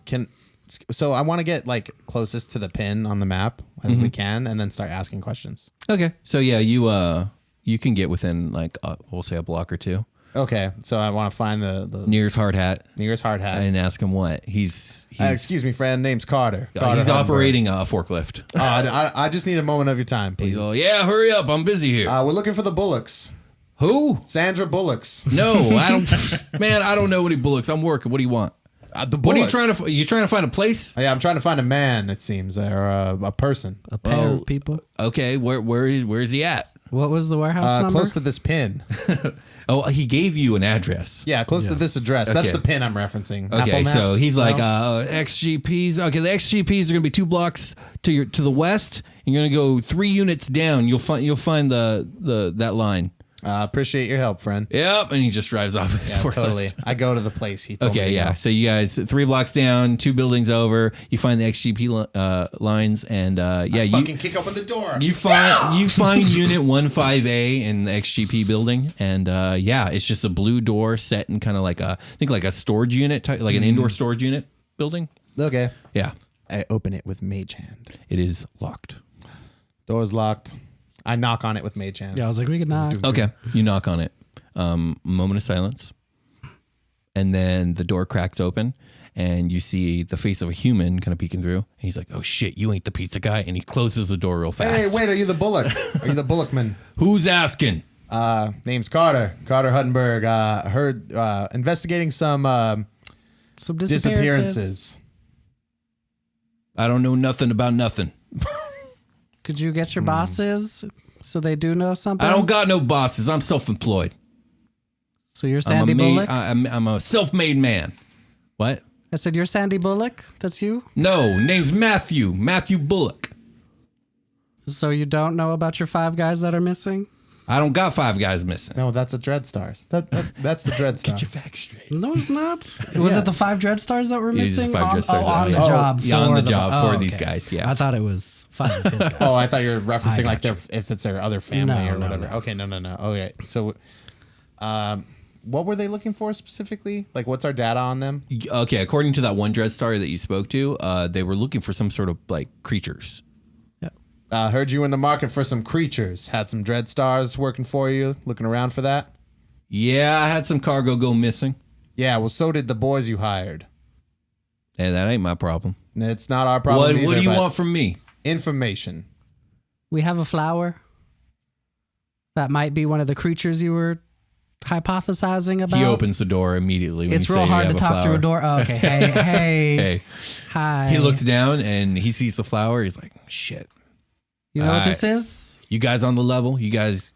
Speaker 4: So I want to get like closest to the pin on the map as we can, and then start asking questions.
Speaker 1: Okay, so yeah, you can get within like we'll say a block or two.
Speaker 4: Okay, so I want to find the
Speaker 1: Nearest hard hat
Speaker 4: nearest hard hat.
Speaker 1: and ask him what he's
Speaker 4: Excuse me, friend. Name's Carter.
Speaker 1: he's
Speaker 4: Carter Humber.
Speaker 1: operating a forklift.
Speaker 4: I just need a moment of your time, please.
Speaker 1: Oh yeah, hurry up! I'm busy here.
Speaker 4: We're looking for the Bullocks.
Speaker 1: Who?
Speaker 4: Sandra Bullocks.
Speaker 1: No, I don't. Man, I don't know any Bullocks. I'm working. What do you want?
Speaker 4: The
Speaker 1: What are you
Speaker 4: Bullocks.
Speaker 1: trying to? You trying to find a place?
Speaker 4: Yeah, I'm trying to find a man. It seems, or a person.
Speaker 3: A pair of people.
Speaker 1: Okay, where is he at?
Speaker 3: What was the warehouse number?
Speaker 4: Close to this pin.
Speaker 1: Oh, he gave you an address.
Speaker 4: Yeah, close to this address. That's
Speaker 1: Okay.
Speaker 4: the pin I'm referencing.
Speaker 1: Okay,
Speaker 4: Apple
Speaker 1: so
Speaker 4: Maps?
Speaker 1: he's like
Speaker 4: No?
Speaker 1: XGPs. Okay, the XGPs are going to be 2 blocks to the west. You're going to go 3 units down. You'll find that line.
Speaker 4: Appreciate your help, friend.
Speaker 1: Yep, and he just drives off his
Speaker 4: Yeah,
Speaker 1: forklift.
Speaker 4: totally. I go to the place he told me
Speaker 1: Okay,
Speaker 4: to
Speaker 1: yeah.
Speaker 4: go.
Speaker 1: So you guys 3 blocks down, 2 buildings over. You find the XGP lines, and you
Speaker 4: Fucking kick open the door.
Speaker 1: you find Unit 15A in the XGP building, and it's just a blue door set in kind of like a storage unit, type, like an indoor storage unit building.
Speaker 4: Okay.
Speaker 1: Yeah,
Speaker 4: I open it with mage hand.
Speaker 1: it is locked.
Speaker 4: Door's locked. I knock on it with mage hand.
Speaker 3: Yeah, I was like, we could knock.
Speaker 1: Okay, you knock on it. Moment of silence, and then the door cracks open, and you see the face of a human kind of peeking through. And he's like, "Oh shit, you ain't the pizza guy!" And he closes the door real fast.
Speaker 4: Hey, wait, are you the Bullock? Are you the Bullockman?
Speaker 1: Who's asking?
Speaker 4: Name's Carter. Carter Huttenberg. Heard investigating some
Speaker 3: Some
Speaker 4: disappearances.
Speaker 1: I don't know nothing about nothing.
Speaker 3: Could you get your bosses so they do know something?
Speaker 1: I don't got no bosses. I'm self-employed.
Speaker 3: So you're Sandy Bullock?
Speaker 1: I'm a self-made man. What?
Speaker 3: I said, you're Sandy Bullock? That's you?
Speaker 1: No, name's Matthew. Matthew Bullock.
Speaker 3: So you don't know about your 5 guys that are missing?
Speaker 1: I don't got 5 guys missing.
Speaker 4: No, that's a Dreadstars. That's the Dreadstar.
Speaker 1: facts straight.
Speaker 3: No, it's not. Was it the 5 Dreadstars that were
Speaker 1: It is
Speaker 3: missing?
Speaker 1: 5 Dreadstars,
Speaker 3: on the
Speaker 1: yeah.
Speaker 3: job.
Speaker 1: Yeah, on the
Speaker 3: for
Speaker 1: job for
Speaker 3: oh,
Speaker 1: these
Speaker 3: okay.
Speaker 1: guys, yeah.
Speaker 3: I thought it was 5 of his guys.
Speaker 4: Oh, I thought you were referencing like
Speaker 3: gotcha.
Speaker 4: if it's their other family
Speaker 3: No,
Speaker 4: or
Speaker 3: no,
Speaker 4: whatever.
Speaker 3: no.
Speaker 4: Okay, no. Okay, so what were they looking for specifically? Like, what's our data on them?
Speaker 1: Okay, according to that one Dreadstar that you spoke to, they were looking for some sort of like creatures.
Speaker 4: Heard you in the market for some creatures. Had some Dreadstars working for you. Looking around for that.
Speaker 1: Yeah, I had some cargo go missing.
Speaker 4: Yeah, well, so did the boys you hired.
Speaker 1: Hey, that ain't my problem.
Speaker 4: It's not our problem.
Speaker 1: What
Speaker 4: either,
Speaker 1: do you
Speaker 4: but
Speaker 1: want from me?
Speaker 4: Information.
Speaker 3: We have a flower that might be one of the creatures you were hypothesizing about?
Speaker 1: He opens the door immediately. When
Speaker 3: It's
Speaker 1: you
Speaker 3: real
Speaker 1: say you
Speaker 3: hard to
Speaker 1: have a
Speaker 3: talk through a
Speaker 1: flower.
Speaker 3: door. Oh, okay. Hey.
Speaker 1: Hey.
Speaker 3: Hi.
Speaker 1: He looks down and he sees the flower. He's like, shit.
Speaker 3: You know what this
Speaker 1: Alright.
Speaker 3: is?
Speaker 1: You guys on the level? You guys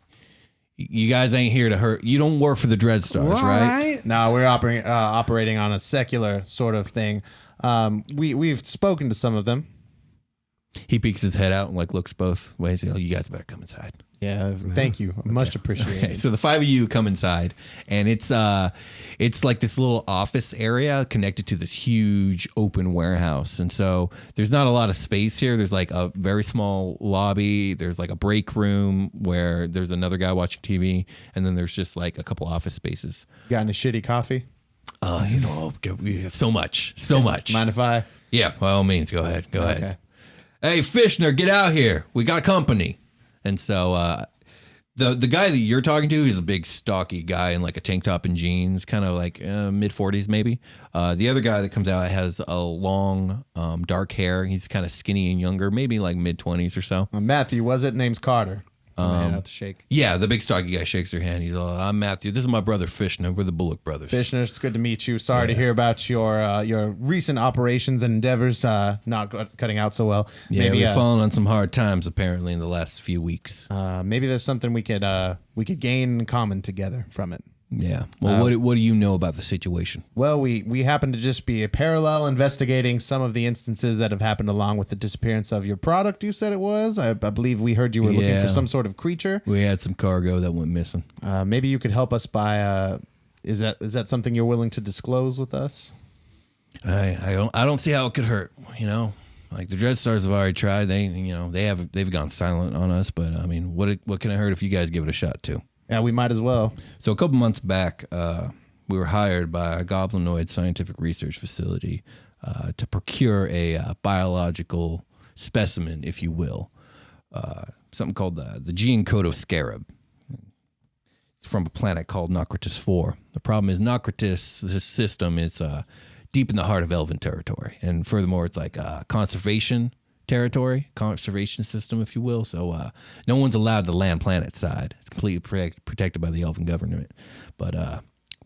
Speaker 1: ain't here to hurt. You don't work for the Dreadstars,
Speaker 3: All
Speaker 1: right?
Speaker 4: No, we're operating on a secular sort of thing. We've spoken to some of them.
Speaker 1: He peeks his head out and like looks both ways. He's like, you guys better come inside.
Speaker 4: Yeah, thank you. Much appreciated.
Speaker 1: Okay, so the 5 of you come inside, and it's like this little office area connected to this huge open warehouse. And so there's not a lot of space here. There's like a very small lobby. There's like a break room where there's another guy watching TV, and then there's just like a couple office spaces.
Speaker 4: Got any shitty coffee?
Speaker 1: He's all so much.
Speaker 4: Mind if I?
Speaker 1: Yeah, by all means, go ahead. Go
Speaker 4: Okay.
Speaker 1: ahead. Hey, Fishner, get out here. We got company. And so the guy that you're talking to is a big stocky guy in like a tank top and jeans, kind of like mid 40s maybe. The other guy that comes out has a long dark hair. He's kind of skinny and younger, maybe like mid 20s or so.
Speaker 4: Matthew, was it? Name's Carter. Man out to shake.
Speaker 1: Yeah, the big stocky guy shakes their hand. He's all, I'm Matthew. This is my brother Fishner. We're the Bullock Brothers.
Speaker 4: Fishner, it's good to meet you. Sorry to hear about your recent operations and endeavors not cutting out so well.
Speaker 1: Yeah,
Speaker 4: Maybe
Speaker 1: we've fallen on some hard times apparently in the last few weeks.
Speaker 4: maybe there's something we could gain in common together from it.
Speaker 1: Yeah. Well, what do you know about the situation?
Speaker 4: Well, we happen to just be parallel investigating some of the instances that have happened along with the disappearance of your product. You said it was. I believe we heard you were looking
Speaker 1: Yeah.
Speaker 4: for some sort of creature.
Speaker 1: We had some cargo that went missing.
Speaker 4: Maybe you could help us by. Is that something you're willing to disclose with us?
Speaker 1: I don't see how it could hurt. You know, like the Dreadstars have already tried. They've gone silent on us. But I mean, what can it hurt if you guys give it a shot too?
Speaker 4: Yeah, we might as well.
Speaker 1: So a couple months back, we were hired by a goblinoid scientific research facility to procure a biological specimen, if you will, something called the Giancoto scarab. It's from a planet called Nocratis 4. The problem is Nocratis, this system, is deep in the heart of Elven territory. And furthermore, it's like conservation system, if you will. So no one's allowed to land planet side. It's completely protected by the Elven government. But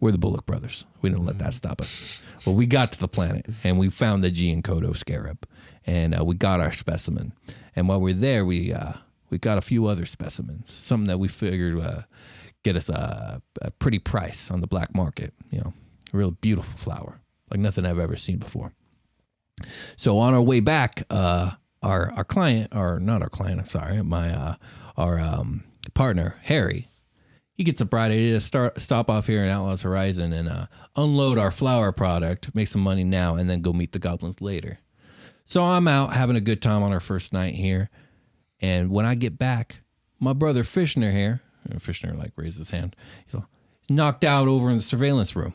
Speaker 1: we're the Bullock Brothers. We didn't let that stop us. Well, we got to the planet, and we found the Giancoto scarab, and we got our specimen. And while we're there, we got a few other specimens, something that we figured get us a pretty price on the black market. You know, a real beautiful flower, like nothing I've ever seen before. So on our way back, our client, or not our client, I'm sorry, our partner, Harry, he gets a bright idea to stop off here in Outlaws Horizon and unload our flower product, make some money now, and then go meet the goblins later. So I'm out having a good time on our first night here. And when I get back, my brother Fishner here, Fishner like raised his hand, he's all, knocked out over in the surveillance room.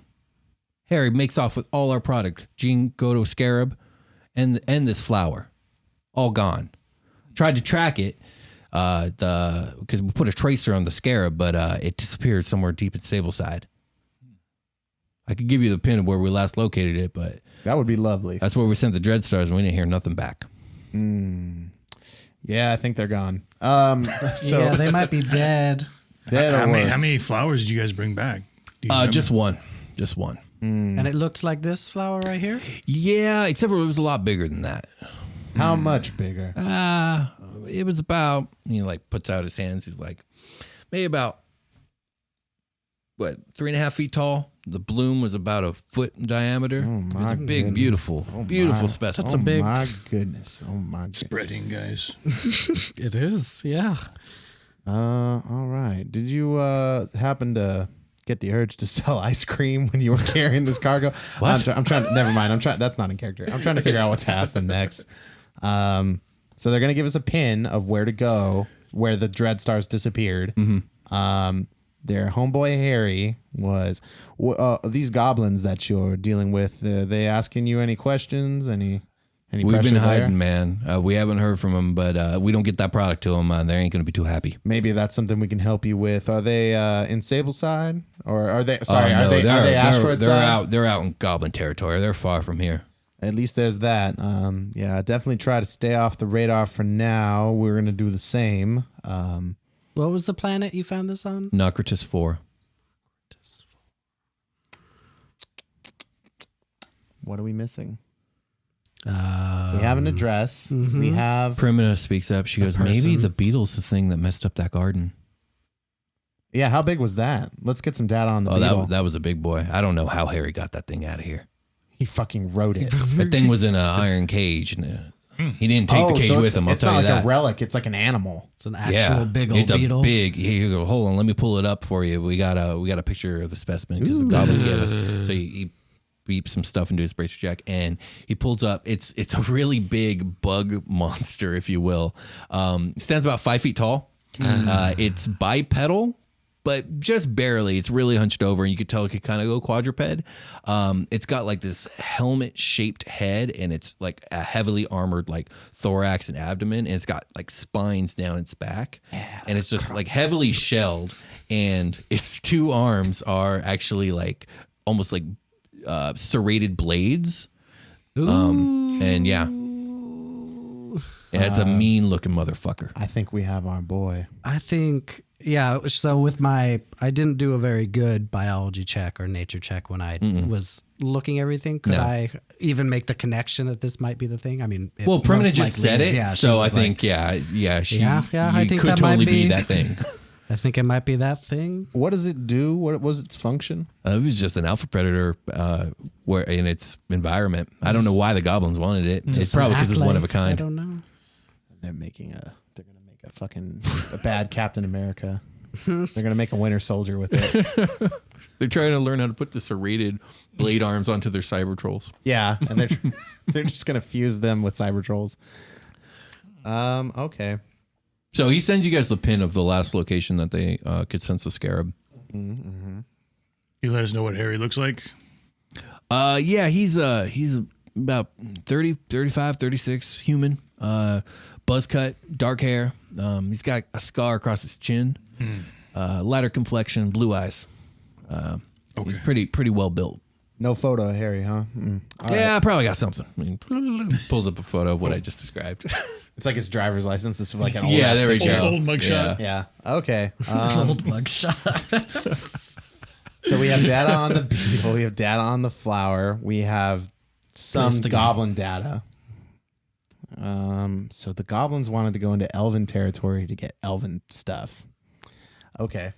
Speaker 1: Harry makes off with all our product, Giancoto scarab, and this flower. All gone. Tried to track it, because we put a tracer on the scarab, but it disappeared somewhere deep in Sableside. I could give you the pin of where we last located it, but
Speaker 4: That would be lovely.
Speaker 1: that's where we sent the Dreadstars, and we didn't hear nothing back.
Speaker 4: Yeah, I think they're gone. So
Speaker 3: Yeah, they might be dead.
Speaker 4: dead or
Speaker 2: How How
Speaker 4: worse.
Speaker 2: many flowers did you guys bring back? Do you remember?
Speaker 1: Just one.
Speaker 3: And it looks like this flower right here.
Speaker 1: Yeah, except for it was a lot bigger than that.
Speaker 4: How much bigger?
Speaker 1: It was about, like puts out his hands. He's like, maybe about, 3.5 feet tall. The bloom was about a foot in diameter. It was a big,
Speaker 4: goodness.
Speaker 1: beautiful specimen.
Speaker 3: That's a big-
Speaker 4: My goodness. Oh my goodness.
Speaker 2: Spreading, guys.
Speaker 3: It is, yeah.
Speaker 4: All right. Did you happen to get the urge to sell ice cream when you were carrying this cargo?
Speaker 1: What?
Speaker 4: I'm trying. Never mind. That's not in character. I'm trying to figure out what to ask them next. So they're gonna give us a pin of where to go, where the Dreadstars disappeared. Their homeboy Harry was. These goblins that you're dealing with, they asking you any questions? Any
Speaker 1: We've
Speaker 4: pressure
Speaker 1: been
Speaker 4: there?
Speaker 1: hiding, man. We haven't heard from them, but we don't get that product to them. They ain't going to be too happy.
Speaker 4: Maybe that's something we can help you with. Are they in Sableside, or are they? Sorry,
Speaker 1: No,
Speaker 4: are they asteroid
Speaker 1: they're
Speaker 4: side?
Speaker 1: out. They're out in Goblin territory. They're far from here.
Speaker 4: At least there's that. Yeah, definitely try to stay off the radar for now. We're gonna do the same.
Speaker 3: What was the planet you found this on?
Speaker 1: Nocratis 4.
Speaker 4: What are we missing? We have an address. We have
Speaker 1: Primita speaks up. She goes, maybe the beetle's the thing that messed up that garden.
Speaker 4: Yeah, how big was that? Let's get some data on the beetle.
Speaker 1: That was a big boy. I don't know how Harry got that thing out of here.
Speaker 4: He fucking wrote it.
Speaker 1: That thing was in an iron cage. And, he didn't take the cage with him. I'll tell you that.
Speaker 4: It's not like a relic. It's like an animal.
Speaker 3: It's an actual big old
Speaker 1: it's
Speaker 3: beetle.
Speaker 1: A big. Here you go. Hold on. Let me pull it up for you. We got a picture of the specimen because the goblins gave us. So he beeps some stuff into his bracer jack, and he pulls up. It's a really big bug monster, if you will. Stands about 5 feet tall. It's bipedal, but just barely. It's really hunched over, and you could tell it could kind of go quadruped. It's got like this helmet-shaped head, and it's like a heavily armored like thorax and abdomen, and it's got like spines down its back, and it's just like heavily shelled, and its two arms are actually like almost like serrated blades. And it's a mean-looking motherfucker.
Speaker 4: I think we have our boy.
Speaker 3: I think, so with I didn't do a very good biology check or nature check when I was looking everything. Could I even make the connection that this might be the thing? I mean,
Speaker 1: Primita just said it, so I think, I think
Speaker 3: that
Speaker 1: could totally
Speaker 3: might
Speaker 1: be that thing.
Speaker 3: I think it might be that thing.
Speaker 4: What does it do? What was its function?
Speaker 1: It was just an alpha predator where in its environment. I don't know why the goblins wanted it. It's probably because it's one of a kind.
Speaker 3: I don't know.
Speaker 4: They're gonna make a fucking a bad Captain America. They're gonna make a Winter Soldier with it.
Speaker 1: They're trying to learn how to put the serrated blade arms onto their cyber trolls.
Speaker 4: Yeah, and they're just gonna fuse them with cyber trolls. Okay.
Speaker 1: So he sends you guys the pin of the last location that they could sense the scarab.
Speaker 2: You let us know what Harry looks like.
Speaker 1: He's about 30, 35, 36, human. Buzz cut, dark hair. He's got a scar across his chin. Lighter complexion, blue eyes. He's pretty well built.
Speaker 4: No photo of Harry, huh?
Speaker 1: I probably got something. I mean, pulls up a photo of what I just described.
Speaker 4: It's like his driver's license. It's like an old
Speaker 1: there we go.
Speaker 2: Old mugshot.
Speaker 4: Yeah. Okay.
Speaker 3: Old mugshot.
Speaker 4: So we have data on the beetle. We have data on the flower. We have some goblin data. So the goblins wanted to go into elven territory to get elven stuff. Okay.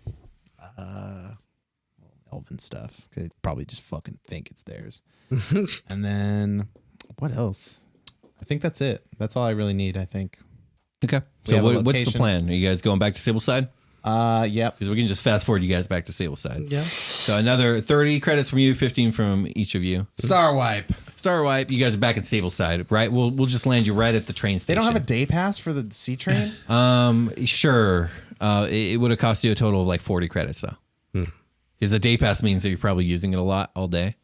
Speaker 4: Elven stuff. They probably just fucking think it's theirs. And then what else? I think that's it. That's all I really need, I think.
Speaker 1: Okay. So what's the plan? Are you guys going back to Sableside?
Speaker 4: Yep.
Speaker 1: Because we can just fast forward you guys back to Sableside.
Speaker 3: Yeah.
Speaker 1: So another 30 credits from you, 15 from each of you.
Speaker 4: Star wipe.
Speaker 1: You guys are back in Sableside, right? We'll just land you right at the train
Speaker 4: They
Speaker 1: station.
Speaker 4: don't have a day pass for the sea train?
Speaker 1: Sure. It would have cost you a total of like 40 credits though. Because the day pass means that you're probably using it a lot all day.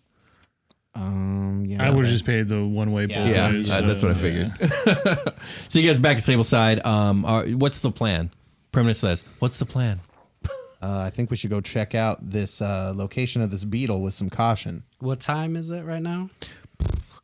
Speaker 4: Yeah.
Speaker 2: I would have just paid the one-way both ways.
Speaker 1: That's what I figured. So you guys back at Sableside. What's the plan? Primita says, what's the plan?
Speaker 4: I think we should go check out this location of this beetle with some caution.
Speaker 3: What time is it right now?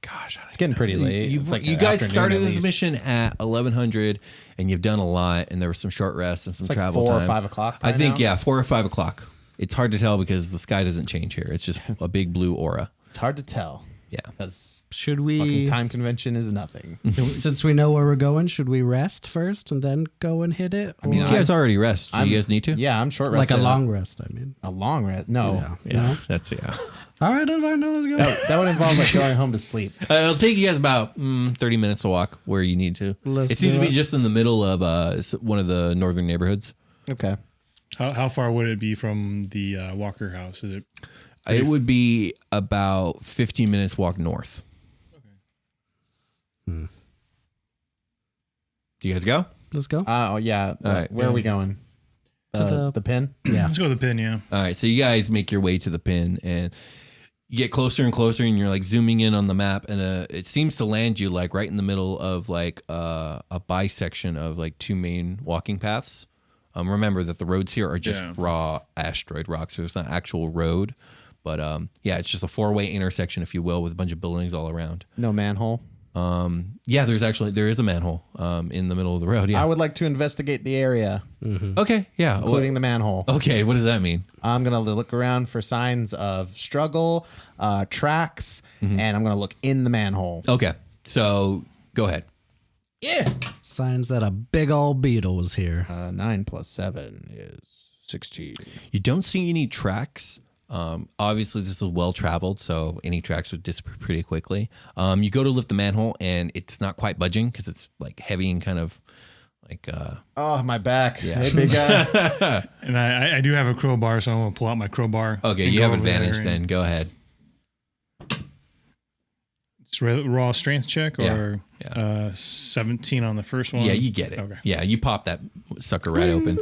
Speaker 1: Gosh,
Speaker 4: It's getting pretty late.
Speaker 1: You,
Speaker 4: It's like
Speaker 1: you
Speaker 4: an
Speaker 1: guys
Speaker 4: afternoon
Speaker 1: started
Speaker 4: at
Speaker 1: this
Speaker 4: least.
Speaker 1: mission at 1100, and you've done a lot, and there was some short rests and some
Speaker 4: It's like
Speaker 1: travel
Speaker 4: 4 or
Speaker 1: time.
Speaker 4: 5 o'clock
Speaker 1: I
Speaker 4: by
Speaker 1: think
Speaker 4: now?
Speaker 1: 4 or 5 o'clock. It's hard to tell because the sky doesn't change here. It's just a big blue aura.
Speaker 4: It's hard to tell.
Speaker 1: Yeah.
Speaker 4: Because
Speaker 3: Should
Speaker 4: fucking
Speaker 3: we,
Speaker 4: time convention is nothing.
Speaker 3: since we know where we're going, should we rest first and then go and hit it? Or
Speaker 1: You guys already rest. Do you guys need to?
Speaker 4: Yeah, I'm short
Speaker 3: like
Speaker 4: rested.
Speaker 3: a long rest, I mean.
Speaker 4: A long rest? No.
Speaker 1: Yeah. That's
Speaker 3: All right, let's go.
Speaker 4: That would involve like going home to sleep.
Speaker 1: It'll take you guys about 30 minutes to walk where you need to.
Speaker 3: Let's
Speaker 1: It seems
Speaker 3: do
Speaker 1: to be
Speaker 3: it.
Speaker 1: just in the middle of one of the northern neighborhoods.
Speaker 4: Okay.
Speaker 2: How far would it be from the Walker house? Is it?
Speaker 1: It would be about 15 minutes walk north. Do you guys go?
Speaker 3: Let's go.
Speaker 4: Oh, yeah.
Speaker 1: right.
Speaker 4: Where are we going?
Speaker 3: To
Speaker 4: The pin?
Speaker 3: Yeah.
Speaker 2: Let's go with the pin. Yeah.
Speaker 1: All right, so you guys make your way to the pin, and you get closer and closer, and you're like zooming in on the map, and it seems to land you like right in the middle of like a bisection of like two main walking paths. Remember that the roads here are just raw asteroid rocks, so it's not actual road, but it's just a 4-way intersection, if you will, with a bunch of buildings all around.
Speaker 4: No manhole.
Speaker 1: Yeah, there is a manhole in the middle of the road. Yeah.
Speaker 4: I would like to investigate the area,
Speaker 1: Okay. Yeah.
Speaker 4: including the manhole.
Speaker 1: Okay. What does that mean?
Speaker 4: I'm going to look around for signs of struggle, tracks, and I'm going to look in the manhole.
Speaker 1: Okay. So go ahead.
Speaker 4: Yeah.
Speaker 3: Signs that a big old beetle was here.
Speaker 4: 9 + 7 is 16.
Speaker 1: You don't see any tracks. Obviously, this is well traveled, so any tracks would disappear pretty quickly. You go to lift the manhole, and it's not quite budging because it's like heavy and kind of like.
Speaker 4: Oh, my back.
Speaker 1: Yeah.
Speaker 4: Hey, big guy.
Speaker 2: And I do have a crowbar, so I'm going to pull out my crowbar.
Speaker 1: Okay,
Speaker 2: and
Speaker 1: you
Speaker 2: go
Speaker 1: have
Speaker 2: over there
Speaker 1: advantage
Speaker 2: and-
Speaker 1: then. Go ahead.
Speaker 2: It's raw strength check or
Speaker 1: Yeah.
Speaker 2: 17 on the first one?
Speaker 1: Yeah, you get it.
Speaker 2: Okay.
Speaker 1: Yeah, you pop that sucker right open.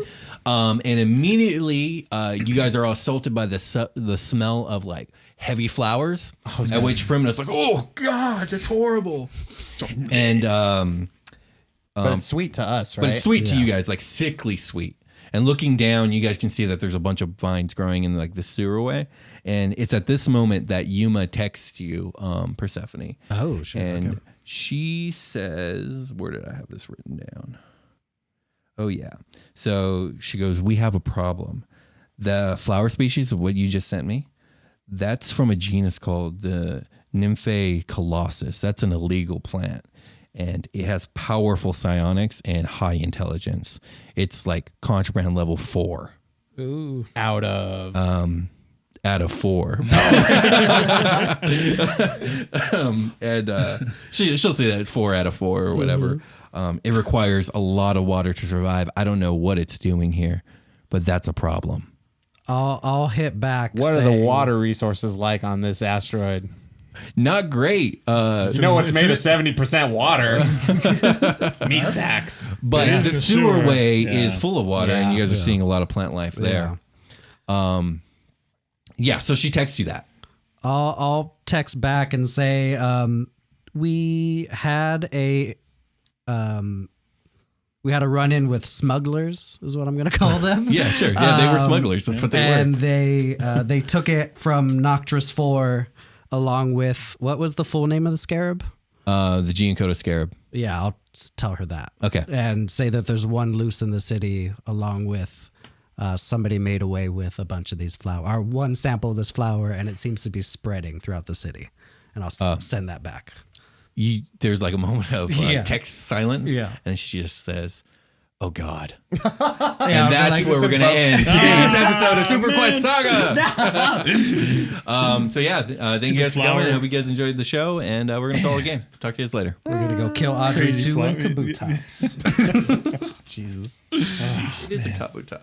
Speaker 1: And immediately you guys are assaulted by the smell of like heavy flowers. At which Primna's like, oh God, that's horrible. And
Speaker 4: But it's sweet to us, right?
Speaker 1: but it's sweet to you guys, like sickly sweet. And looking down, you guys can see that there's a bunch of vines growing in like the sewerway. And it's at this moment that Yuma texts you, Persephone.
Speaker 3: Oh, shit.
Speaker 1: And she says, where did I have this written down? Oh, yeah. So she goes, we have a problem. The flower species of what you just sent me, that's from a genus called the Nymphaea colossus. That's an illegal plant. And it has powerful psionics and high intelligence. It's like contraband level 4.
Speaker 3: Ooh.
Speaker 4: Out of...
Speaker 1: Out of 4. She'll say that it's 4 out of 4 or whatever. It requires a lot of water to survive. I don't know what it's doing here, but that's a problem.
Speaker 3: I'll hit back.
Speaker 4: what are the water resources like on this asteroid?
Speaker 1: Not great.
Speaker 4: You know what's made of 70% water? Meat sacks.
Speaker 1: But
Speaker 2: It
Speaker 1: the
Speaker 2: is the
Speaker 1: sewer
Speaker 2: sewer.
Speaker 1: way
Speaker 2: Yeah.
Speaker 1: is full of water, and you guys are seeing a lot of plant life there. Yeah, so she texts you that.
Speaker 3: I'll text back and say we had a run-in with smugglers, is what I'm going to call them.
Speaker 1: Yeah, sure. Yeah, they were smugglers. That's what they
Speaker 3: And
Speaker 1: were.
Speaker 3: they took it from Noctris 4 along with, what was the full name of the scarab?
Speaker 1: The Geocoda scarab.
Speaker 3: Yeah, I'll tell her that.
Speaker 1: Okay.
Speaker 3: And say that there's one loose in the city along with somebody made away with a bunch of these flowers, or one sample of this flower, and it seems to be spreading throughout the city. And I'll send that back.
Speaker 1: There's like a moment of text silence.
Speaker 3: Yeah.
Speaker 1: And she just says, oh, God.
Speaker 3: Yeah,
Speaker 1: And that's where we're going to end today's episode of Superquest Saga. Thank you guys for coming. I hope you guys enjoyed the show, and we're going to call it a game. Talk to you guys later.
Speaker 3: We're going to go kill Audrey
Speaker 2: Crazy
Speaker 3: 2 and
Speaker 2: flower.
Speaker 3: Kabutops.
Speaker 4: Jesus.
Speaker 1: It is a kabuto.